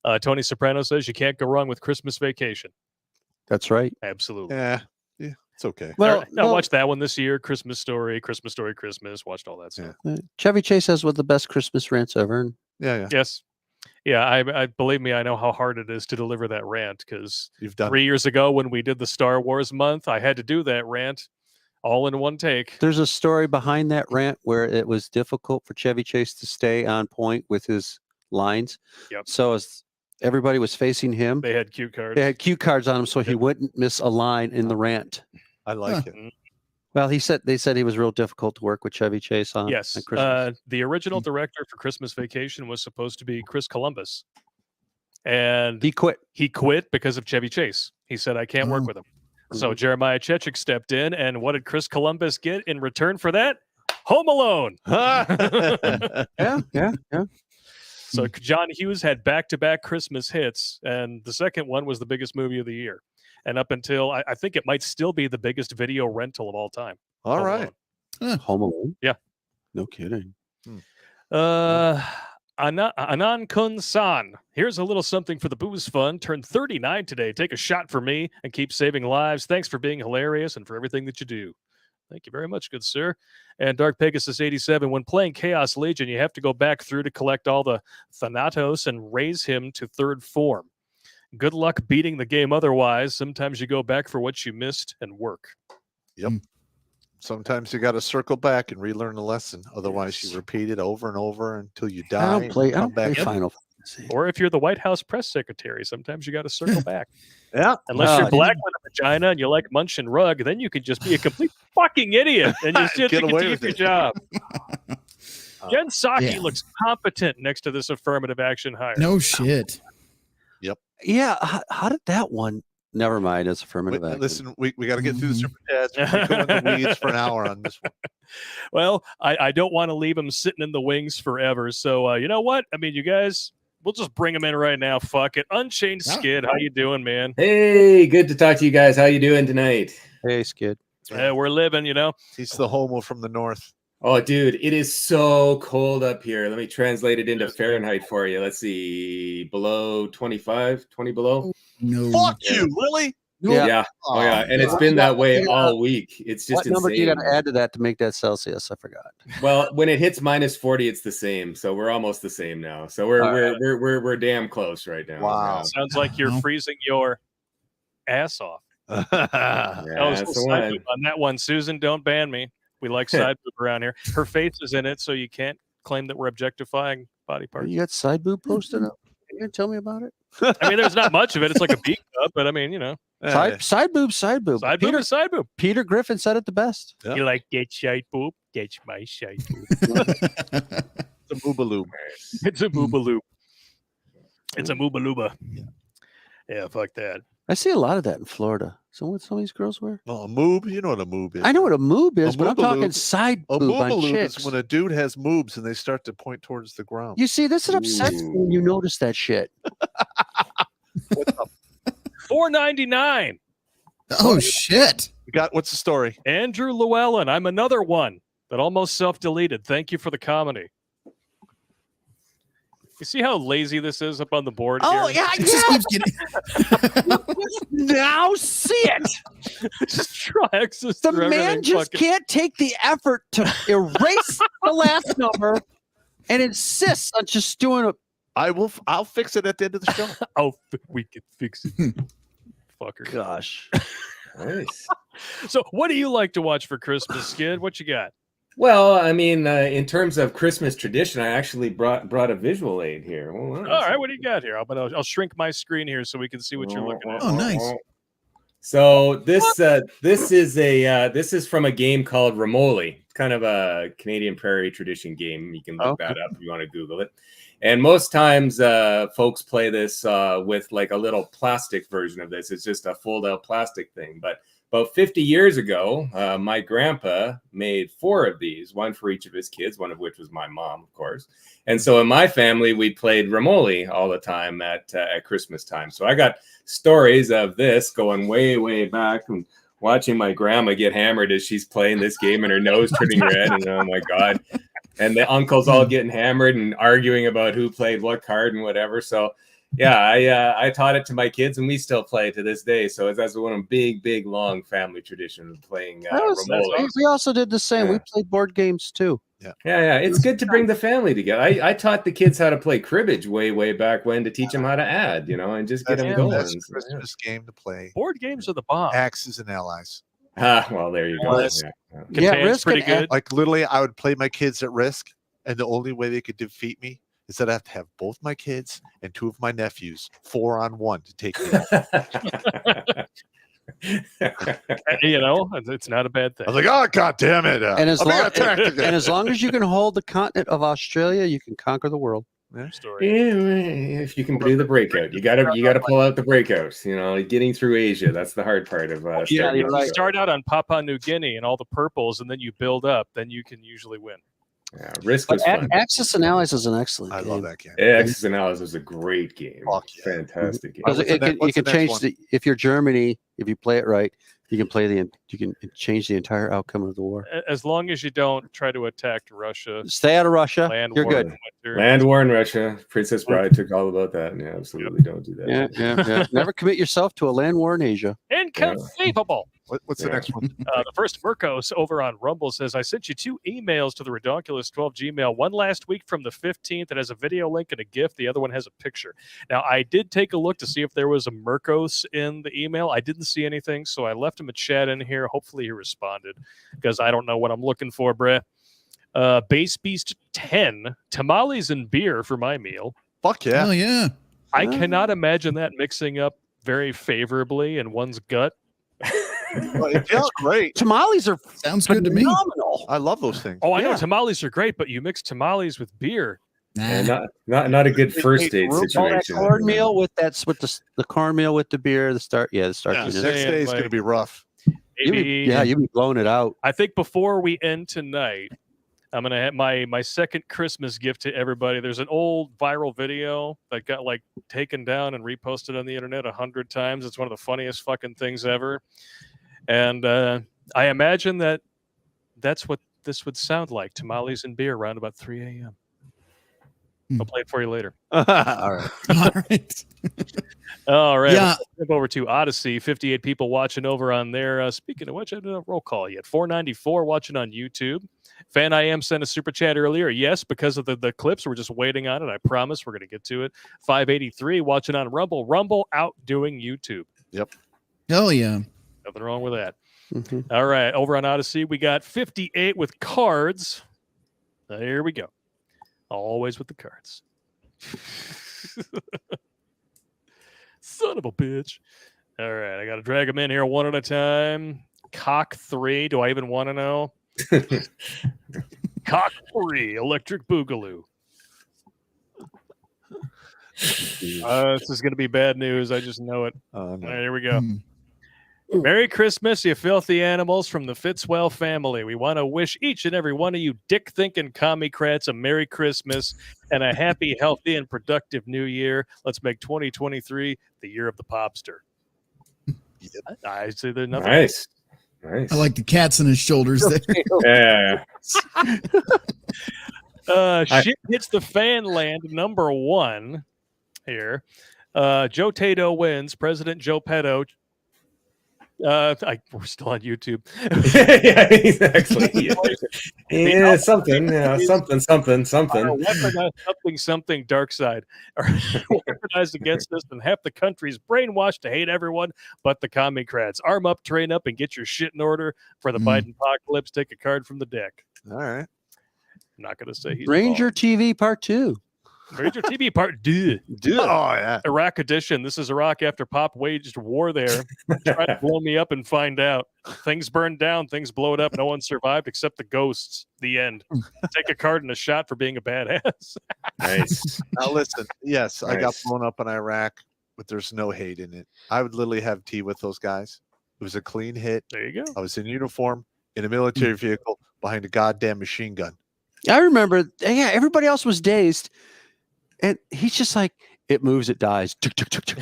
go. Tony Soprano says you can't go wrong with Christmas Vacation. That's right. Absolutely. Yeah, it's okay. Well, I watched that one this year. Christmas Story, Christmas. Watched all that stuff. Chevy Chase has one of the best Christmas rants ever. Yeah, Yes. Yeah, I believe me, I know how hard it is to deliver that rant because you've done. 3 years ago when we did the Star Wars month, I had to do that rant all in one take. There's a story behind that rant where it was difficult for Chevy Chase to stay on point with his lines. Yep. So as everybody was facing him, They had cue cards. they had cue cards on him so he wouldn't miss a line in the rant. I like Huh. it. Well, they said he was real difficult to work with Chevy Chase on. Yes. on Christmas. The original director for Christmas Vacation was supposed to be Chris Columbus. And He quit. he quit because of Chevy Chase. He said, I can't work Oh. with him. So Jeremiah Chechik stepped in. And what did Chris Columbus get in return for that? Home Alone. Yeah. So John Hughes had back-to-back Christmas hits, and the second one was the biggest movie of the year. And up until I think it might still be the biggest video rental of all time. All Home right. Alone. Home Alone. Yeah. No kidding. Anan Kun San. Here's a little something for the booze fund. Turned 39 today. Take a shot for me and keep saving lives. Thanks for being hilarious and for everything that you do. Thank you very much, good sir. And Dark Pegasus 87. When playing Chaos Legion, you have to go back through to collect all the Thanatos and raise him to third form. Good luck beating the game otherwise. Sometimes you go back for what you missed and work. Yep. Sometimes you got to circle back and relearn the lesson. Otherwise, you repeat it over and over until you die. I don't and play come back. Final Fantasy. Or if you're the White House press secretary, sometimes you got to circle back. Yeah. Unless you're Ah, black with a vagina and you like munch and rug, then you could just be a complete fucking idiot and you still Get away continue with your it. job. Jen Psaki Yeah. looks competent next to this affirmative action hire. No shit. Yeah, how did that one? Never mind. It's affirmative action. Listen, we got to get through the super chats. We go in the weeds for an hour on this one. Well, I don't want to leave him sitting in the wings forever. So you know what? I mean, you guys, we'll just bring him in right now. Fuck it. Unchained Yeah. Skid, how you doing, man? Hey, good to talk to you guys. How you doing tonight? Hey, Skid. We're living, you know. He's the homo from the north. Oh, dude, it is so cold up here. Let me translate it into Fahrenheit for you. Let's see, below 25, 20 below. No. Fuck Yeah. you, really? Yeah. Yeah. Oh, yeah. And it's been that way all week. It's just What number do you insane. got to add to that to make that Celsius? I forgot. Well, when it hits minus 40, it's the same. So we're almost the same now. So we're damn close right now. Wow. Sounds like you're Wow. freezing your ass off. Yeah, That was that's a the side one. boob on that one. Susan, don't ban me. We like side boob around here. Her face is in it, so you can't claim that we're objectifying body parts. You got side boob posted up? You gonna tell me about it? I mean, there's not much of it. It's like a beak cup, but I mean, you know, Side boob, side boob. side boob Peter, is side boob. Peter Griffin said it the best. Yeah. You like get side boob? Get my side boob. It's a boobaloo. It's a boobaloo. It's a moobalooba. Yeah, fuck that. I see a lot of that in Florida. So what some of these girls wear? Well, a moob, you know what a moob is. I know what a moob is, A but I'm talking moobaloo- side A boob on boobaloo chicks. is when a dude has moobs and they start to point towards the ground. You see, this is upsets me when you notice that shit. $4.99. Oh shit. You got what's the story? Andrew Llewellyn. I'm another one that almost self-deleted. Thank you for the comedy. You see how lazy this is up on the board Oh here? yeah, It just keeps getting. now see it. Just try access The through man everything just fucking- can't take the effort to erase the last number and insists on just doing a. I'll fix it at the end of the show. Oh, we can fix it. Fucker. Gosh. Nice. So, what do you like to watch for Christmas, Skid? What you got? Well, I mean, in terms of Christmas tradition, I actually brought a visual aid here. Hold on a All right, second. what do you got here? I'll shrink my screen here so we can see what you're looking at. Oh, nice. So this is from a game called Ramoli. It's kind of a Canadian prairie tradition game. You can look that up if you want to Google it. And most times, folks play this with like a little plastic version of this. It's just a fold-out plastic thing. But about 50 years ago, my grandpa made 4 of these, one for each of his kids, one of which was my mom, of course. And so in my family, we played Ramoli all the time at Christmas time. So I got stories of this going way, way back and watching my grandma get hammered as she's playing this game and her nose turning red. And oh my God. And the uncles all getting hammered and arguing about who played what card and whatever. So yeah, I taught it to my kids and we still play it to this day. So that's one of the big, long family traditions of playing Ramoli. We also did the same. Yeah. We played board games too. Yeah. It's good to bring the family together. I taught the kids how to play cribbage way back when to teach them how to add, and just get them That's going. that's a So, Christmas game to play. Board games are the bomb. Axes and allies. well, there you go. Risk. Yeah, Catan's Risk pretty and good. Like literally, I would play my kids at Risk, and the only way they could defeat me is that I have to have both my kids and 2 of my nephews 4-on-1 to take me out. It's not a bad thing. I was like, oh god damn it! And as I'm being long attacked again. and as long as you can hold the continent of Australia, you can conquer the world. Story. If you can do the breakout, you gotta pull out the breakouts. Getting through Asia, that's the hard part of. Yeah, starting you're out. right. You start out on Papua New Guinea and all the purples, and then you build up. Then you can usually win. Yeah, Risk But was fun. Axis and Allies is an excellent I game. love that game. Axis and Allies was a great game. Fuck yeah. Fantastic game. Because What's the you what's can the next change one? if you're Germany, if you play it right, you can change the entire outcome of the war. As long as you don't try to attack Russia, Stay out of Russia. land You're war good. in winter. Land War in Russia. Princess Bride took all about that. Yeah, absolutely don't do that. Yeah. Never commit yourself to a land war in Asia. Inconceivable. What's the next one? The first Mirkos over on Rumble says, I sent you 2 emails to the Redonkulous12 Gmail. One last week from the 15th that has a video link and a GIF. The other one has a picture. Now, I did take a look to see if there was a Mirkos in the email. I didn't see anything, so I left him a chat in here. Hopefully he responded, because I don't know what I'm looking for, bruh. Base Beast 10, tamales and beer for my meal. Fuck yeah. Oh yeah. I cannot imagine that mixing up very favorably in one's gut. Well, it feels great. Tamales are Sounds good to me. phenomenal. I love those things. Oh, I know Yeah. tamales are great, but you mix tamales with beer. Nah. Not a good first date All that situation. cornmeal with the cornmeal with the beer, the start Yeah, unit. next day is going to be rough. You'll be blowing it out. I think before we end tonight, I'm gonna have my second Christmas gift to everybody. There's an old viral video that got like taken down and reposted on the internet 100 times. It's one of the funniest fucking things ever. And I imagine that's what this would sound like: tamales and beer around about 3 a.m. I'll play it for you later. All right. All right. All right. Yeah. Let's jump over to Odyssey. 58 people watching over on there. Speaking of which, I didn't have a roll call yet. 494 watching on YouTube. Fan I Am sent a super chat earlier. Yes, because of the clips. We're just waiting on it. I promise we're going to get to it. 583 watching on Rumble. Rumble outdoing YouTube. Hell yeah. Nothing wrong with that. Mhm. All right. Over on Odyssey, we got 58 with cards. There we go. Always with the cards. Son of a bitch. All right. I got to drag them in here one at a time. Cock 3. Do I even want to know? Cock 3. Electric Boogaloo. This is going to be bad news. I just know it. No. Here we go. Hmm. Merry Christmas, you filthy animals from the Fitzwell family. We want to wish each and every one of you dick-thinking commie-crats a Merry Christmas and a happy, healthy, and productive New Year. Let's make 2023 the year of the popster. I say there's nothing. Nice. I like the cats on his shoulders there. Yeah. Shit hits the fan land number 1 here. Joe Tato wins. President Joe Petto. We're still on YouTube. Yeah, exactly. Yeah, something. Yeah, something. Weaponized something dark side are weaponized against us, and half the country's brainwashed to hate everyone but the commie-crats. Arm up, train up, and get your shit in order for the Biden apocalypse. Take a card from the deck. All right. I'm not going to say he's Ranger wrong. TV Part 2. Ranger TV Part 2. Oh, yeah. Iraq edition. This is Iraq after Pop waged war there. Try to blow me up and find out. Things burned down. Things blowed up. No one survived except the ghosts. The end. Take a card and a shot for being a badass. Nice. Now, listen. Yes, I got Nice. blown up in Iraq, but there's no hate in it. I would literally have tea with those guys. It was a clean hit. There you go. I was in uniform in a military vehicle behind a goddamn machine gun. I remember, yeah, everybody else was dazed. And he's just like, it moves, it dies. Tuk, tuk, tuk, tuk.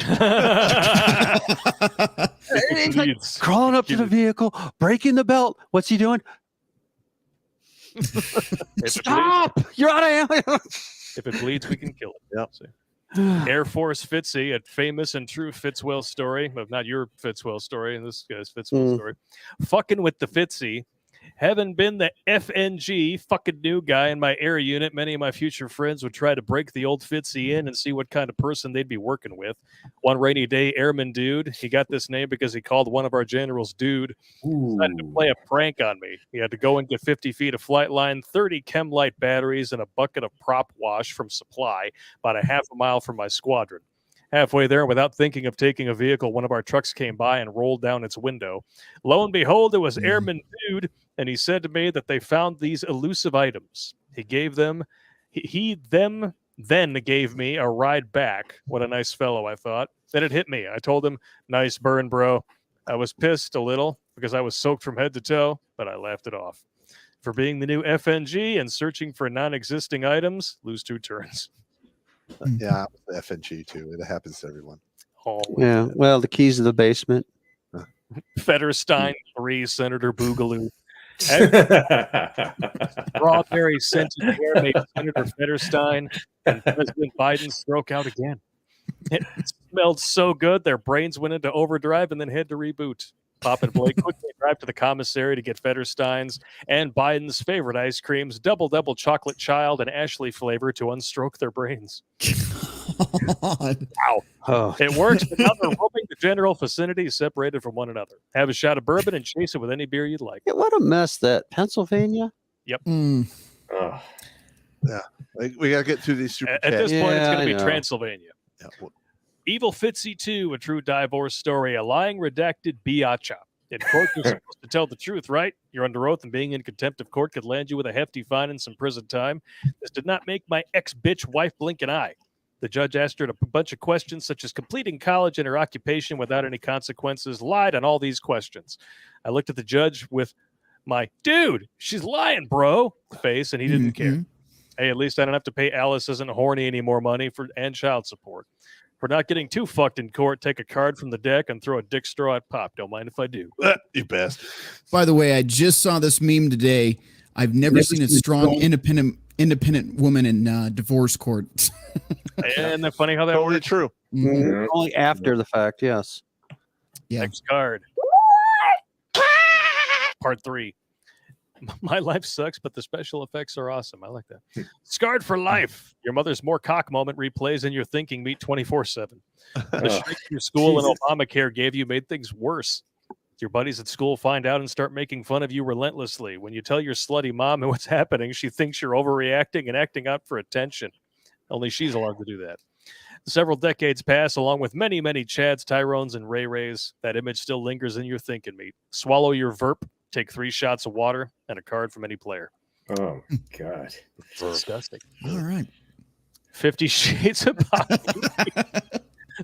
And he's like crawling up to the vehicle, breaking the belt. What's he doing? Stop! You're out of ammo. If it bleeds, we can kill it. Yep. So, Air Force Fitzy, a famous and true Fitzwell story, but not your Fitzwell story, and this guy's Fitzwell story. Fucking with the Fitzy. Having been the FNG fucking new guy in my air unit, many of my future friends would try to break the old Fitzy in and see what kind of person they'd be working with. One rainy day, Airman Dude, he got this name because he called one of our generals Dude, decided to play a prank on me. He had to go and get 50 feet of flight line, 30 chem light batteries, and a bucket of prop wash from Supply, about a half a mile from my squadron. Halfway there, without thinking of taking a vehicle, one of our trucks came by and rolled down its window. Lo and behold, it was Airman Dude, and he said to me that they found these elusive items. He gave them, then gave me a ride back. What a nice fellow, I thought. Then it hit me. I told him, nice burn, bro. I was pissed a little because I was soaked from head to toe, but I laughed it off. For being the new FNG and searching for non-existing items, lose 2 turns. Yeah, the FNG too. It happens to everyone. Oh, Yeah, well, the keys to the basement. Fetterstein 3, Senator Boogaloo. Strawberry scented hair made Senator Fetterstein and President Biden stroke out again. It smelled so good, their brains went into overdrive and then had to reboot. Pop and Blake quickly drive to the commissary to get Fetterstein's and Biden's favorite ice creams, double chocolate child and Ashley flavor, to unstroke their brains. God. Wow. Oh, It works, but now they're roaming the general vicinity separated from one another. Have a shot of bourbon and chase it with any beer you'd like. yeah, what a mess that Pennsylvania. Mm. Oh. Like, we gotta get through these super At this chats. point, it's Yeah, going to I be know. Transylvania. Yeah, well, Evil Fitzy 2, a true divorce story, a lying redacted biatcha. In court, you're supposed to tell the truth, right? You're under oath, and being in contempt of court could land you with a hefty fine and some prison time. This did not make my ex-bitch wife blink an eye. The judge asked her a bunch of questions, such as completing college and her occupation without any consequences, lied on all these questions. I looked at the judge with my, dude, she's lying, bro, face, and he didn't care. Mhm. Hey, at least I don't have to pay Alice Isn't Horny any more money and child support. For not getting too fucked in court, take a card from the deck and throw a dick straw at Pop. Don't mind if I do. you bastard. By the way, I just saw this meme today. I've never seen a strong, independent woman in divorce court. And that's funny how that Totally works. true. Mhm. Only after the fact, yes. Yeah. Next card. Part 3. My life sucks, but the special effects are awesome. I like that. Scarred for life. Your mother's more cock moment replays in your thinking meet 24/7. The Oh, shit your school Jesus. and Obamacare gave you made things worse. Your buddies at school find out and start making fun of you relentlessly. When you tell your slutty mom what's happening, she thinks you're overreacting and acting out for attention. Only she's allowed to do that. Several decades pass, along with many, many Chads, Tyrones, and Ray Rays. That image still lingers in your thinking meat. Swallow your verp, take 3 shots of water, and a card from any player. Oh, God. It's disgusting. All right. 50 Shades of Pop.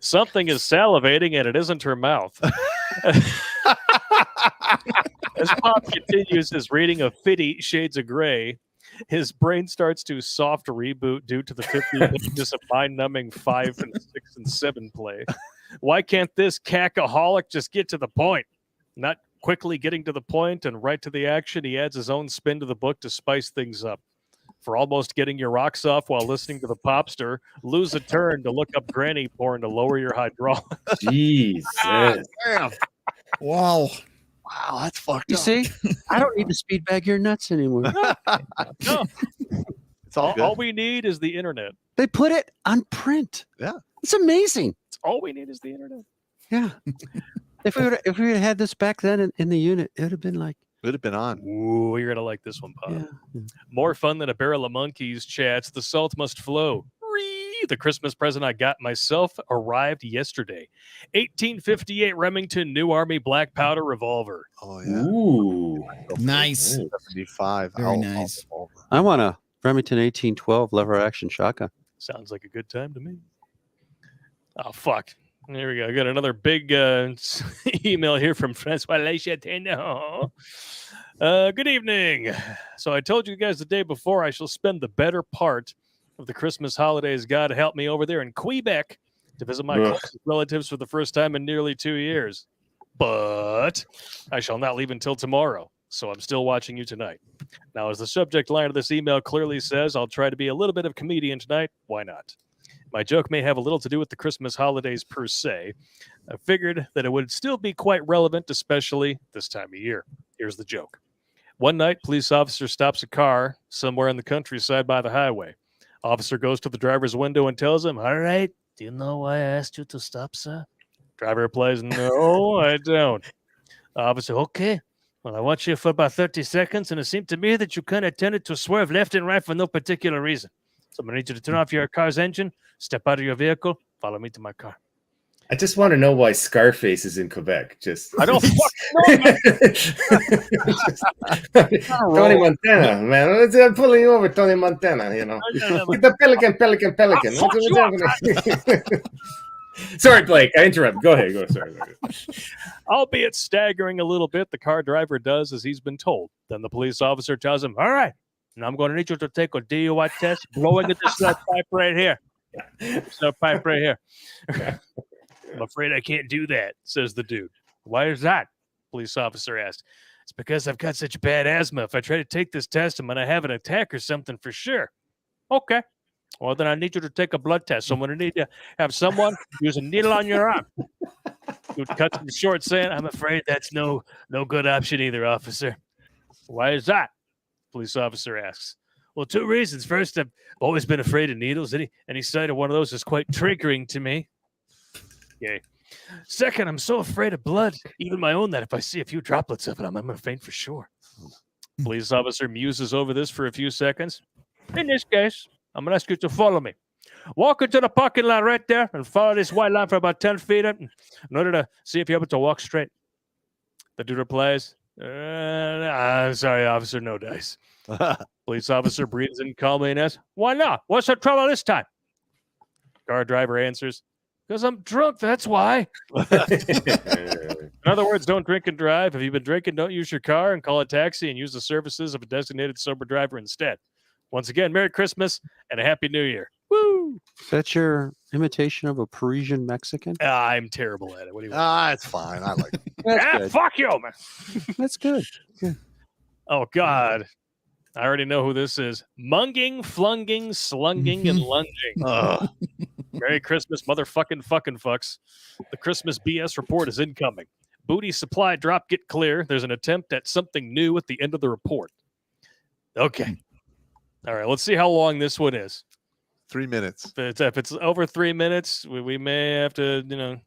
Something is salivating, and it isn't her mouth. As Pop continues his reading of 50 Shades of Grey, his brain starts to soft reboot due to the 50 pages of mind-numbing 5 and 6 and 7 play. Why can't this cackaholic just get to the point? Not quickly getting to the point and right to the action, he adds his own spin to the book to spice things up. For almost getting your rocks off while listening to the popster, lose a turn to look up granny porn to lower your hydraulics. Jesus. Damn. Wow. Wow, that's fucked You up. see, I don't need to speed bag your nuts anymore. No, It's all good. all we need is the internet. They put it on print. Yeah. It's amazing. All we need is the internet. Yeah. If we would have had this back then in the unit, it would have been like, Would have been on. Ooh, you're gonna like this one, Pop. yeah. More fun than a barrel of monkeys chats. The salt must flow. The Christmas present I got myself arrived yesterday. 1858 Remington New Army black powder revolver. Oh yeah. Ooh. Nice. 75. Very nice. I want a Remington 1812 lever action shotgun. Sounds like a good time to me. Oh, fuck. There we go. I got another big email here from Francois Lechatino. Good evening. So I told you guys the day before I shall spend the better part of the Christmas holidays. God help me over there in Quebec to visit my Ugh. closest relatives for the first time in nearly 2 years. But I shall not leave until tomorrow. So I'm still watching you tonight. Now, as the subject line of this email clearly says, I'll try to be a little bit of comedian tonight. Why not? My joke may have a little to do with the Christmas holidays per se. I figured that it would still be quite relevant, especially this time of year. Here's the joke. One night, police officer stops a car somewhere in the countryside by the highway. Officer goes to the driver's window and tells him, "All right, do you know why I asked you to stop, sir?" Driver replies, "No, I don't." Officer, "Okay. Well, I watched you for about 30 seconds, and it seemed to me that you kind of tended to swerve left and right for no particular reason. So I'm going to need you to turn off your car's engine, step out of your vehicle, follow me to my car." I just want to know why Scarface is in Quebec. Just I don't fucking know. Tony Montana, man. I'm pulling you over, Tony Montana. You know, get the pelican. Fuck you up. Sorry, Blake. I interrupted. Go ahead. Sorry. Albeit staggering a little bit, the car driver does as he's been told. Then the police officer tells him, "All right, now I'm going to need you to take a DUI test blowing at this pipe right here. This pipe right here." "I'm afraid I can't do that," says the dude. "Why is that?" Police officer asked. "It's because I've got such bad asthma. If I try to take this test, I'm going to have an attack or something for sure." "Okay. Well, then I need you to take a blood test. So I'm going to need to have someone use a needle on your arm. Dude cuts him short, saying, "I'm afraid that's no good option either, officer." "Why is that?" Police officer asks. "Well, 2 reasons. First, I've always been afraid of needles. Any sight of one of those is quite triggering to me. Okay. Second, I'm so afraid of blood, even my own, that if I see a few droplets of it, I'm going to faint for sure." Police officer muses over this for a few seconds. "In this case, I'm going to ask you to follow me. Walk into the parking lot right there and follow this white line for about 10 feet in order to see if you're able to walk straight." The dude replies, "I'm sorry, officer, no dice." Police officer breathes in calmly and asks, "Why not? What's the trouble this time?" Car driver answers, "Because I'm drunk, that's why." In other words, don't drink and drive. If you've been drinking, don't use your car and call a taxi and use the services of a designated sober driver instead. Once again, Merry Christmas and a Happy New Year. Woo! Is that your imitation of a Parisian Mexican? I'm terrible at it. What do you want? It's fine. I like it. That's good. Fuck you, man. That's good. Oh, God. I already know who this is. Munging, flunging, slunging, and lunging. Ugh. Merry Christmas, motherfucking fucking fucks. The Christmas BS report is incoming. Booty supply drop, get clear. There's an attempt at something new at the end of the report. Okay. All right, let's see how long this one is. 3 minutes. If it's over 3 minutes, we may have to,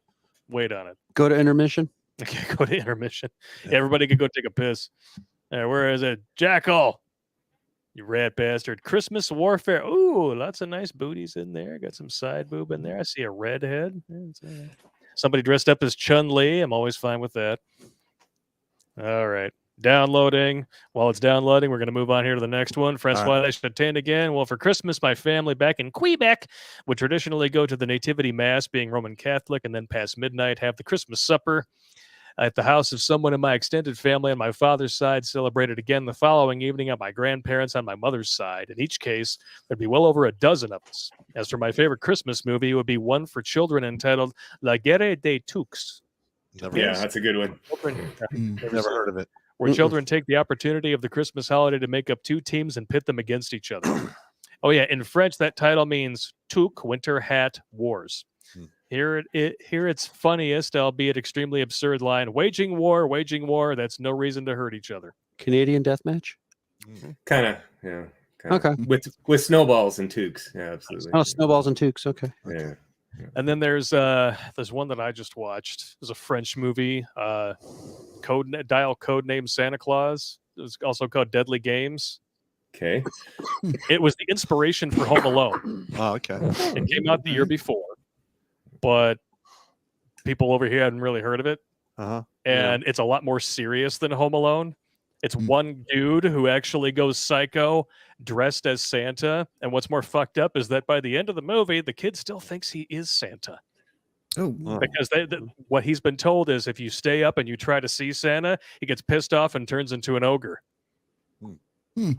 wait on it. Go to intermission. Okay, go to intermission. Yeah, everybody can go take a piss. All right, where is it? Jackal. You rat bastard. Christmas warfare. Ooh, lots of nice booties in there. Got some side boob in there. I see a redhead. Somebody dressed up as Chun-Li. I'm always fine with that. All right. Downloading. While it's downloading, we're going to move on here to the next one. French why they should attend again. Well, for Christmas, my family back in Quebec would traditionally go to the Nativity Mass, being Roman Catholic, and then past midnight have the Christmas supper at the house of someone in my extended family on my father's side, celebrated again the following evening at my grandparents' on my mother's side. In each case, there'd be well over a dozen of us. As for my favorite Christmas movie, it would be one for children entitled La Guerre des Tucs. Yeah, that's a good one. Never heard of it. Where children take the opportunity of the Christmas holiday to make up 2 teams and pit them against each other. Oh, yeah. In French, that title means Toque, Winter Hat Wars. Here it's funniest, albeit extremely absurd line. Waging war, that's no reason to hurt each other. Canadian deathmatch? Kind of, yeah. Kinda. Okay. With snowballs and toques. Yeah, absolutely. Oh, snowballs and toques. Okay. Yeah. And then there's one that I just watched. It was a French movie, Dial Codename Santa Claus. It was also called Deadly Games. Okay. It was the inspiration for Home Alone. Oh, okay. It came out the year before, but people over here hadn't really heard of it. And it's a lot more serious than Home Alone. It's one dude who actually goes psycho dressed as Santa. And what's more fucked up is that by the end of the movie, the kid still thinks he is Santa. Oh, Because what he's been told is if you stay up and you try to see Santa, he gets pissed off and turns into an ogre. And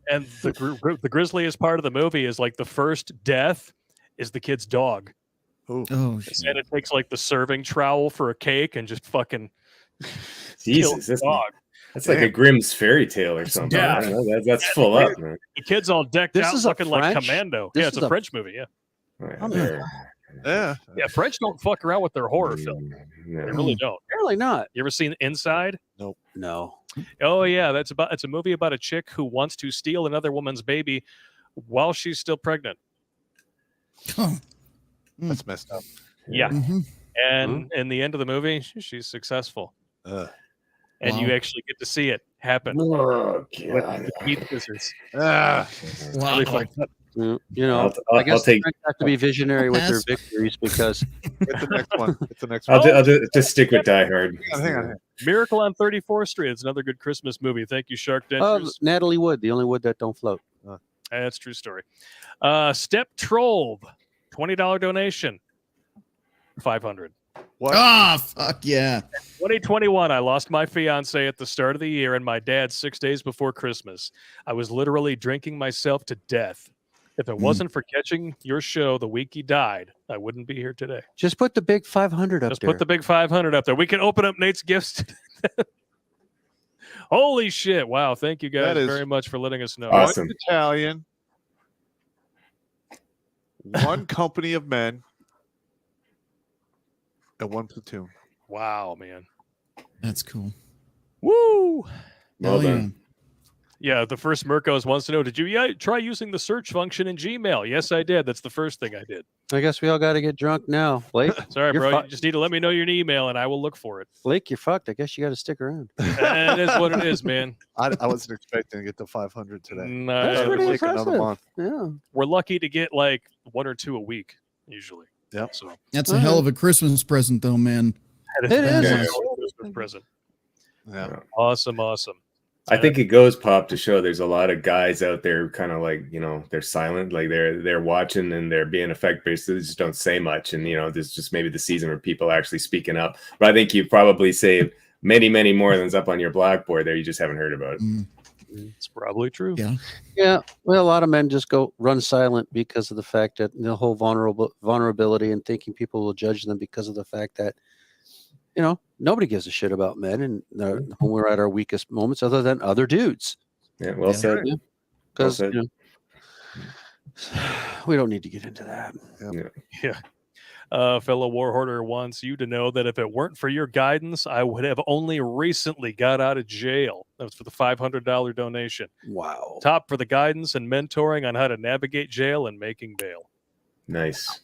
the grisliest part of the movie is like the first death is the kid's dog. oh, shit. Santa takes like the serving trowel for a cake and just fucking Jesus, kills the dog. That's like a Grimm's fairy tale or something. Yeah. I don't know. That's full up, man. The kid's all decked This out is a looking like French? Commando. This Yeah, it's is a a- French movie, yeah. Oh, yeah. Yeah. French don't fuck around with their horror film. No. They really don't. Apparently not. You ever seen Inside? No. Oh yeah, it's a movie about a chick who wants to steal another woman's baby while she's still pregnant. Oh. That's messed up. Yeah. Mhm. And in the end of the movie, she's successful. And you Wow. actually get to see it happen. Oh, With God. the meat scissors. Wow. Really fucked up. You know, I'll I guess take. the French have to be visionary with their Pass. victories because It's the next one. It's the next I'll, one. just stick with Die Hard. Hang on. Miracle on 34th Street. It's another good Christmas movie. Thank you, Shark Dentures. Natalie Wood, the only wood that don't float. That's a true story. Step Troll, $20 donation. 500. What? Ah, fuck yeah. 2021, I lost my fiance at the start of the year and my dad 6 days before Christmas. I was literally drinking myself to death. If it wasn't for catching your show the week he died, I wouldn't be here today. Just put the big 500 up Just there. put the big 500 up there. We can open up Nate's gifts. Holy shit. Wow. Thank you guys That is very much for letting us know. Awesome. One battalion, one company of men, and one platoon. Wow, man. That's cool. Woo! Well Hell done. Yeah, the first Mirkos wants to know, did you try using the search function in Gmail? Yes, I did. That's the first thing I did. I guess we all got to get drunk now. Blake, Sorry, You're bro. fu- You just need to let me know your email, and I will look for it. Blake, you're fucked. I guess you got to stick around. That is what it is, man. I wasn't expecting to get to 500 today. No, That's It would pretty take another impressive. month. Yeah. we're lucky to get like 1 or 2 a week, usually. Yep. So That's a hell of a Christmas present, though, man. It is. Yeah. Christmas present. Yeah. Awesome. I think it goes pop to show there's a lot of guys out there kind of like, they're silent, like they're watching and they're being effect based. They just don't say much. And, there's just maybe the season where people are actually speaking up. But I think you probably saved many, many more than's up on your blackboard there. You just haven't heard about it. It's probably true. Yeah. Yeah. Well, a lot of men just run silent because of the fact that the whole vulnerability and thinking people will judge them because of the fact that, nobody gives a shit about men and when we're at our weakest moments other than other dudes. Yeah, well said. Because Well we don't need to get into that. Yeah. Fellow war hoarder wants you to know that if it weren't for your guidance, I would have only recently got out of jail. That was for the $500 donation. Wow. Top for the guidance and mentoring on how to navigate jail and making bail. Nice.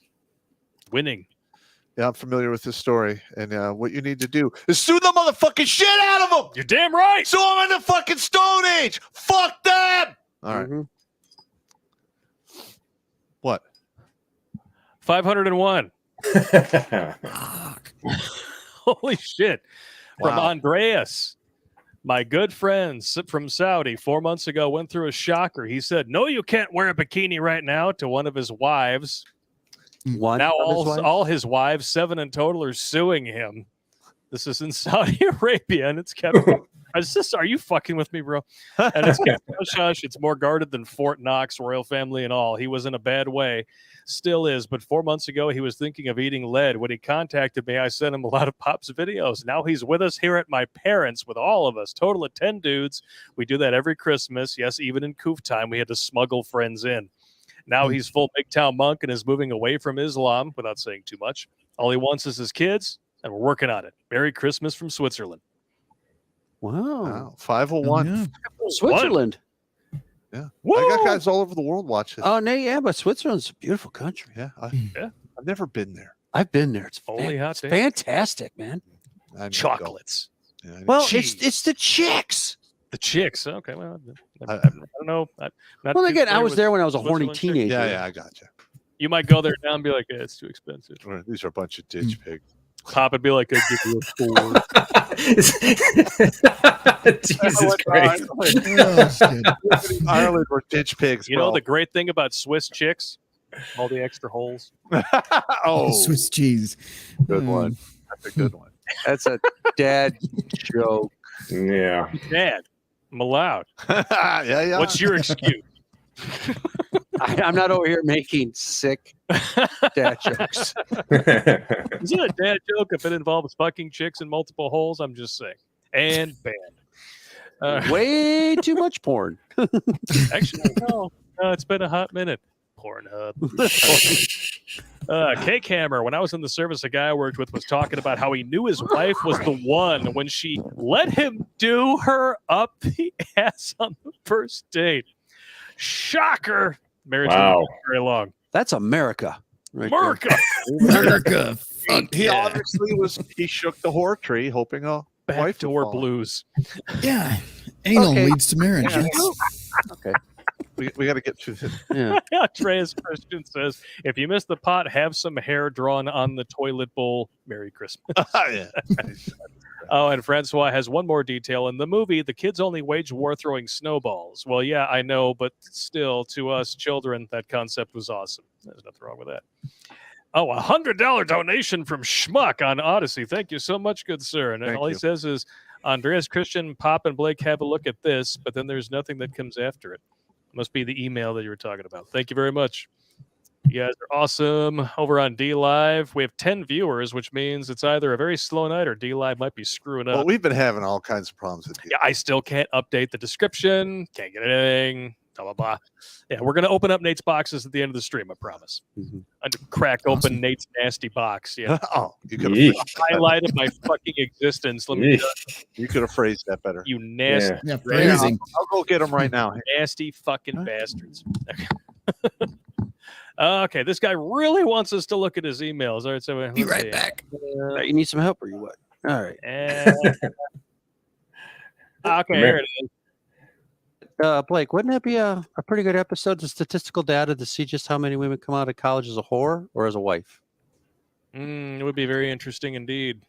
Winning. Yeah, I'm familiar with this story. And what you need to do is sue the motherfucking shit out of them. You're damn right. Sue them in the fucking Stone Age. Fuck them. All right. Mhm. What? 501. Holy shit. From Wow. Andreas. My good friend from Saudi 4 months ago went through a shocker. He said, "No, you can't wear a bikini right now," to one of his wives. One Now of his wives? all his wives, 7 in total, are suing him. This is in Saudi Arabia, and it's kept. Are you fucking with me, bro? And it's kept hush hush. It's more guarded than Fort Knox, royal family and all. He was in a bad way, still is. But 4 months ago, he was thinking of eating lead. When he contacted me, I sent him a lot of Pop's videos. Now he's with us here at my parents with all of us. Total of 10 dudes. We do that every Christmas. Yes, even in Koof time, we had to smuggle friends in. Now he's full big town monk and is moving away from Islam without saying too much. All he wants is his kids, and we're working on it. Merry Christmas from Switzerland. Wow. Wow. 501. Yeah. Switzerland. Yeah. Woo! I got guys all over the world watching. Oh, no, yeah, but Switzerland's a beautiful country. Yeah. Yeah. I've never been there. I've been there. It's Only hot it's day. fantastic, man. I need to go. Chocolates. Yeah, I need Well, to- it's the chicks. The chicks. Okay, well, I I- don't know. I'm not Well, too again, I familiar was with there when I was a horny Switzerland chicks. teenager. yeah, I got you. You might go there now and be like, yeah, it's too expensive. These are a bunch of ditch pigs. Pop would be like, I give you a 4. Jesus Christ. Oh, shit. Ireland were ditch pigs. You know the great thing about Swiss chicks? All the extra holes. oh, Swiss cheese. good one. That's a good one. That's a dad joke. Yeah. Dad, I'm allowed. yeah. What's your excuse? I'm not over here making sick dad jokes. Is it a dad joke if it involves fucking chicks in multiple holes? I'm just saying. And banned. Way too much porn. Actually, no. It's been a hot minute. Pornhub. Cake Hammer. When I was in the service, a guy I worked with was talking about how he knew his wife was the one when she let him do her up the ass on the first date. Shocker. Marriage Wow. didn't last very long. That's America. Right there. America. America. Fuck He yeah. obviously he shook the whore tree, hoping a wife would Backdoor fall. blues. Yeah. Anal Okay. leads to marriage. Yeah. That's- We got to get through this. Yeah. Andreas Christian says, if you miss the pot, have some hair drawn on the toilet bowl. Merry Christmas. yeah. Oh, and Francois has one more detail. In the movie, the kids only wage war throwing snowballs. Well, yeah, I know, but still, to us children, that concept was awesome. There's nothing wrong with that. Oh, $100 donation from Schmuck on Odyssey. Thank you so much, good sir. And Thank all he you. says is, Andreas Christian, Pop, and Blake, have a look at this, but then there's nothing that comes after it. Must be the email that you were talking about. Thank you very much. You guys are awesome. Over on D Live, we have 10 viewers, which means it's either a very slow night or D Live might be screwing up. Well, we've been having all kinds of problems with you. Yeah, I still can't update the description. Can't get anything. blah, blah, blah. Yeah, we're going to open up Nate's boxes at the end of the stream, I promise. I'm to crack open Nate's nasty box. Yeah. Oh, you could Yeesh. have Highlight of my fucking existence. Let me tell you could have phrased that better. you, nasty, Yeah, Yeah, phrasing. I'll go get them right now. nasty fucking bastards. Okay, this guy really wants us to look at his emails. All right, so Be let's right see. back. You need some help or you what? All right. Okay, here it is. Blake, wouldn't that be a pretty good episode of statistical data to see just how many women come out of college as a whore or as a wife? It would be very interesting indeed.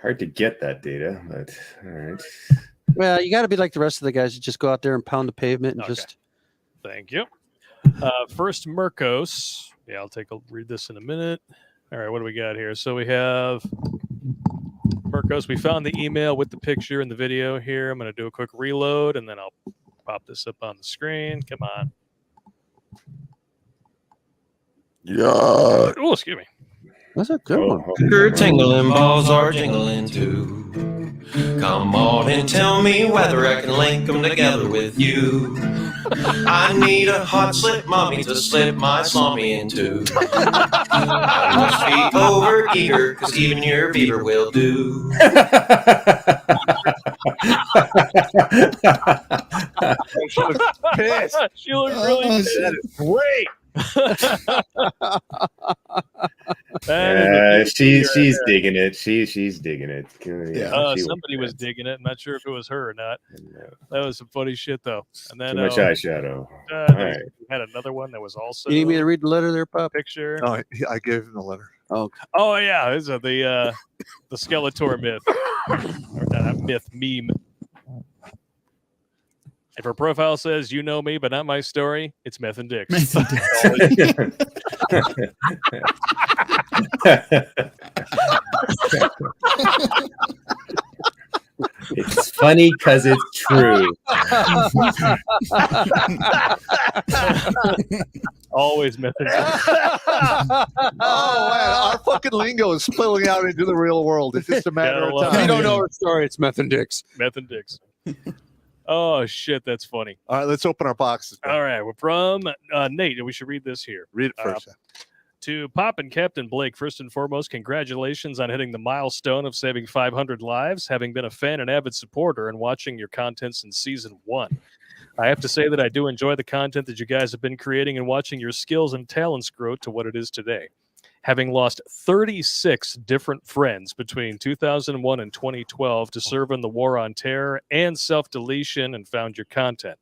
Hard to get that data, but all right. Well, you got to be like the rest of the guys who just go out there and pound the pavement and Okay. just. Thank you. First, Mercos. Yeah, I'll read this in a minute. All right, what do we got here? So we have Mercos. We found the email with the picture and the video here. I'm going to do a quick reload, and then I'll pop this up on the screen. Come on. Yeah. Oh, excuse me. That's a good one. Your tingling balls are jingling too. Come on and tell me whether I can link them together with you. I need a hot slip mommy to slip my slummy into. I must be over eager, cause even your beaver will do. She looks pissed. She looks really Oh, pissed. That is great. That is a she's figure. digging it. She's digging it. Yeah. She Somebody was went digging it. I'm not sure if it was her or not. for it. That was some funny shit, though. And then Too much eyeshadow. there All was- right. we had another one that was also You need me to read the letter there, Pop? picture. No, I gave him the letter. Oh yeah, this is the Skeletor myth, or not myth, meme. If her profile says "You know me, but not my story," it's Meth and Dicks. It's funny because it's true. Always Meth and Dicks. Oh man, our fucking lingo is spilling out into the real world. It's just a matter Gotta of love time. it. You don't know her story. It's Meth and Dicks. Meth and Dicks. Oh shit, that's funny. All right, let's open our boxes. All right, we're from Nate, and we should read this here. Read it first. To Pop and Captain Blake, first and foremost, congratulations on hitting the milestone of saving 500 lives, having been a fan and avid supporter and watching your content since season 1. I have to say that I do enjoy the content that you guys have been creating and watching your skills and talents grow to what it is today. Having lost 36 different friends between 2001 and 2012 to serve in the War on Terror and self-deletion and found your content.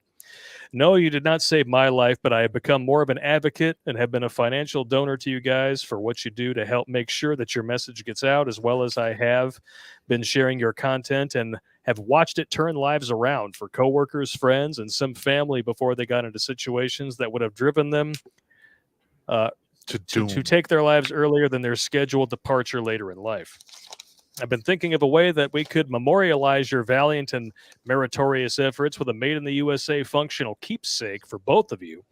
No, you did not save my life, but I have become more of an advocate and have been a financial donor to you guys for what you do to help make sure that your message gets out, as well as I have been sharing your content and have watched it turn lives around for coworkers, friends, and some family before they got into situations that would have driven them to take their lives earlier than their scheduled departure later in life. I've been thinking of a way that we could memorialize your valiant and meritorious efforts with a Made in the USA functional keepsake for both of you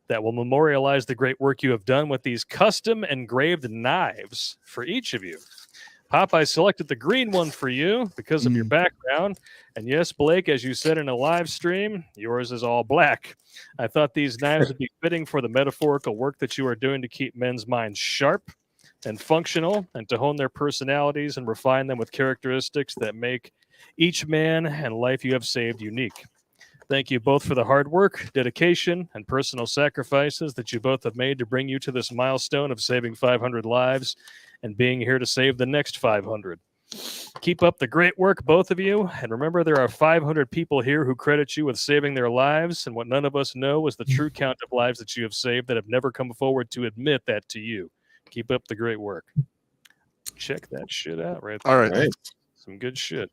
that will memorialize the great work you have done with these custom engraved knives for each of you. Pop, I selected the green one for you because of your background. And yes, Blake, as you said in a live stream, yours is all black. I thought these knives would be fitting for the metaphorical work that you are doing to keep men's minds sharp and functional, and to hone their personalities and refine them with characteristics that make each man and life you have saved unique. Thank you both for the hard work, dedication, and personal sacrifices that you both have made to bring you to this milestone of saving 500 lives and being here to save the next 500. Keep up the great work, both of you, and remember there are 500 people here who credit you with saving their lives, and what none of us know is the true count of lives that you have saved that have never come forward to admit that to you. Keep up the great work. Check that shit out right there. All right. Some good shit.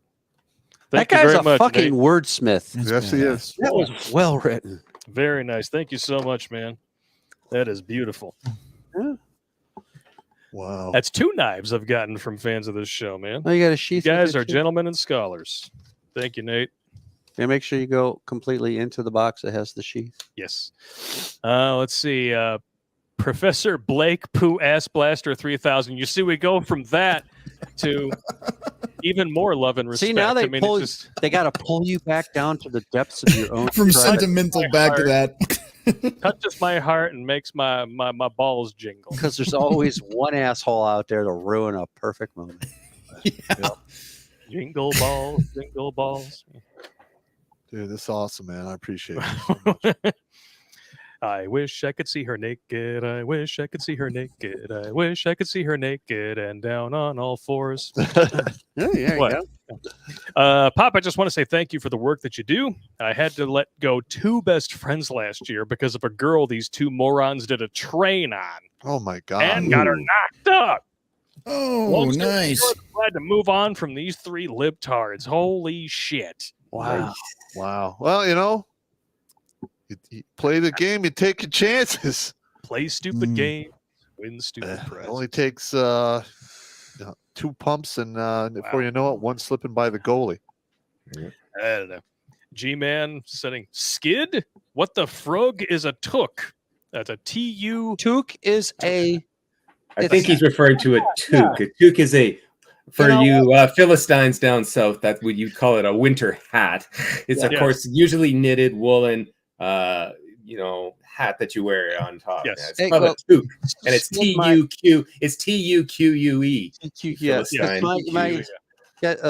That Thank you guy's very a much, fucking Nate. wordsmith. Yes, he is. That was well written. Very nice. Thank you so much, man. That is beautiful. Wow. That's 2 knives I've gotten from fans of this show, man. Oh, you got a You sheath. guys are gentlemen and scholars. Thank you, Nate. Yeah, make sure you go completely into the box that has the sheath. Yes. Let's see. Professor Blake Pooh Ass Blaster 3000. You see, we go from that to even more love and respect. See, now it's they just got to pull you back down to the depths of your own. From tribe. sentimental back to that. touches my heart and makes my balls jingle. Because there's always one asshole out there to ruin a perfect moment. Yeah. Jingle balls, jingle balls. Dude, this is awesome, man. I appreciate it. I wish I could see her naked. I wish I could see her naked. I wish I could see her naked and down on all fours. Yeah, What? Pop, I just want to say thank you for the work that you do. I had to let go 2 best friends last year because of a girl these 2 morons did a train on Oh my God. and got her knocked up. Oh, Long story nice. short, I'm glad to move on from these 3 libtards. Holy shit. Wow. Wow. Well, you play the game, you take your chances. Play stupid Mm. games, win stupid It prizes. only takes 2 pumps, and before you know it, one slipping by the goalie. I don't know. G-Man setting skid? What the frog is a took? That's a T-U. Toque is a. I think he's referring to a toque. A toque is for Philistines down south, that's what you'd call it, a winter hat. It's of Yes. course usually knitted woolen, hat that you wear on top. Yes. Yeah, it's Hey, called well, a toque, and it's skid my- T-U-Q. It's T-U-Q-U-E. Yeah, Philistine.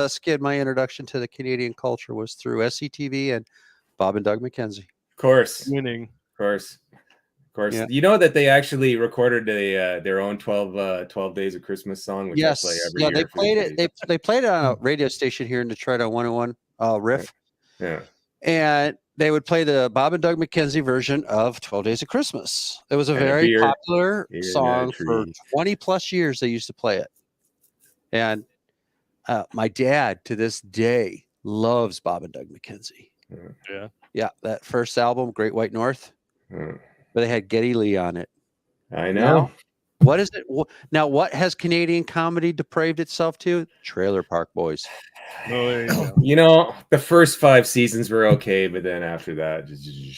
Skid. My introduction to the Canadian culture was through SCTV and Bob and Doug McKenzie. Of course, Winning. of course. Yeah. You know that they actually recorded their own 12 Days of Christmas song, which Yes, I play every yeah, year. they for played the it. They played it on a radio station here in Detroit on 101 Riff, Yeah. and they would play the Bob and Doug McKenzie version of 12 Days of Christmas. It was a And a very beer popular in a song for tree. 20 plus years. They used to play it, and my dad to this day loves Bob and Doug McKenzie. Yeah, that first album, Great White North, Mm. where they had Geddy Lee on it. I know. What is it now? What has Canadian comedy depraved itself to? Trailer Park Boys. You know, the first 5 seasons were okay, but then after that,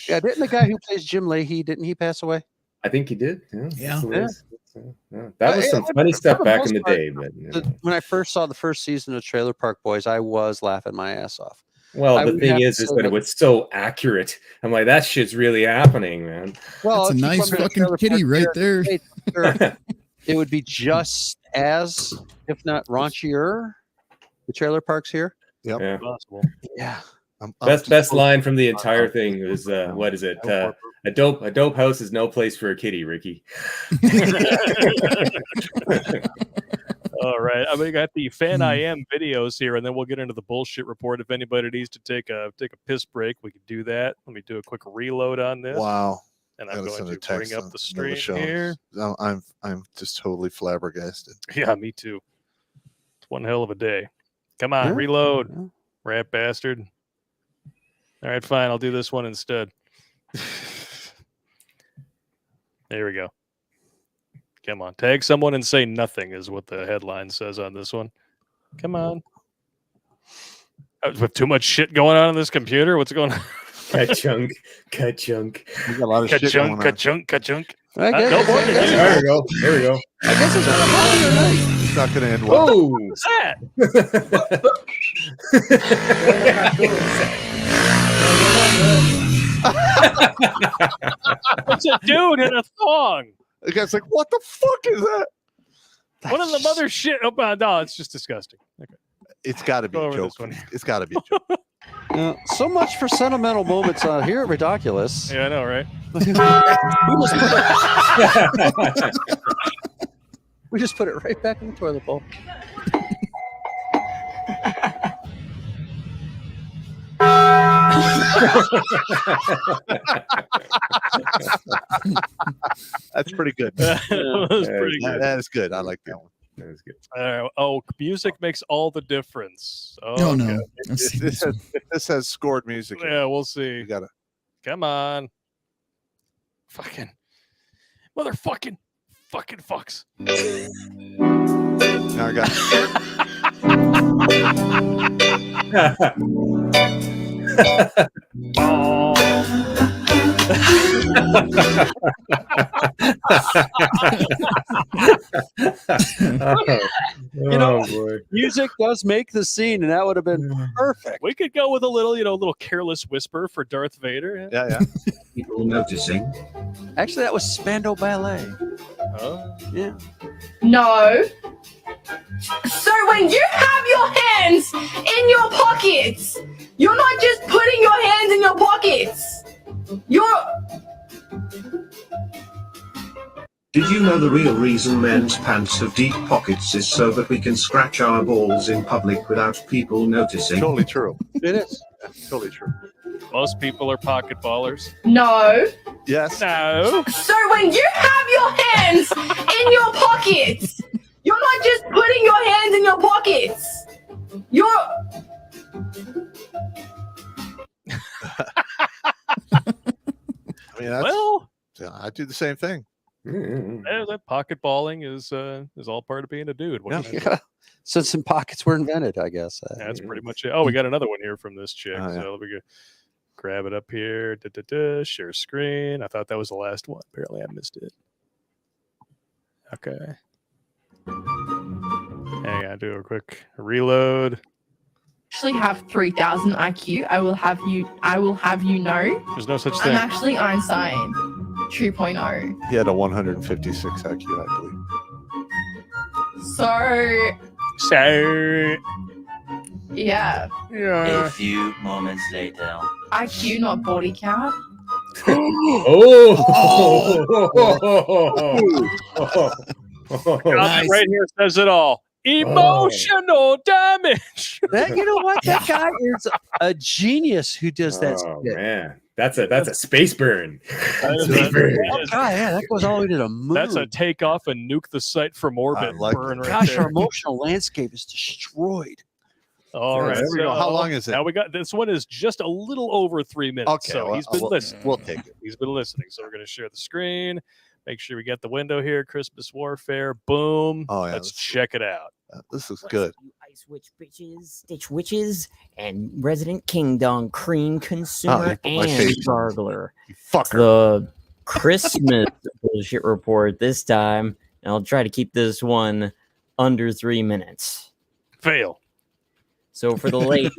Yeah, didn't the guy who plays Jim Leahy, didn't he pass away? I think he did. Yeah, Yeah. that's the way yeah. That was some funny stuff for the back most in the part, day, but When I first saw the first season of Trailer Park Boys, I was laughing my ass off. well, I the would thing have to is say that that- it was so accurate. I'm like, that shit's really happening, man. Well, That's a if you nice come to fucking Trailer kitty Park right here, there. it would be just as, if not raunchier, the trailer parks here. Yeah. Possible. Yeah. I'm Best just- line from the entire thing was what is it? A dope house is no place for a kitty, Ricky. All right. I mean, I got the fan I am videos here, and then we'll get into the bullshit report. If anybody needs to take a piss break, we can do that. Let me do a quick reload on this. Wow. And Gotta I'm going send a to text bring on up the another stream show. here. No, I'm just totally flabbergasted. Yeah, me too. It's one hell of a day. Come on, Yeah. reload, Yeah. rat bastard. All right, fine. I'll do this one instead. There we go. Come on. Tag someone and say nothing is what the headline says on this one. Come on. With too much shit going on this computer, what's going on? Ka-chunk. We got a lot of shit going Ka-chunk, on. ka-chunk. I guess, no more than you. There we go. There we go. I guess it's not a popular night. It's not going to end well. Oh! What's that? It's a dude in a thong. The guy's like, what the fuck is that? One of the mother shit. Oh, no, it's just disgusting. Okay. It's got to be Go a over joke. this one. It's got to be a joke. So much for sentimental moments here at Ridiculous. Yeah, I know, right? We just put it right back in the toilet bowl. That's pretty good. That was pretty That- good. that is good. I like that one. That was good. Music makes all the difference. Oh, No, okay. no. I've If seen this, this one. has, if this has scored music, Yeah, we'll you see. got to. Come on. Fucking. Motherfucking. Fucking fucks. Now I got. Oh. know, boy. Music does make the scene, and that would have been perfect. We could go with a little, little careless whisper for Darth Vader. Yeah. People noticing. Actually, that was Spandau Ballet. Oh. Yeah. No. So when you have your hands in your pockets, you're not just putting your hands in your pockets. Did you know the real reason men's pants have deep pockets is so that we can scratch our balls in public without people noticing? Totally true. It is. Totally true. Most people are pocket ballers. No. Yes. No. So when you have your hands in your pockets, you're not just putting your hands in your pockets. I mean, that's, Well, I do the same thing. that pocket balling is all part of being a dude. What can I say? Yeah. Since some pockets were invented, I guess. That's pretty much it. Oh, we got another one here from this chick. Oh, yeah. So let me go grab it up here. Share screen. I thought that was the last one. Apparently, I missed it. Okay. Hang on, do a quick reload. Actually have 3,000 IQ. I will have you know. There's no such I'm thing. actually Einstein 2.0. He had a 156 IQ, I believe. So So, yeah, yeah. A few moments later. IQ not body count. God, right here says it all. Emotional damage. That, you know what? That guy is a genius who does that. Oh shit. man, that's a space burn. Oh, God, yeah, that goes all the way to the moon. That's a take off and nuke the site from orbit. like burn right Gosh, there. our emotional landscape is destroyed. All right. There we go. How long is it? Now we got this one is just a little over 3 minutes. Okay, So well, he's been listening. We'll take it. He's been listening. So we're going to share the screen. Make sure we get the window here. Christmas Warfare. Boom. Oh, yeah, Let's check it out. This is good. You ice witch bitches, stitch witches, and resident king dong cream consumer you put my and face on. gargler. You fucker. The Christmas bullshit report this time. And I'll try to keep this one under 3 minutes. Fail. So for the ladies,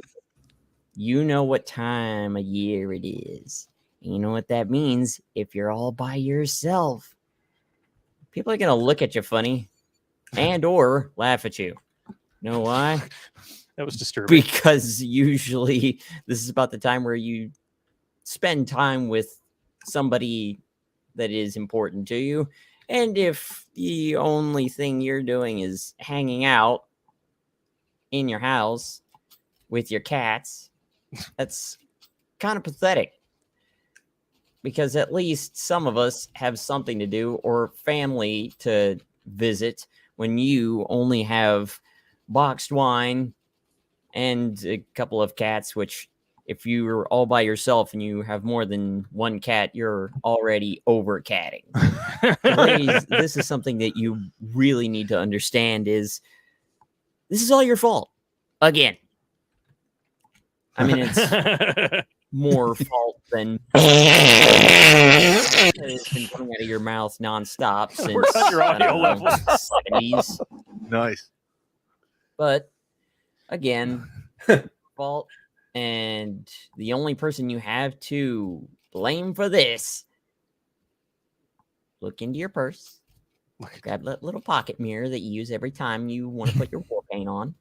you know what time of year it is. You know what that means if you're all by yourself. People are going to look at you funny and or laugh at you. Know why? That was disturbing. Because usually this is about the time where you spend time with somebody that is important to you. And if the only thing you're doing is hanging out in your house with your cats, that's kind of pathetic. Because at least some of us have something to do or family to visit when you only have boxed wine and a couple of cats, which if you're all by yourself and you have more than one cat, you're already over catting. Ladies, this is something that you really need to understand is this is all your fault. Again. I mean, it's more fault than it's been coming out of your mouth nonstop since We're on your audio level. 70s. Nice. But again, fault, and the only person you have to blame for this, look into your purse, grab that little pocket mirror that you use every time you want to put your war paint on,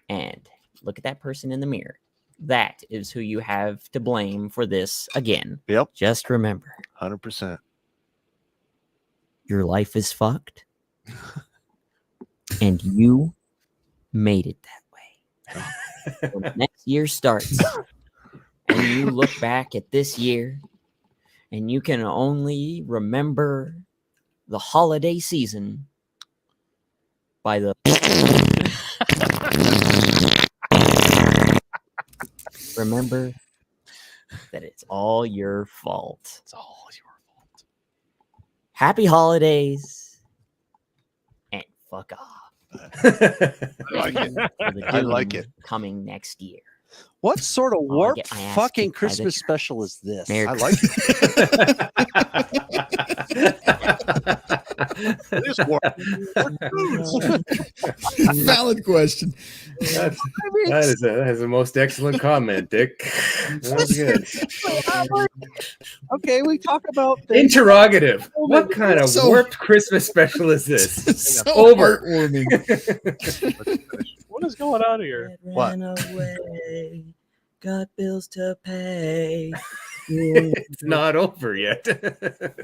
and look at that person in the mirror. That is who you have to blame for this again. Yep. Just remember, 100%. your life is fucked, and you made it that way. When next year starts, and you look back at this year, and you can only remember the holiday season by the remember that it's all your fault. It's all your fault. Happy holidays and fuck off. I like it. For the I like doom it. coming next year. What sort of Oh, I warped get my ass fucking kicked by the Christmas special is this? Merry I like it. This war- Valid question. That is the most excellent comment, Dick. That's good. Okay, we talk about Interrogative. What kind of So- warped Christmas special is this? So Over. heartwarming. What is going on here? What? Ran away, got bills to pay. It's not over yet.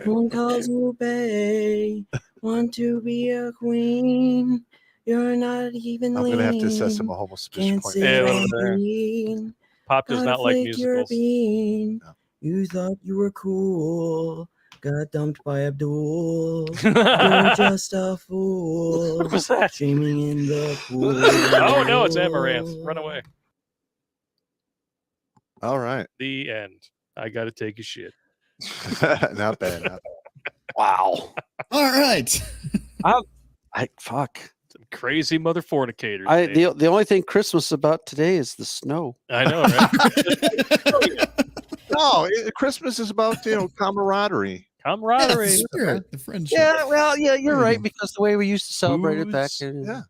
One calls you bae, want to be a queen. You're not even I'm going to have to assess lean. him a homo suspicion Can't point. sit Yeah, on there. green. Pop does Gotta not like flake your musicals. bean. No. You thought you were cool. Got dumped by Abdul. You're just a fool. What was that? Dreaming in the pool. Oh no, it's Amaranth. Run away. All right. The end. I gotta take a shit. Not bad. Not bad. Wow. All right. Fuck. Some crazy mother fornicators. I Dave. the only thing Christmas about today is the snow. I know, right? No, Christmas is about camaraderie. Camaraderie. The spirit, the friendship. Yeah, well, yeah, you're There you right go. because the way we used to celebrate it back Booze. in Yeah.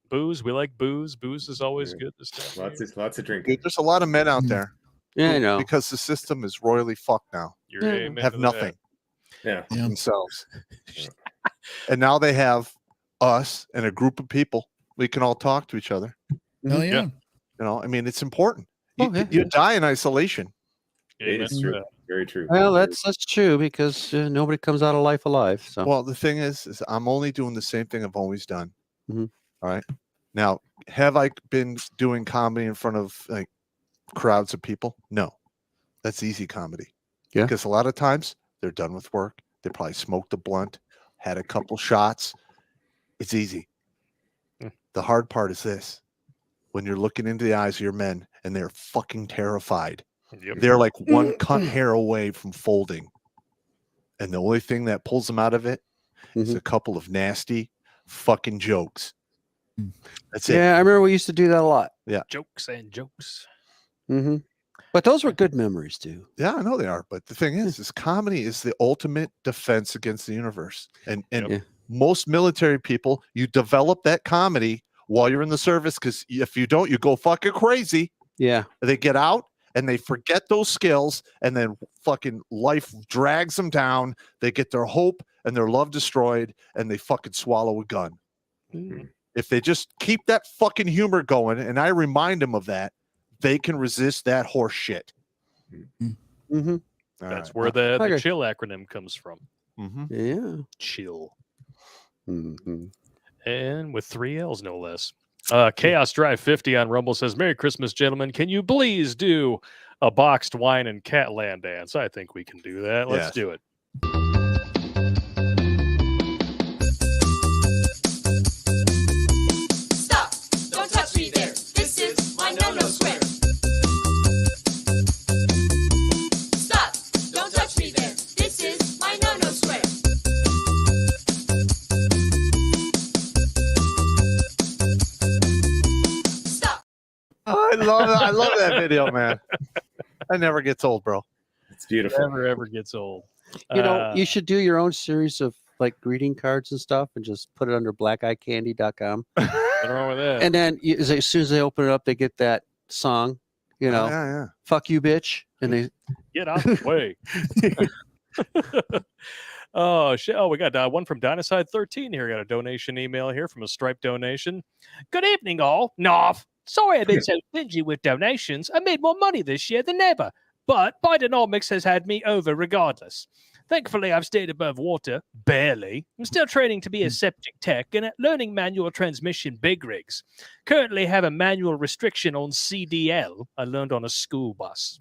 Booze. We like booze. Booze is always good this time. Lots of drinking. There's a lot of men out there. Yeah, I who, know. Because the system is royally fucked now. You're Yeah. amen Have to that. nothing Yeah. Yeah. themselves. And now they have us and a group of people. We can all talk to each other. Hell yeah. I mean, it's important. You, Oh, yeah. you die in isolation. It Amen is to true. that. Very true. Well, that's true because nobody comes out of life alive. So Well, the thing is I'm only doing the same thing I've always done. Mhm. All right. Now, have I been doing comedy in front of like crowds of people? No. That's easy comedy. Yeah. Because a lot of times they're done with work. They probably smoked a blunt, had a couple shots. It's easy. Hmm. The hard part is this. When you're looking into the eyes of your men and they're fucking terrified. Yep. They're like one cunt hair away from folding. And the only thing that pulls them out of it is a couple of nasty fucking jokes. That's it. yeah, I remember we used to do that a lot. Jokes and jokes. Mm-hmm. But those were good memories too. Yeah, I know they are. But the thing is comedy is the ultimate defense against the universe. And Yeah. most military people, you develop that comedy while you're in the service because if you don't, you go fucking crazy. Yeah. They get out and they forget those skills, and then fucking life drags them down. They get their hope and their love destroyed, and they fucking swallow a gun. Mm. If they just keep that fucking humor going, and I remind them of that, they can resist that horse shit. Mm-hmm. That's where the Okay. chill acronym comes from. Yeah. Chill. Mm-hmm. And with 3 L's, no less. Chaos Drive 50 on Rumble says, Merry Christmas, gentlemen. Can you please do a boxed wine and Catland dance? I think we can do that. Let's Yes. do it. Stop! Don't touch me there. This is my no-no square. Stop! Don't touch me there. This is my no-no square. Stop! I love that video, man. That never gets old, bro. It's beautiful. Never ever gets old. You know, you should do your own series of like greeting cards and stuff and just put it under blackeyecandy.com. Nothing wrong with that. And then as soon as they open it up, they get that song, you know, Yeah. fuck you, bitch. And they, Get out of the way. Oh, shit. Oh, we got one from Dynaside 13 here. Got a donation email here from a Stripe donation. Good evening, all. Noff. Sorry I've been so stingy with donations. I made more money this year than ever. But Bidenomics has had me over regardless. Thankfully, I've stayed above water. Barely. I'm still training to be a septic tech and learning manual transmission big rigs. Currently have a manual restriction on CDL I learned on a school bus.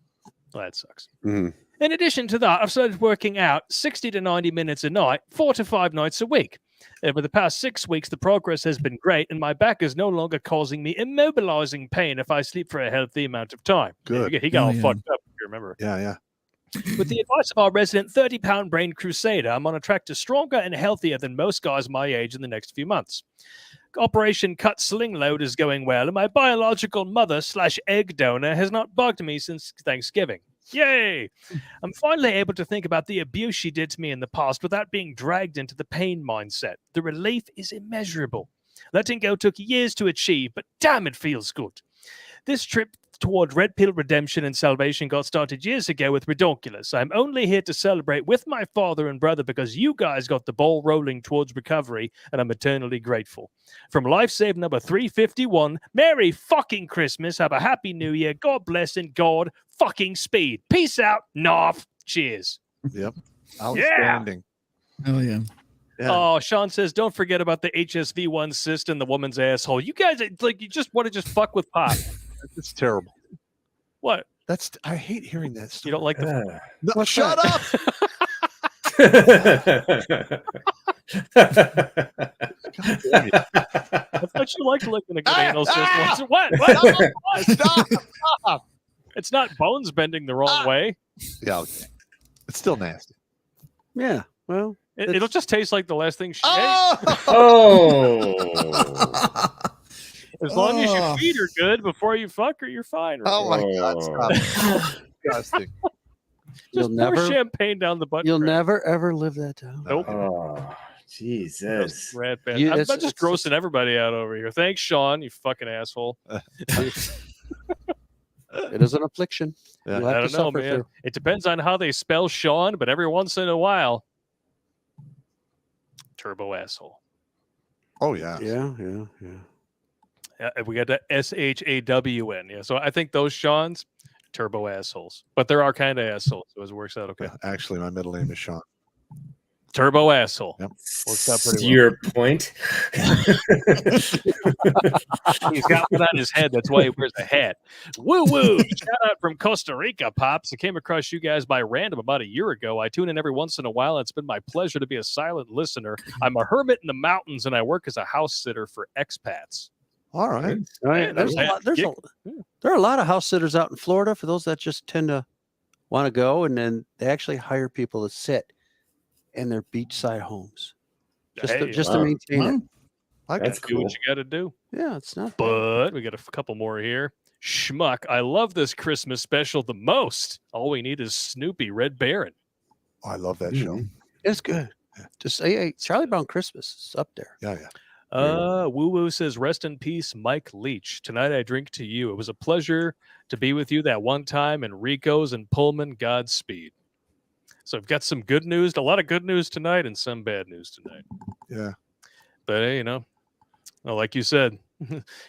Well, that sucks. In addition to that, I've started working out 60 to 90 minutes a night, 4 to 5 nights a week. Over the past 6 weeks, the progress has been great, and my back is no longer causing me immobilizing pain if I sleep for a healthy amount of time. Good. He got Oh, all yeah. fucked up, if you remember. Yeah. With the advice of our resident 30-pound brain crusader, I'm on a track to stronger and healthier than most guys my age in the next few months. Operation Cut Sling Load is going well, and my biological mother/egg donor has not bugged me since Thanksgiving. Yay! I'm finally able to think about the abuse she did to me in the past without being dragged into the pain mindset. The relief is immeasurable. Letting go took years to achieve, but damn, it feels good. This trip toward Red Pill redemption and salvation got started years ago with Redonkulous. I'm only here to celebrate with my father and brother because you guys got the ball rolling towards recovery, and I'm eternally grateful. From Lifesave number 351, Merry fucking Christmas, have a happy New Year, God bless, and God fucking speed. Peace out, Narf. Cheers. Yep. Outstanding. Oh yeah. Yeah. Oh, Sean says, don't forget about the HSV1 cyst in the woman's asshole. You guys, like, you just want to just fuck with Pop. It's terrible. What? I hate hearing that stuff. You don't like the... No, shut up. God damn it. I thought you liked licking a good anal cyst once. What? Stop. It's not bones bending the wrong way. Yeah, okay. It's still nasty. Yeah. Well, It'll just taste like the last thing she ate. Oh. As long as you feed her good before you fuck her, you're fine. Right? Oh my God! Stop. Disgusting. You'll Just pour never- champagne down the butt. you'll crack. never ever live that down. Nope. Oh, Jesus. Rat bad. You- I'm it's- just it's- grossing everybody out over here. Thanks, Sean. You fucking asshole. It is an affliction. Yeah. You'll I have to don't know, suffer man. through. It depends on how they spell Sean, but every once in a while, turbo asshole. Oh yeah. Yeah. We got the SHAWN. Yeah, so I think those Sean's turbo assholes, but there are kind of assholes, so it works out okay. Yeah, actually, my middle name is Sean. Turbo asshole. Yep. Works out pretty To well. your point. He's got one on his head. That's why he wears a hat. Woo woo! Shout out from Costa Rica, Pops. I came across you guys by random about a year ago. I tune in every once in a while. It's been my pleasure to be a silent listener. I'm a hermit in the mountains, and I work as a house sitter for expats. All right. Man, There are a lot of house sitters out in Florida for those that just tend to want to go, and then they actually hire people to sit in their beachside homes just to wow. maintain it. That's do cool. what you got to do. Yeah, it's not. But we got a couple more here. Schmuck, I love this Christmas special the most. All we need is Snoopy Red Baron. Oh, I love that show. It's good. Just hey, Charlie Brown Christmas is up there. Yeah. Woo Woo says, rest in peace, Mike Leach. Tonight I drink to you. It was a pleasure to be with you that one time, and Rico's and Pullman, Godspeed. So I've got some good news, a lot of good news tonight and some bad news tonight. Yeah. But hey, well, like you said,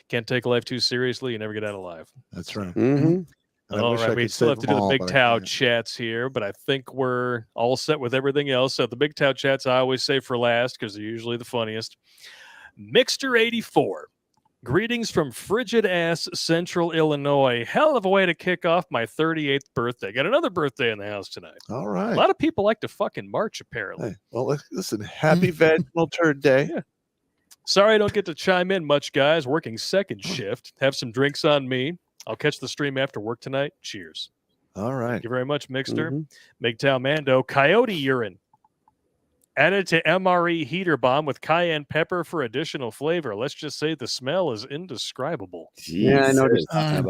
can't take life too seriously. You never get out alive. That's right. Mm-hmm. All right, we still have to do the Big Tau chats here, but I think we're all set with everything else. So the Big Tau chats I always say for last because they're usually the funniest. Mixter84. Greetings from frigid ass Central Illinois. Hell of a way to kick off my 38th birthday. Got another birthday in the house tonight. All right. A lot of people like to fucking march, apparently. Hey, well, listen, happy Vaginal Turd Day. Yeah. Sorry I don't get to chime in much, guys. Working second shift. Have some drinks on me. I'll catch the stream after work tonight. Cheers. All right. Thank you very much, Mixter. MGTOW Mando. Coyote urine. Added to MRE heater bomb with cayenne pepper for additional flavor. Let's just say the smell is indescribable. Yeah, I noticed. I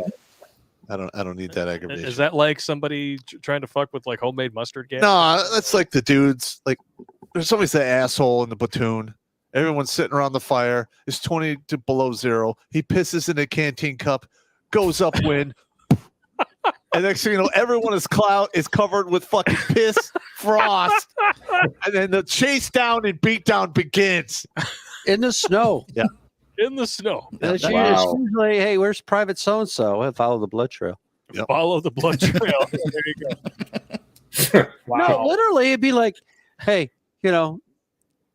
don't need that aggravation. Is that like somebody trying to fuck with like homemade mustard gas? No, that's like the dudes. Like, there's always that asshole in the platoon. Everyone's sitting around the fire. It's 20 to below zero. He pisses in a canteen cup, goes upwind. And next thing you know, everyone is covered with fucking piss, frost, and then the chase down and beat down begins in the snow. Yeah, in the snow. It's usually, hey, where's Private So and So? Follow the blood trail. Yep. Follow the blood trail. There you go. Wow. No, literally, it'd be like, hey, it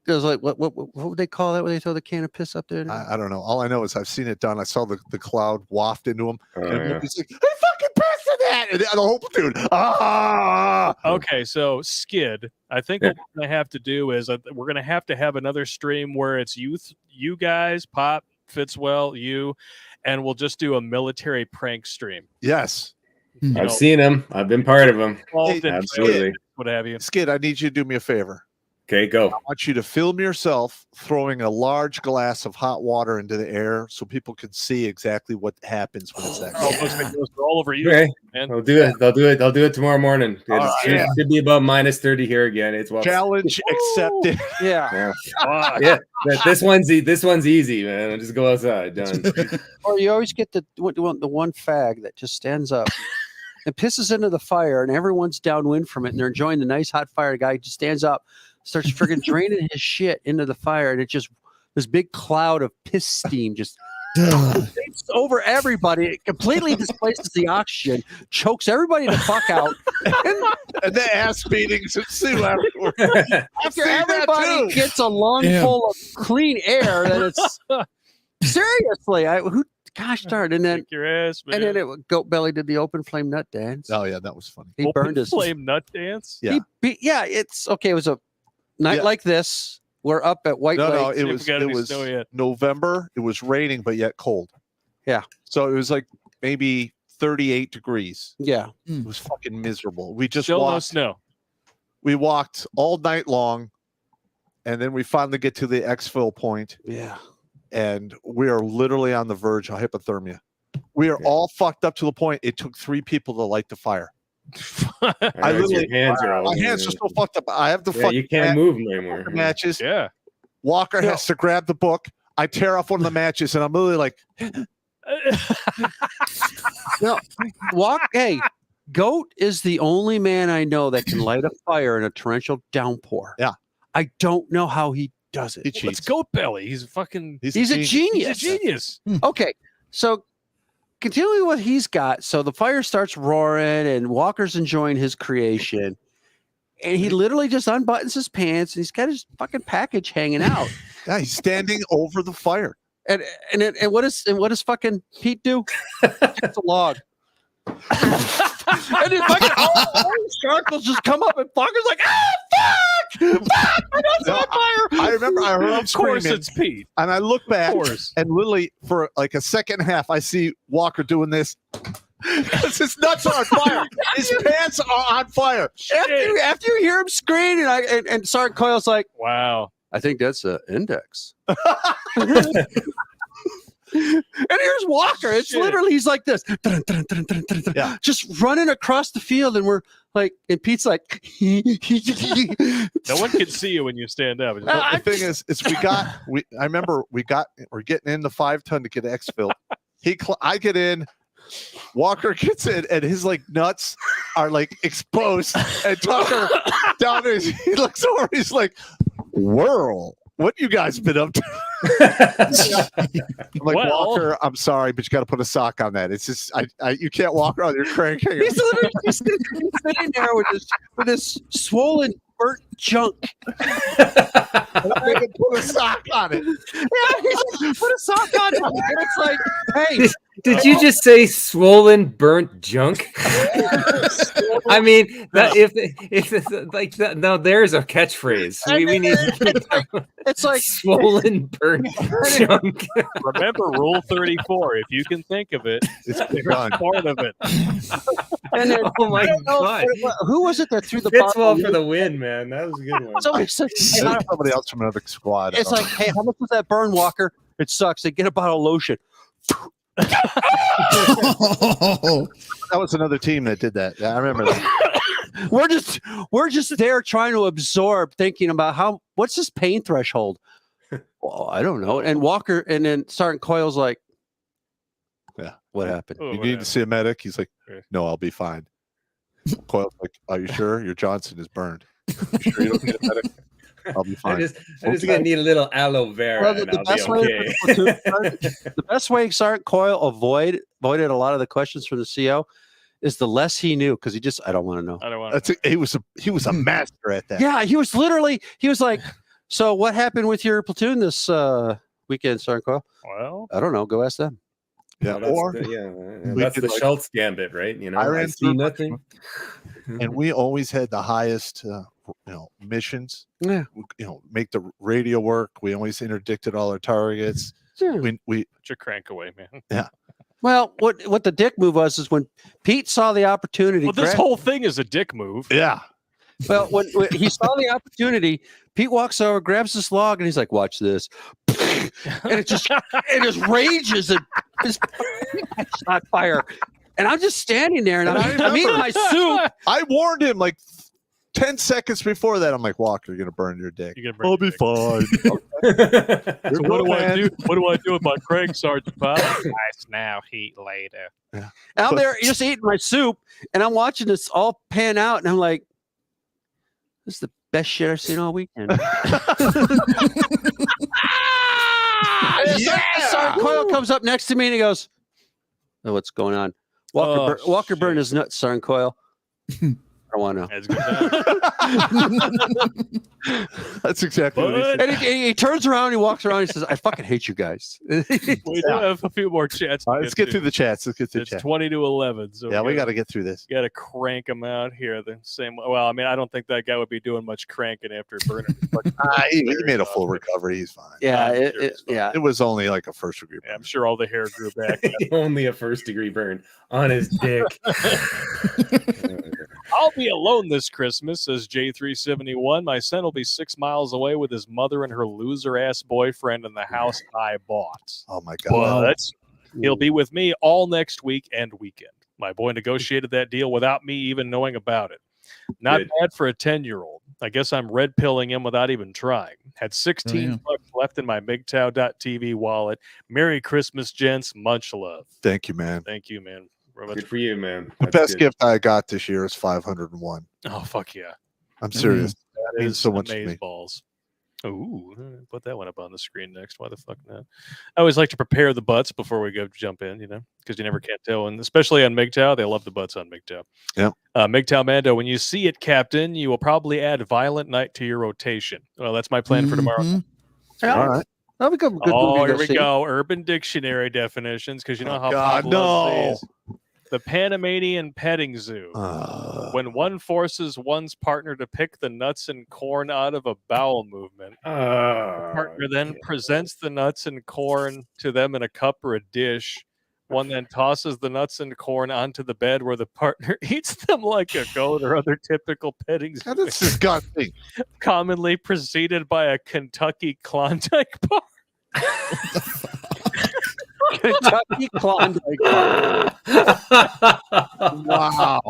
was like, what would they call that when they throw the can of piss up there? I don't know. All I know is I've seen it done. I saw the cloud waft into him. And he's like, hey, fucking piss in that! And the whole platoon. Okay, so Skid, I think what we're going to have to do is we're going to have another stream where it's you guys, Pop, Fitzwell, you, and we'll just do a military prank stream. Yes. I've seen them. I've been part of them. Hey, Absolutely. What have you? Skid, I need you to do me a favor. Okay, go. I want you to film yourself throwing a large glass of hot water into the air so people can see exactly what happens when it's that Oh, cold. those videos are all over you, Okay, man. I'll do it. I'll do it. I'll do it tomorrow morning. All It right. should be about -30 here again. It's well. Challenge accepted. Yeah. Yeah, this one's easy, man. I'll just go outside. Done. Or you always get the one fag that just stands up and pisses into the fire, and everyone's downwind from it, and they're enjoying the nice hot fire. The guy just stands up, starts friggin' draining his shit into the fire, and it just this big cloud of piss steam just takes over everybody. It completely displaces the oxygen, chokes everybody the fuck out, and the ass beatings ensue afterwards. after everybody gets a lungful of clean air. That it's seriously, gosh darn, and then Kick your ass, man. and then Goat Belly did the open flame nut dance. Oh yeah, that was funny. He Open burned his flame nut dance. Yeah. It's okay. It was a night Yeah. like this. We're up at White No, Lake. no, See if we got any snow yet. November. It was raining, but yet cold. Yeah. So it was like maybe 38 degrees. Yeah. It was fucking miserable. We just Still no walked. snow. We walked all night long, and then we finally get to the exfil point, Yeah. and we are literally on the verge of hypothermia. We are all fucked up to the point it took 3 people to light the fire. I literally, your hands are all my hands are so fucked up. I have the Yeah, fucking you can't move them anymore. matches. Yeah. Walker has to grab the book. I tear off one of the matches, and I'm literally like, No, hey, Goat is the only man I know that can light a fire in a torrential downpour. Yeah. I don't know how he does it. he Let's cheats. Goat Belly. He's fucking. He's a He's a genius. genius. Okay, so continuing what he's got. So the fire starts roaring, and Walker's enjoying his creation. And he literally just unbuttons his pants, and he's got his fucking package hanging out. Yeah, he's standing over the fire. And what does fucking Pete do? It's a log. And then fucking sharkles just come up, and Walker's like, fuck! I got on fire! I remember I heard him Of course, screaming, it's Pete. and I look back, Of course. and literally for like a second and a half, I see Walker doing this. Because his nuts are on fire. His pants are on fire. After you hear him scream, and Sergeant Coyle's like, Wow. I think that's an index. And here's Walker. It's Shit. literally, he's like this, Yeah. just running across the field, and we're like, and Pete's like, No one can see you when you stand up. It's just- The thing is I remember we're getting in the 5-ton to get exfil. I get in, Walker gets in, and his like nuts are like exposed, and Tucker down there, he looks over, he's like, "Whirl, what you guys been up to?" I'm like, Well- Walker, I'm sorry, but you got to put a sock on that. It's just, you can't walk around. You're cranking. he's literally just sitting there with this swollen, burnt junk. I can put a sock on it. Yeah, he's like, put a sock on it. And it's like, hey, Did you just say swollen, burnt junk? I mean, that if it's like that, no, there's a catchphrase. We need it's like swollen, burnt junk. Remember Rule 34. If you can think of it, It's you're part of it. and then, Oh my I don't know, god! who was it that threw the Fitzwell bottle? for the win, man. That was a good one. So it's like, hey, how- Somebody else from another squad. it's like, hey, how much was that burn, Walker? It sucks. They get a bottle of lotion. That was another team that did that. Yeah, I remember that. We're just there trying to absorb, thinking about what's his pain threshold. Well, I don't know. And Walker, and then Sergeant Coyle's like, Yeah. what happened? Oh, You what need to happened? see a medic. He's like, Yeah. "No, I'll be fine." Coyle's like, "Are you sure? Your Johnson is burned. You sure you don't need a medic? I'll be I fine." just gonna need a little aloe vera, Well, and the I'll best be way okay. the best way Sergeant Coyle avoided a lot of the questions from the CO is the less he knew, because he just, I don't want to know. I don't want He was a master at that. Yeah, he was like, so what happened with your platoon this weekend, Sergeant Coyle? Well, I don't know. Go ask them. Yeah, Well, or we that's did, the like- Schultz gambit, right? You know, I I ran see through- nothing. and we always had the highest, missions. Yeah. Make the radio work. We always interdicted all our targets. We put your crank away, man. Well, what the dick move was is when Pete saw the opportunity. Well, this whole thing is a dick move. yeah. Well, when he saw the opportunity, Pete walks over, grabs this log, and he's like, "Watch this," and it just rages and it's on fire. And I'm just standing there, and I'm eating my soup. I warned him like 10 seconds before that. I'm like, Walker, you're gonna burn your dick. I'll be fine. So what do I do? What do I do with my Craig, Sergeant Pop? Nice now, heat later. Yeah. And I'm there just eating my soup, and I'm watching this all pan out, and I'm like, "This is the best shit I've seen all weekend." Sergeant Coyle comes up next to me, and he goes, "Oh, what's going on?" Walker burned his nuts, Sergeant Coyle. I don't want to know. That's good. That's exactly what he said. And he turns around, he walks around, he says, "I fucking hate you guys." We do have a few more chats. All right, let's get through the chats. Let's get through the It's chat. 20 to 11. So Yeah, we got to get through this. Got to crank them out here the same way. Well, I mean, I don't think that guy would be doing much cranking after burning. He made a full recovery. He's fine. Yeah, It was only like a first degree. Yeah, I'm sure all the hair grew back. Only a first-degree burn on his dick. I'll be alone this Christmas, says J371. My son will be 6 miles away with his mother and her loser-ass boyfriend in the house I bought. Oh, my God. But he'll be with me all next week and weekend. My boy negotiated that deal without me even knowing about it. Not bad for a 10-year-old. I guess I'm red pilling him without even trying. Had 16 bucks left in my MGTOW.TV wallet. Merry Christmas, gents. Much love. Thank you, man. Thank you, man. Good for you, man. The best gift I got this year is 501. Oh, fuck yeah. I'm serious. That It means is so much to amaze me. balls. Ooh, put that one up on the screen next. Why the fuck not? I always like to prepare the butts before we go jump in, because you never can't tell. And especially on MGTOW, they love the butts on MGTOW. Yeah. MGTOW Mando, when you see it, Captain, you will probably add Violent Night to your rotation. Well, that's my plan for tomorrow. Yeah. All right. That'll be a good Oh, movie here to we see. go. Urban Dictionary definitions, because you know how God, Bob loves these. The Panamanian petting zoo. When one forces one's partner to pick the nuts and corn out of a bowel movement, the partner then presents the nuts and corn to them in a cup or a dish. One then tosses the nuts and corn onto the bed where the partner eats them like a goat or other typical petting zoo. That's disgusting. Commonly preceded by a Kentucky Klondike bar. Kentucky Klondike. Wow.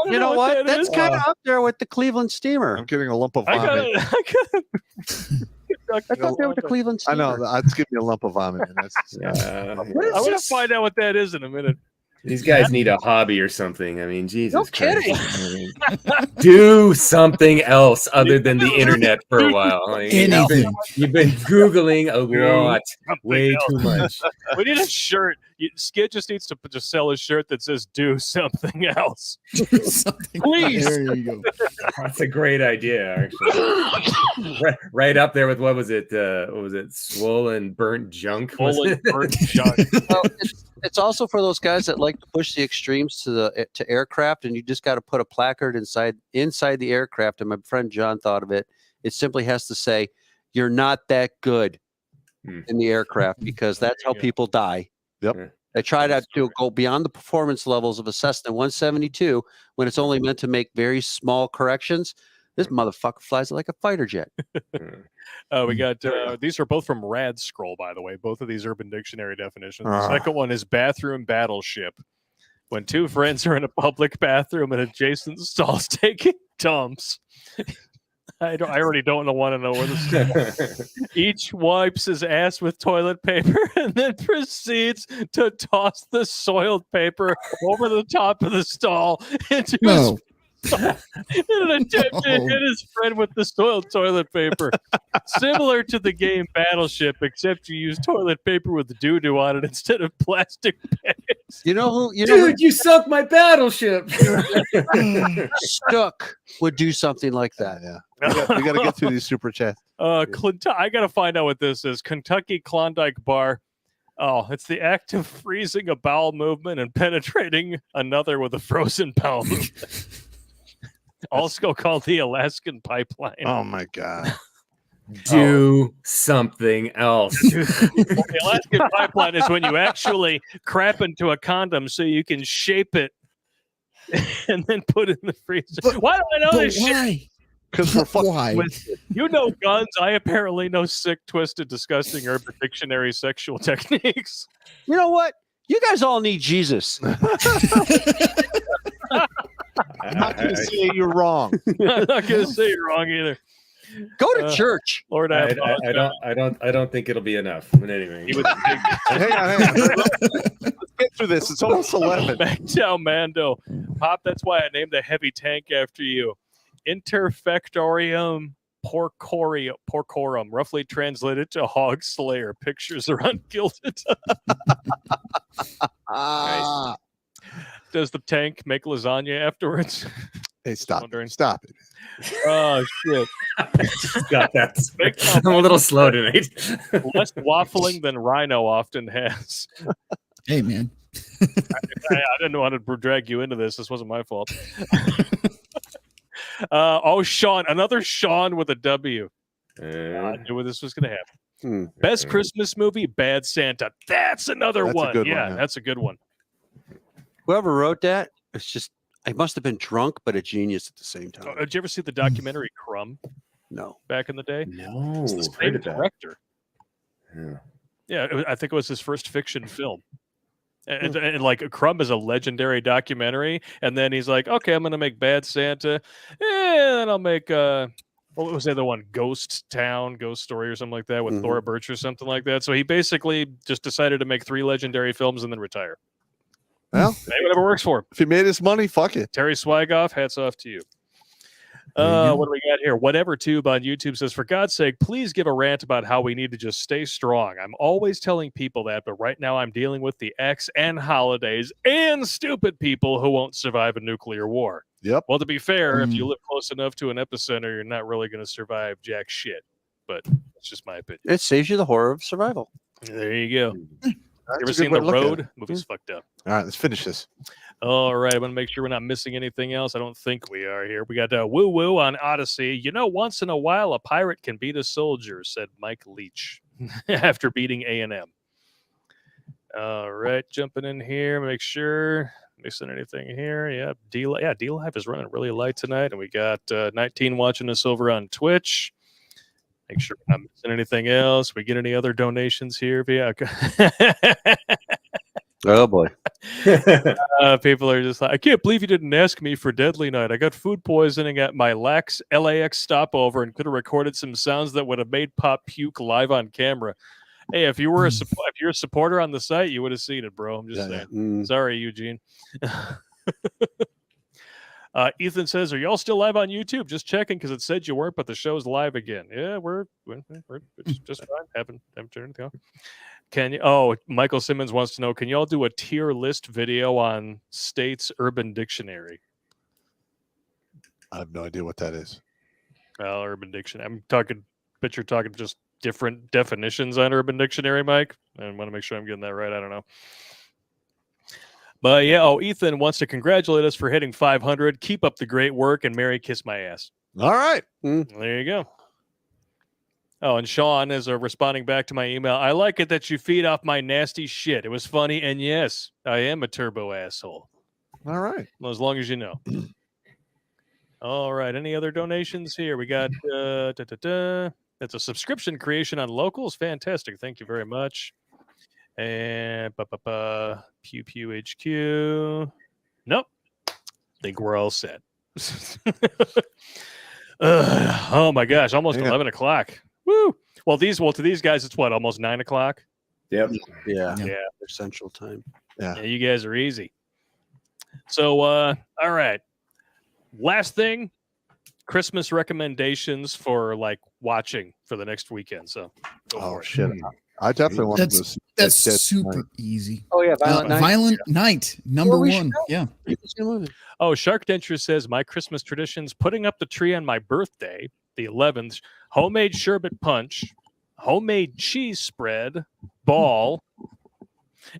You know what? That's kind of up there with the Cleveland Steamer. I'm getting a lump of I vomit. That's up there with the Cleveland I Steamer. know. It's giving me a lump of vomit. And that's, I'm going to find out what that is in a minute. These guys need a hobby or something. I mean, Jesus. No kidding. Christ. I mean, do something else other than the internet for a while. Like, Anything. You've been Googling a lot, way too much. We need a shirt. Skid just needs to just sell a shirt that says "Do something else." Something. Please. There you go. That's a great idea, actually. right up there with what was it? Swollen burnt junk. Was Swollen it? burnt junk. Well, it's also for those guys that like to push the extremes to aircraft, and you just got to put a placard inside the aircraft. And my friend John thought of it. It simply has to say, "You're not that good in the aircraft," because that's how people die. Yep. I try to go beyond the performance levels of a Cessna 172 when it's only meant to make very small corrections. This motherfucker flies like a fighter jet. We got these are both from Rad Scroll, by the way. Both of these Urban Dictionary definitions. The second one is bathroom battleship. When two friends are in a public bathroom and adjacent stalls taking dumps. I already don't want to know where this is. Each wipes his ass with toilet paper and then proceeds to toss the soiled paper over the top of the stall into his in an attempt to hit his friend with the soiled toilet paper. Similar to the game Battleship, except you use toilet paper with doo-doo on it instead of plastic bags. You know who? Dude, you sunk my battleship. Stuck would do something like that. Yeah. We got to get through these super chats. I got to find out what this is. Kentucky Klondike Bar. Oh, it's the act of freezing a bowel movement and penetrating another with a frozen bowel movement. Also called the Alaskan Pipeline. Oh my God. Do something else. The Alaskan Pipeline is when you actually crap into a condom so you can shape it and then put it in the freezer. But- Why do I know But this shit? why? Because we're fucking Why? twisted. You know guns. I apparently know sick, twisted, disgusting Urban Dictionary sexual techniques. You know what? You guys all need Jesus. I'm not going to say you're wrong. I'm not gonna say you're wrong either. Go to church. Lord, I don't think it'll be enough. But anyway, He was a big Hang on. Let's get through this. It's almost 11. Backtown Mando. Pop, that's why I named the heavy tank after you. Interfectorium porcorum, roughly translated to hog slayer. Pictures are ungilded. Ah. Does the tank make lasagna afterwards? Hey, stop. Wondering. Stop it. Oh, shit. got that. Backtown I'm a little slow tonight. Less waffling than Rhino often has. Hey, man. I didn't want to drag you into this. This wasn't my fault. Sean. Another Sean with a W. I knew this was going to happen. Best Christmas movie, Bad Santa. That's another That's a one. good one, Yeah, yeah. that's a good one. Whoever wrote that, it's just, I must have been drunk, but a genius at the same time. Did you ever see the documentary Crumb No. back in the day? No, It's the heard same of that. director. Yeah. Yeah, I think it was his first fiction film. And like Crumb is a legendary documentary, and then he's like, "Okay, I'm gonna make Bad Santa, and then I'll make what was the other one? Ghost Town, Ghost Story, or something like that with Thora Birch or something like that." So he basically just decided to make 3 legendary films and then retire. Well, Hey, whatever works for him. if he made his money, fuck it. Terry Swigoff, hats off to you. There you go. What do we got here? Whatever Tube on YouTube says, for God's sake, please give a rant about how we need to just stay strong. I'm always telling people that, but right now I'm dealing with the X and holidays and stupid people who won't survive a nuclear war. Yep. Well, to be fair, if you live close enough to an epicenter, you're not really going to survive jack shit. But it's just my opinion. It saves you the horror of survival. There you go. That's You ever a good seen way The to look at Road? it. Movie's fucked up. All right, let's finish this. All right, I want to make sure we're not missing anything else. I don't think we are here. We got Woo Woo on Odyssey. You know, once in a while, a pirate can beat a soldier, said Mike Leach after beating A&M. All right, jumping in here, make sure missing anything here. Yeah, D-Live is running really light tonight, and we got 19 watching us over on Twitch. Make sure we're not missing anything else. We get any other donations here? Yeah. Oh, boy. People are just like, I can't believe you didn't ask me for Deadly Night. I got food poisoning at my LAX stopover and could have recorded some sounds that would have made Pop puke live on camera. Hey, if you're a supporter on the site, you would have seen it, bro. I'm just saying. Sorry, Eugene. Ethan says, "Are y'all still live on YouTube? Just checking because it said you weren't, but the show's live again." Yeah, we're it's just fine. Haven't turned anything off. Can you? Oh, Michael Simmons wants to know: can y'all do a tier list video on State's Urban Dictionary? I have no idea what that is. Well, Urban Dictionary. I'm talking, but you're talking just different definitions on Urban Dictionary, Mike. I want to make sure I'm getting that right. I don't know. But yeah, Ethan wants to congratulate us for hitting 500. Keep up the great work, and Mary kiss my ass. All right. There you go. Oh, and Sean is responding back to my email. I like it that you feed off my nasty shit. It was funny, and yes, I am a turbo asshole. All right. Well, as long as you know. All right. Any other donations here? We got it's a subscription creation on Locals. Fantastic. Thank you very much. And Pew Pew HQ. Nope. Think we're all set. Oh my gosh, almost 11 o'clock. Woo! Well, to these guys, it's what, almost 9 o'clock? Yep. Yeah. Yeah. Their central time. Yeah. You guys are easy. So, all right. Last thing, Christmas recommendations for like watching for the next weekend. So, oh shit! I definitely want to. That's super easy. Oh yeah, Violent Night. Violent Night, number one. Yeah. Oh, Shark Denture says my Christmas traditions: putting up the tree on my birthday, the 11th, homemade sherbet punch, homemade cheese spread, ball,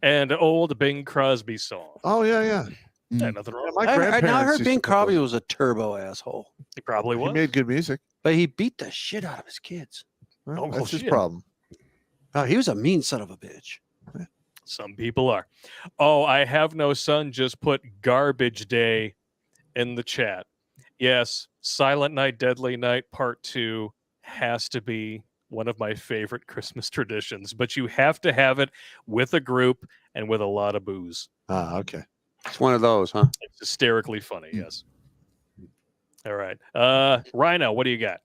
and old Bing Crosby song. Oh yeah. Yeah, nothing wrong. My I grandparents heard used Bing to put Crosby those- was a turbo asshole. He probably was. He made good music. But he beat the shit out of his kids. Well, Oh, that's his shit. problem. Oh, he was a mean son of a bitch. Some people are. Oh, I have no son. Just put garbage day in the chat. Yes, Silent Night, Deadly Night Part 2 has to be one of my favorite Christmas traditions, but you have to have it with a group and with a lot of booze. Ah, okay. It's one of those, huh? It's hysterically funny, yes. All right. Rhino, what do you got?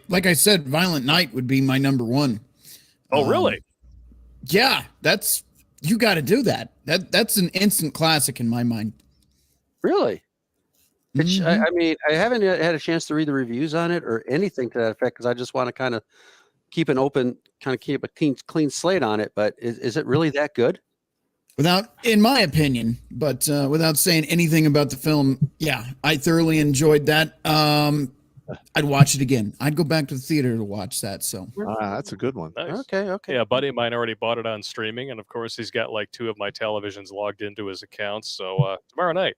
Like I said, Violent Night would be my number one. Oh, really? Yeah, you got to do that. That's an instant classic in my mind. Really? I mean, I haven't had a chance to read the reviews on it or anything to that effect because I just want to kind of keep a clean slate on it. But is it really that good? In my opinion, but without saying anything about the film, yeah, I thoroughly enjoyed that. I'd watch it again. I'd go back to the theater to watch that. So that's a good one. Nice. Okay. Yeah, a buddy of mine already bought it on streaming, and of course, he's got like 2 of my televisions logged into his accounts. So tomorrow night.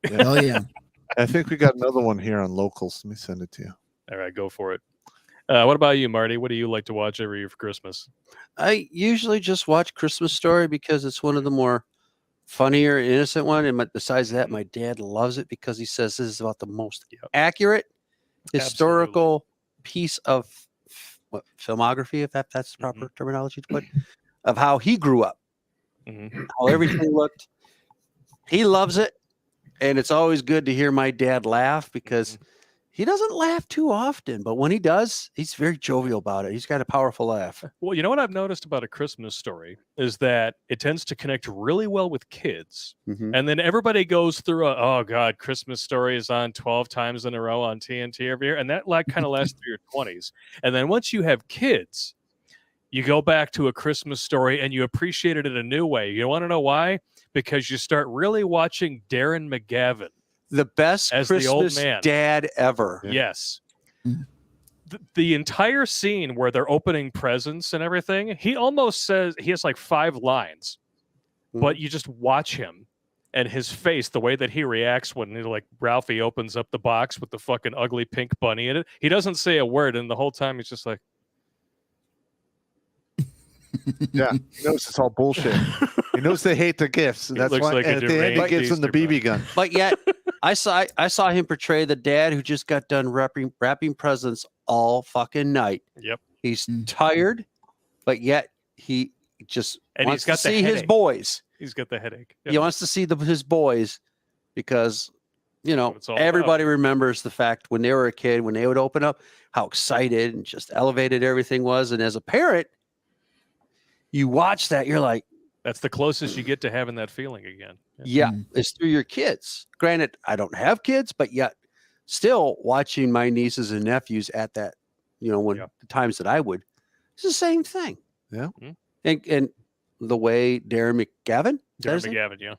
Hell yeah. I think we got another one here on locals. Let me send it to you. All right, go for it. What about you, Marty? What do you like to watch every year for Christmas? I usually just watch Christmas Story because it's one of the more funnier, innocent one. And besides that, my dad loves it because he says this is about the most accurate historical piece of filmography, if that's the proper terminology to put, of how he grew up, how everything looked. He loves it. And it's always good to hear my dad laugh because he doesn't laugh too often, but when he does, he's very jovial about it. He's got a powerful laugh. Well, you know what I've noticed about A Christmas Story is that it tends to connect really well with kids. And then everybody goes through oh God, Christmas Story is on 12 times in a row on TNT every year. And that kind of lasts through your 20s. And then once you have kids, you go back to A Christmas Story and you appreciate it in a new way. You want to know why? Because you start really watching Darren McGavin. The best as Christmas the old man. dad ever. Yes. The entire scene where they're opening presents and everything, he almost says, he has like 5 lines, but you just watch him and his face, the way that he reacts when Ralphie opens up the box with the fucking ugly pink bunny in it. He doesn't say a word, and the whole time he's just like, yeah, he knows it's all bullshit. He knows they hate the gifts. And that's looks why like a at the end he gives them the BB gun. But yet, I saw him portray the dad who just got done wrapping presents all fucking night. Yep. He's tired, but yet he just wants he's got to the see his headache. boys. He's got the headache. He wants to see his boys because, it's all everybody remembers the fact when they were a kid, when they would open up, how excited and just elevated everything was. And as a parent, you watch that, you're like, that's the closest you get to having that feeling again. yeah, it's through your kids. Granted, I don't have kids, but yet still watching my nieces and nephews at that, when the times that I would, it's the same thing. Yeah. And the way Darren McGavin, yeah.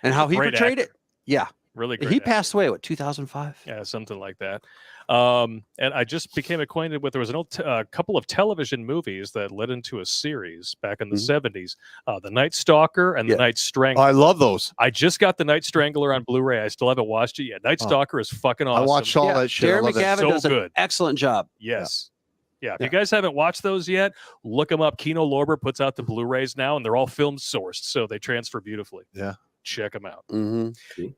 And how he Great portrayed actor. it. Yeah. Really great. He passed away, 2005? Yeah, something like that. And I just became acquainted with, there was a couple of television movies that led into a series back in the 70s. The Night Stalker and The Night Strangler. I love those. I just got The Night Strangler on Blu-ray. I still haven't watched it yet. Night Stalker is fucking awesome. I watched all that shit. Darren McGavin does good. an excellent job. Yes. Yeah, if you guys haven't watched those yet, look them up. Kino Lorber puts out the Blu-rays now, and they're all film sourced, so they transfer beautifully. Yeah. Check them out. And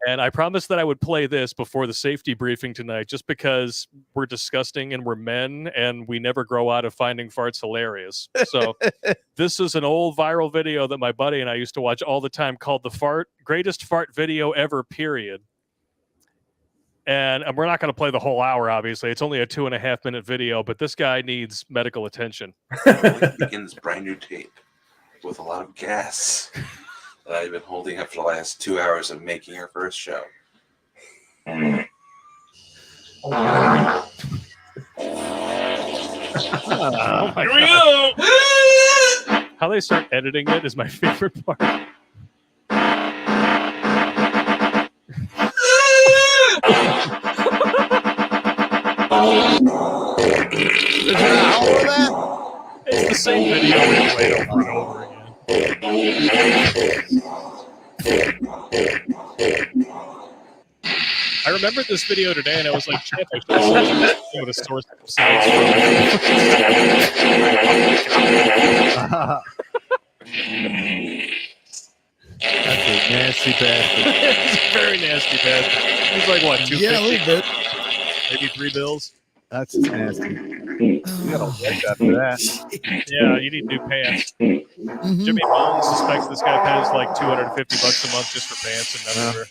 I promised that I would play this before the safety briefing tonight, just because we're disgusting and we're men and we never grow out of finding farts hilarious. So this is an old viral video that my buddy and I used to watch all the time called the greatest fart video ever, period. And we're not going to play the whole hour, obviously. It's only a 2.5-minute video, but this guy needs medical attention. Begin this brand new tape with a lot of gas that I've been holding up for the last 2 hours of making our first show. Oh my God. How they start editing it is my favorite part. It's the same video replayed over and over again. I remembered this video today, and I was like, shit, I should have sent that video to source sites. Nasty bastard. He's a very nasty bastard. He's like what, 250? Yeah, a little bit. Maybe $3. That's nasty. You got a wedge after that. Yeah, you need new pants. Mhm. Jimmy Mullen suspects this guy pays like $250 a month just for pants and underwear.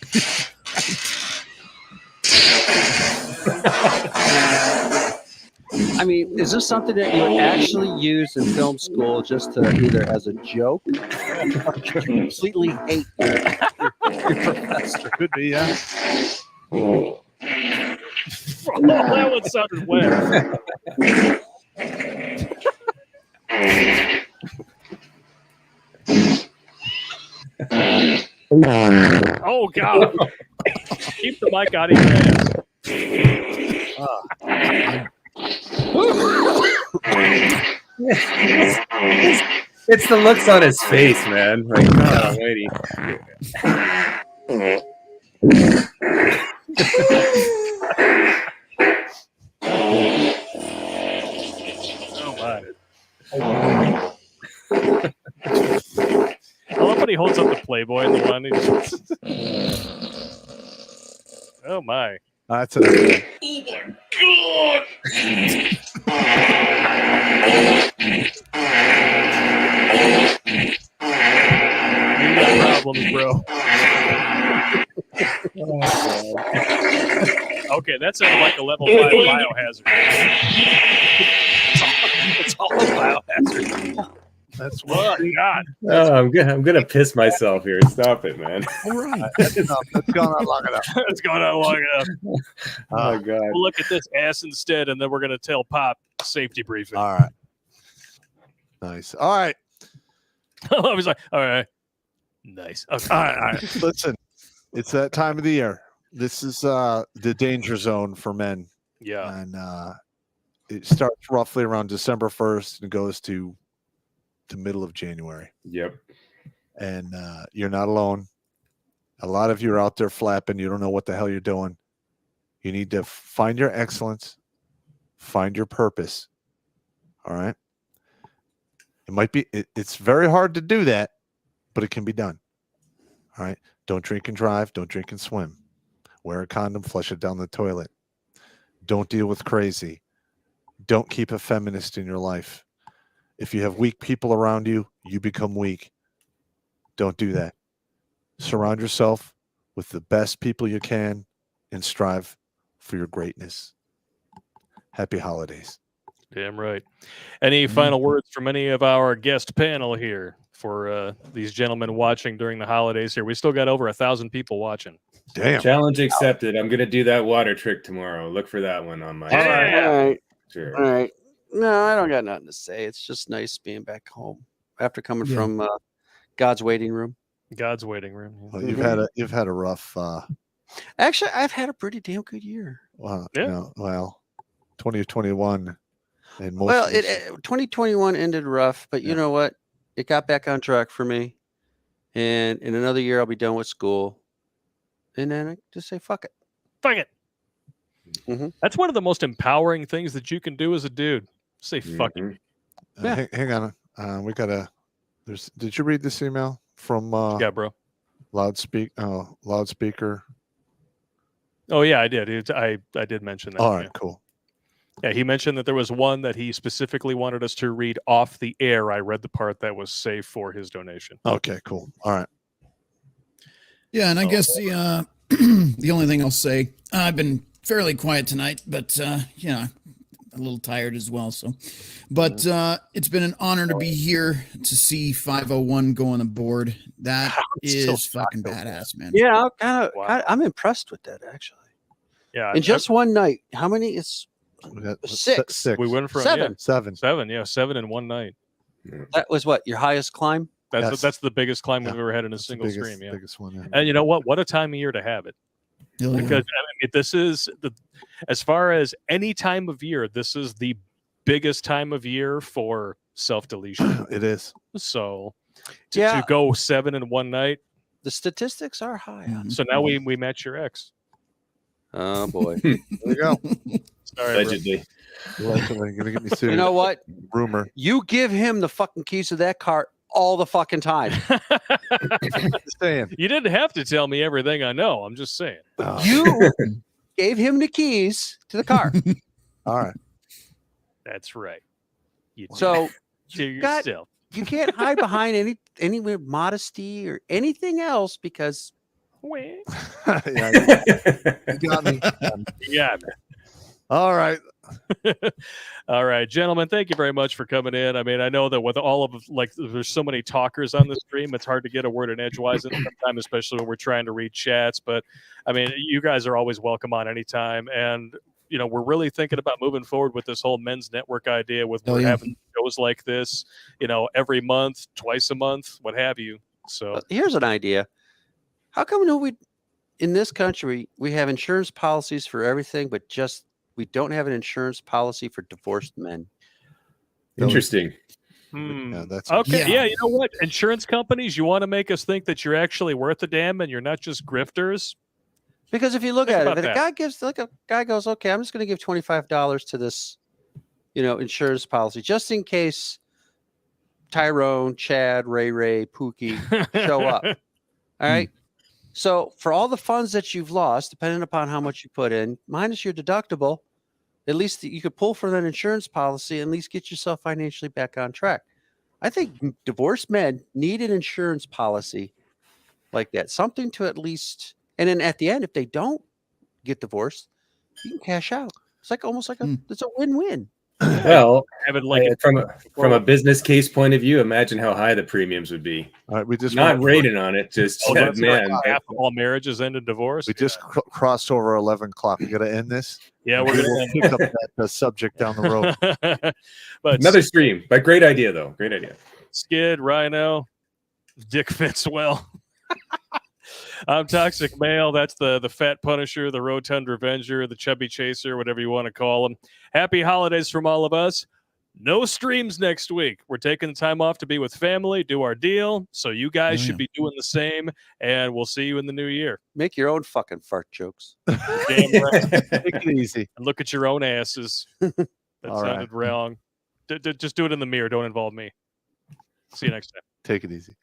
I mean, is this something that you would actually use in film school just to either as a joke or completely hate your professor? Could be, yeah. Oh, that one sounded wet. Oh God! Keep the mic out of your ass. It's the looks on his face, man. Like, God almighty. Oh my! I love when he holds up the Playboy in the one. He just... Oh my! That's it. You got problems, bro. Okay, that sounded like a level 5 biohazard. It's all a biohazard. That's what. Oh, God. Oh, I'm gonna piss myself here. Stop it, man. All right. That's enough. That's gone on long enough. It's going on long enough. Oh God. We'll look at this ass instead, and then we're going to tell Pop safety briefing. All right. Nice. All right. I was like, all right. Nice. Okay. All right. Listen, it's that time of the year. This is the danger zone for men. Yeah. And it starts roughly around December 1st and goes to the middle of January. Yep. And you're not alone. A lot of you are out there flapping. You don't know what the hell you're doing. You need to find your excellence, find your purpose. All right. It might be, it's very hard to do that, but it can be done. All right. Don't drink and drive. Don't drink and swim. Wear a condom, flush it down the toilet. Don't deal with crazy. Don't keep a feminist in your life. If you have weak people around you, you become weak. Don't do that. Surround yourself with the best people you can and strive for your greatness. Happy holidays. Damn right. Any final words from any of our guest panel here for these gentlemen watching during the holidays here? We still got over 1,000 people watching. Damn. Challenge accepted. I'm gonna do that water trick tomorrow. Look for that one on my. All right. Sure. All right. No, I don't got nothing to say. It's just nice being back home after coming from God's waiting room. God's waiting room. Well, you've had a rough. Actually, I've had a pretty damn good year. Well, Yeah. you know, well, 2021 and most. Well, of this- 2021 ended rough, but you know what? It got back on track for me. And in another year, I'll be done with school. And then I just say, fuck it. Fuck it. Mm-hmm. That's one of the most empowering things that you can do as a dude. Say fuck it. Yeah. Hang on. We gotta. Did you read this email from? Yeah, bro. Loudspeaker. Oh yeah, I did. I did mention that. All right, yeah. cool. Yeah, he mentioned that there was one that he specifically wanted us to read off the air. I read the part that was safe for his donation. Okay, cool. All right. Yeah, and I guess the the only thing I'll say, I've been fairly quiet tonight, but you know, a little tired as well. So, but it's been an honor to be here to see 501 go on the board. That is fucking badass, man. Yeah, I'm impressed with that actually. Yeah, in just one night. How many? It's We got six. We went from Seven. Seven. Yeah, 7 in one night. That was what your highest climb. That's the biggest climb we've ever had in a single biggest, stream. Yeah, biggest one. Yeah. and you know what? What a time of year to have it. Hell yeah. Because I mean, this is as far as any time of year, this is the biggest time of year for self-deletion. It is. So to go 7 in one night. The statistics are high on it. So now we match your ex. Oh boy. There you go. Sorry, Allegedly. Allegedly, gonna get me sued. You know what? Rumor. You give him the fucking keys to that car all the fucking time. Just saying. You didn't have to tell me everything I know. I'm just saying. You gave him the keys to the car. All right. That's right. You did So to got- yourself. you can't hide behind any modesty or anything else because Yeah, you got me. Yeah. All right. All right, gentlemen, thank you very much for coming in. I mean, I know that with all of there's so many talkers on the stream, it's hard to get a word in edgewise at sometimes, especially when we're trying to read chats. But I mean, you guys are always welcome on anytime. And you know, we're really thinking about moving forward with this whole men's network idea with we're having shows like this, you know, every month, twice a month, what have you. So here's an idea. How come in this country we have insurance policies for everything, but just we don't have an insurance policy for divorced men? Interesting. Yeah, that's okay. Yeah, you know what? Insurance companies, you want to make us think that you're actually worth a damn and you're not just grifters. Because if you look Think at it, about if a guy goes, okay, I'm just going to give $25 to this, insurance policy just in case Tyrone, Chad, Ray, Pookie show up. All right. So for all the funds that you've lost, depending upon how much you put in, minus your deductible, at least you could pull from that insurance policy and at least get yourself financially back on track. I think divorced men need an insurance policy like that, something to at least, and then at the end, if they don't get divorced, you can cash out. It's like almost like it's a win-win. Well, from a business case point of view, imagine how high the premiums would be. All right, we just not rating on it. Just that's man, like half of all marriages end in divorce. We just crossed over 11 o'clock. We got to end this. Yeah, we're We'll gonna pick up that subject down the road. But another stream. But great idea, though. Great idea. Skid, Rhino, Dick Fitzwell. I'm Toxic Male. That's the Fat Punisher, the Rotund Revenger, the Chubby Chaser, whatever you want to call him. Happy holidays from all of us. No streams next week. We're taking the time off to be with family, do our deal. So you guys should be doing the same, and we'll see you in the new year. Make your own fucking fart jokes. Damn right. Take it easy. And look at your own asses. That All sounded wrong. Just do it in the mirror. Don't involve me. See you next time. Take it easy.